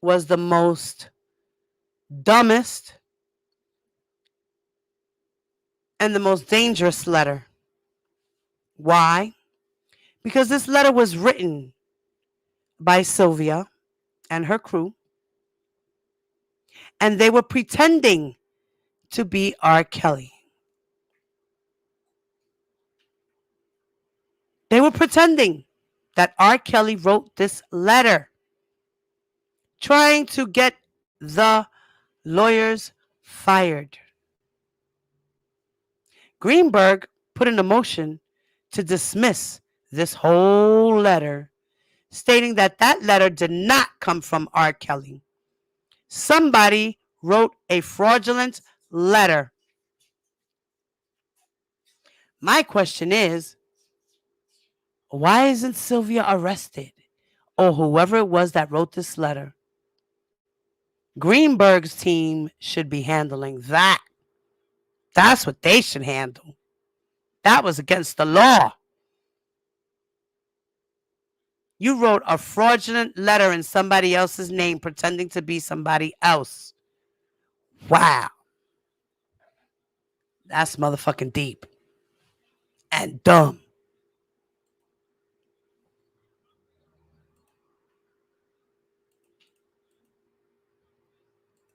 was the most dumbest and the most dangerous letter. Why? Because this letter was written by Sylvia and her crew, and they were pretending to be R. Kelly. They were pretending that R. Kelly wrote this letter, trying to get the lawyers fired. Greenberg put in a motion to dismiss this whole letter, stating that that letter did not come from R. Kelly. Somebody wrote a fraudulent letter. My question is, why isn't Sylvia arrested? Or whoever it was that wrote this letter? Greenberg's team should be handling that. That's what they should handle. That was against the law. You wrote a fraudulent letter in somebody else's name pretending to be somebody else. Wow. That's motherfucking deep and dumb.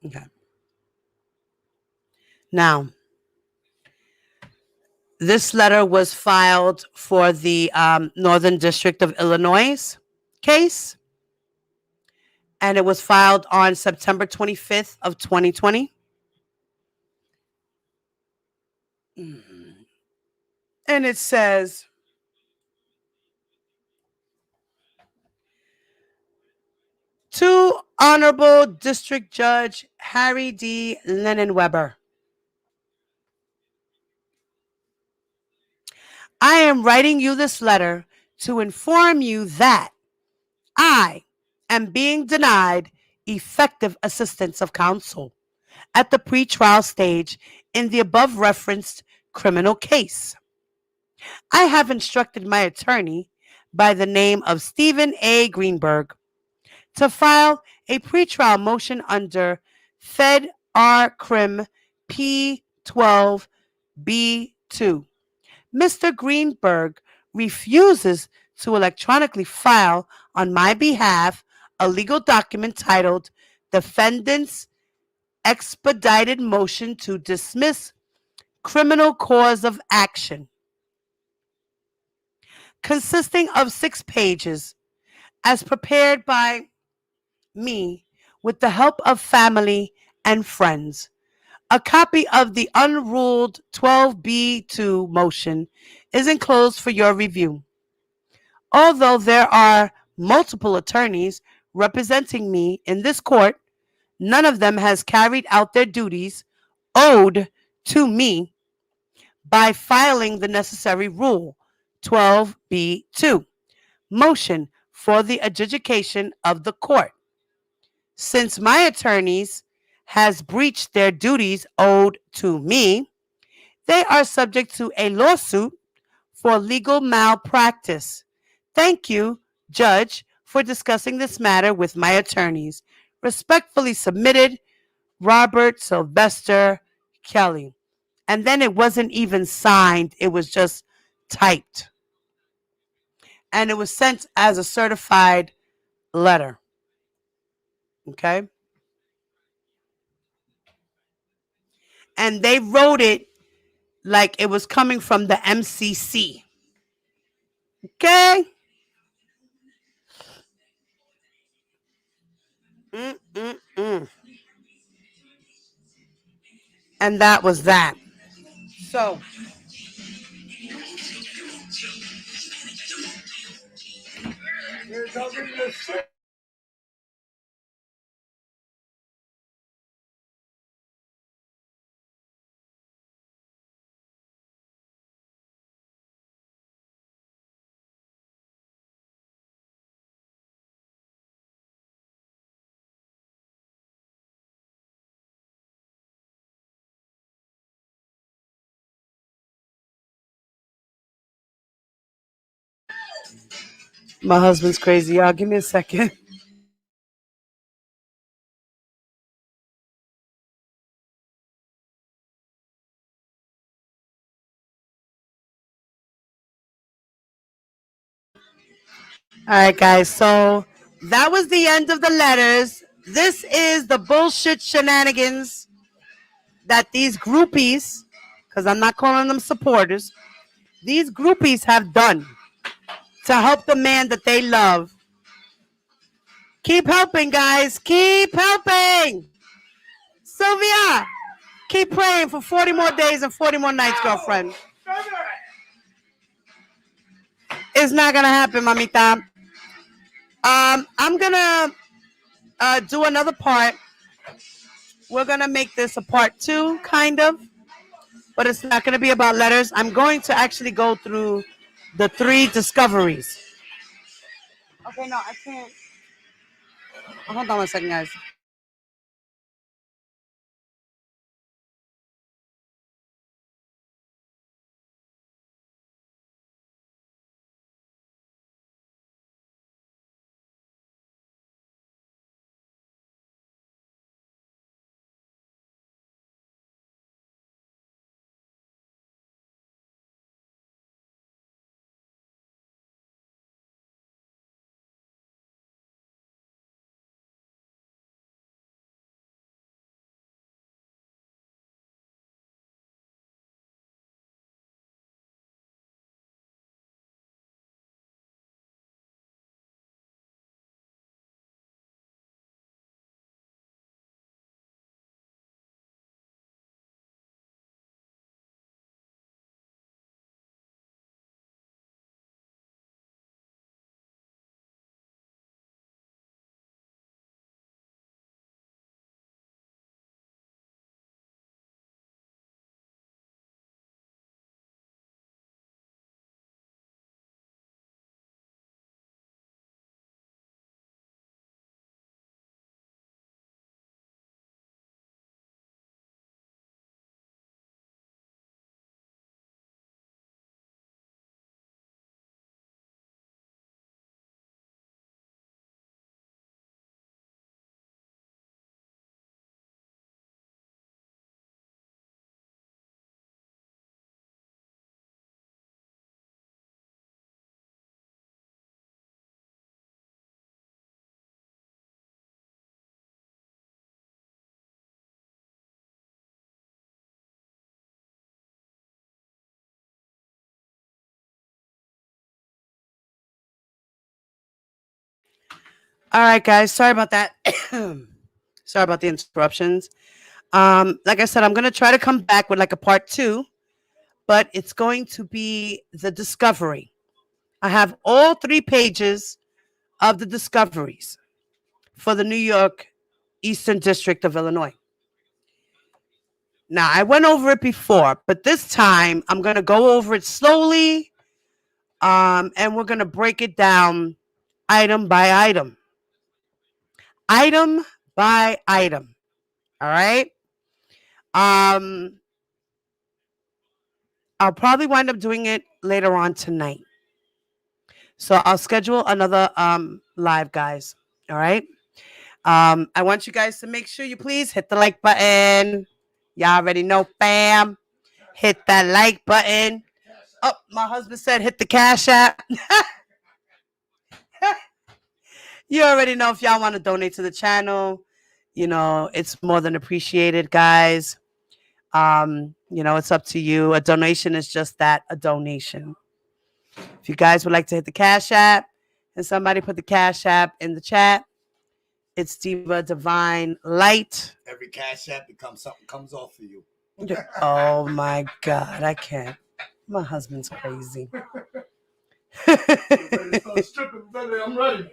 Okay. Now, this letter was filed for the Northern District of Illinois case, and it was filed on September 25th of 2020. And it says, to Honorable District Judge Harry D. Lennon Weber. I am writing you this letter to inform you that I am being denied effective assistance of counsel at the pretrial stage in the above referenced criminal case. I have instructed my attorney by the name of Stephen A. Greenberg to file a pretrial motion under Fed R. Crim P12B2. Mr. Greenberg refuses to electronically file on my behalf a legal document titled Defendant's Expedited Motion to Dismiss Criminal Cause of Action, consisting of 6 pages, as prepared by me with the help of family and friends. A copy of the unruled 12B2 motion is enclosed for your review. Although there are multiple attorneys representing me in this court, none of them has carried out their duties owed to me by filing the necessary Rule 12B2 motion for the adjudication of the court. Since my attorneys has breached their duties owed to me, they are subject to a lawsuit for legal malpractice. Thank you, Judge, for discussing this matter with my attorneys. Respectfully submitted, Robert Sylvester Kelly. And then it wasn't even signed, it was just typed. And it was sent as a certified letter. Okay? And they wrote it like it was coming from the MCC. Okay? Mm-mm-mm. And that was that. So, my husband's crazy, y'all. Give me a second. All right, guys. So that was the end of the letters. This is the bullshit shenanigans that these groupies, because I'm not calling them supporters, these groupies have done to help the man that they love. Keep helping, guys. Keep helping. Sylvia, keep praying for 40 more days and 40 more nights, girlfriend. It's not going to happen, mamita. I'm going to do another part. We're going to make this a part 2, kind of. But it's not going to be about letters. I'm going to actually go through the 3 discoveries. Okay, no, I can't. Hold on one second, guys. All right, guys. Sorry about that. Sorry about the interruptions. Like I said, I'm gonna try to come back with like a part 2, but it's going to be the discovery. I have all 3 pages of the discoveries for the New York Eastern District of Illinois. Now, I went over it before, but this time I'm going to go over it slowly, and we're going to break it down item by item. Item by item. All right? I'll probably wind up doing it later on tonight. So I'll schedule another live, guys. All right? I want you guys to make sure you please hit the like button. Y'all already know, fam. Hit that like button. Oh, my husband said hit the Cash App. You already know if y'all want to donate to the channel. You know, it's more than appreciated, guys. You know, it's up to you. A donation is just that, a donation. If you guys would like to hit the Cash App, and somebody put the Cash App in the chat, it's Diva Divine Light. Every Cash App becomes something comes off for you. Oh my God, I can't. My husband's crazy. I'm ready.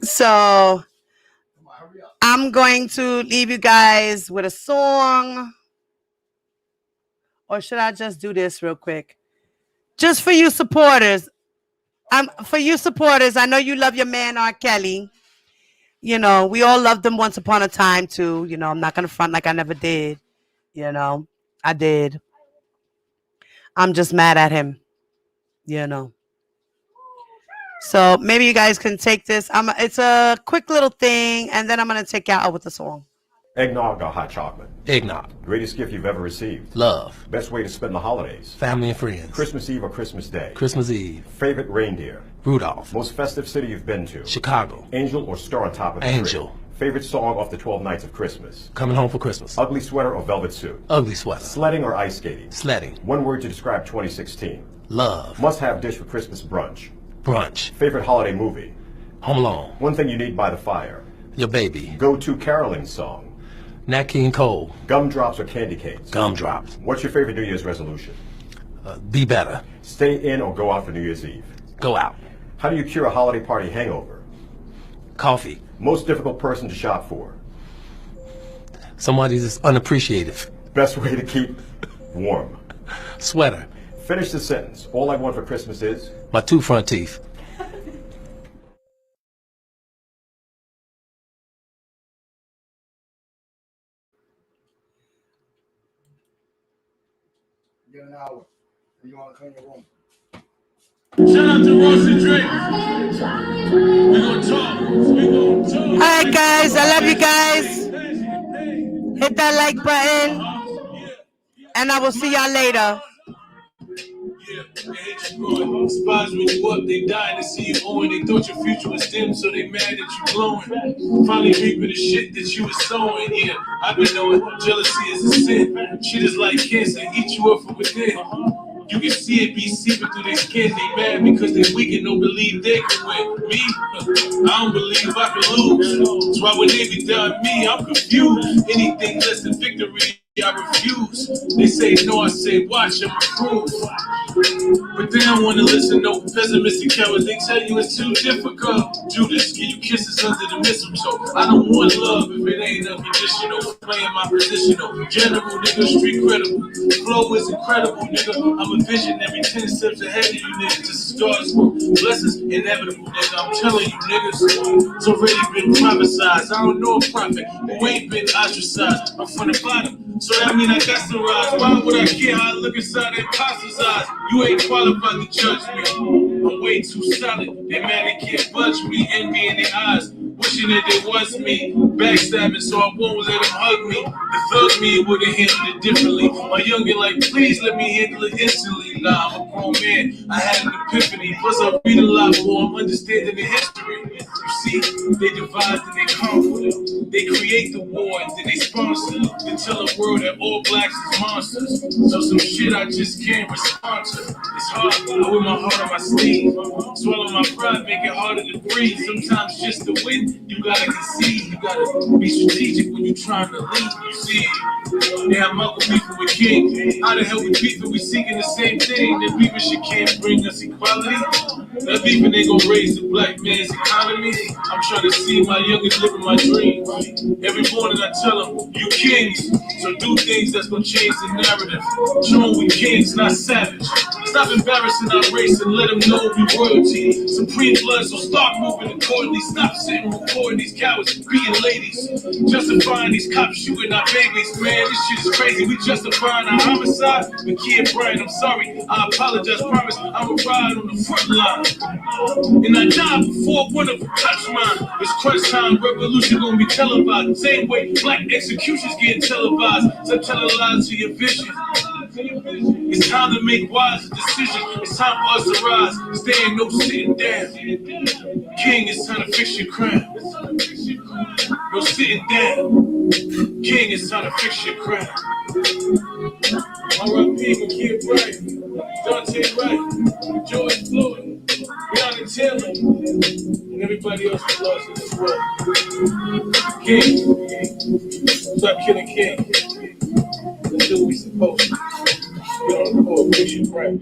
So I'm going to leave you guys with a song. Or should I just do this real quick? Just for you supporters. For you supporters, I know you love your man R. Kelly. You know, we all loved him once upon a time too. You know, I'm not going to front like I never did. You know, I did. I'm just mad at him. You know. So maybe you guys can take this. It's a quick little thing, and then I'm going to take you out with the song. Eggnog or hot chocolate? Eggnog. Greatest gift you've ever received? Love. Best way to spend the holidays? Family and friends. Christmas Eve or Christmas Day? Christmas Eve. Favorite reindeer? Rudolph. Most festive city you've been to? Chicago. Angel or star on top of the Angel. tree? Favorite song off the 12 Nights of Christmas? Coming home for Christmas. Ugly sweater or velvet suit? Ugly sweater. Sledding or ice skating? Sledding. One word to describe 2016. Love. Must-have dish for Christmas brunch? Brunch. Favorite holiday movie? Home Alone. One thing you need by the fire? Your baby. Go-to caroling song? Nat King Cole. Gumdrops or candy canes? Gumdrops. What's your favorite New Year's resolution? Be better. Stay in or go out for New Year's Eve? Go out. How do you cure a holiday party hangover? Coffee. Most difficult person to shop for? Somebody that's unappreciative. Best way to keep warm? Sweater. Finish the sentence. All I want for Christmas is? My 2 front teeth. Get an hour. You want to clean your room. Shout out to Ross and Drake. We gonna talk. All right, guys. I love you guys. Hit that like button. And I will see y'all later. Yeah, they hate you growing. Spies when you up, they dying to see you owing. They thought your future was dim, so they mad that you glowing. Finally reaping the shit that you was sowing. Yeah, I've been knowing jealousy is a sin. Shit is like cancer, eat you up from within. You can see it be seeping through their skin. They mad because they weak and don't believe they can win. Me, I don't believe I can lose. That's why when they be down me, I'm confused. Anything less than victory, I refuse. They say no, I say watch, I'm approved. But they don't want to listen, no pessimistic cowards. They tell you it's too difficult. Judas, give you kisses under the mistletoe. I don't want love if it ain't unconditional. Playing my positional. General, nigga, street credible. Flow is incredible, nigga. I'm a visionary, 10 steps ahead of you, nigga. This is God's work. Blessings inevitable, nigga. I'm telling you, niggas. It's already been prophesized. I don't know a prophet who ain't been ostracized. I'm from the bottom. So that mean I got some rise. Why would I care how I look inside that imposter's eyes? You ain't qualified to judge me. I'm way too solid. They mad they can't budge me. Envy in their eyes. Wishing that it was me. Backstabbing so I won't let them hug me. The thug me would've handled it differently. My youngin' like, please let me handle it instantly. Nah, I'm a grown man. I had an epiphany. Plus I read a lot more. I'm understanding the history. You see, they divide and they conquer. They create the war and then they sponsor. They tell the world that all blacks is monsters. So some shit I just can't respond to. It's hard. I wear my heart on my sleeve. Swallow my pride, make it harder to breathe. Sometimes just to win You gotta concede, you gotta be strategic when you're trying to lead. You see, they have Malcolm beefing with King. How the hell we beefing? We seeking the same thing. That beefing shit can't bring us equality. That beefing ain't gonna raise the black man's economy. I'm trying to see my youngest living my dreams. Every morning I tell them, you kings, so do things that's gonna change the narrative. Show them we kings, not savage. Stop embarrassing our race and let them know we royalty. Supreme blood, so start moving accordingly. Stop sitting recording these cowards beating ladies. Justifying these cops shooting our babies. Man, this shit is crazy. We justifying our homicide. But Kid Brian, I'm sorry. I apologize. Promise I'ma ride on the front line. And I died before one of them touched mine. It's crunch time. Revolution gonna be televised. Same way black executions getting televised. So tell lies to your vision. It's time to make wise decisions. It's time for us to rise. Staying no sitting down. King, it's time to fix your crown. No sitting down. King, it's time to fix your crown. R.I.P. for Kid Brian, Dante Wright, George Floyd, Breonna Taylor, and everybody else who lost in this world. King, stop killing King. Let's do what we supposed to. Get on the court, fix your crown.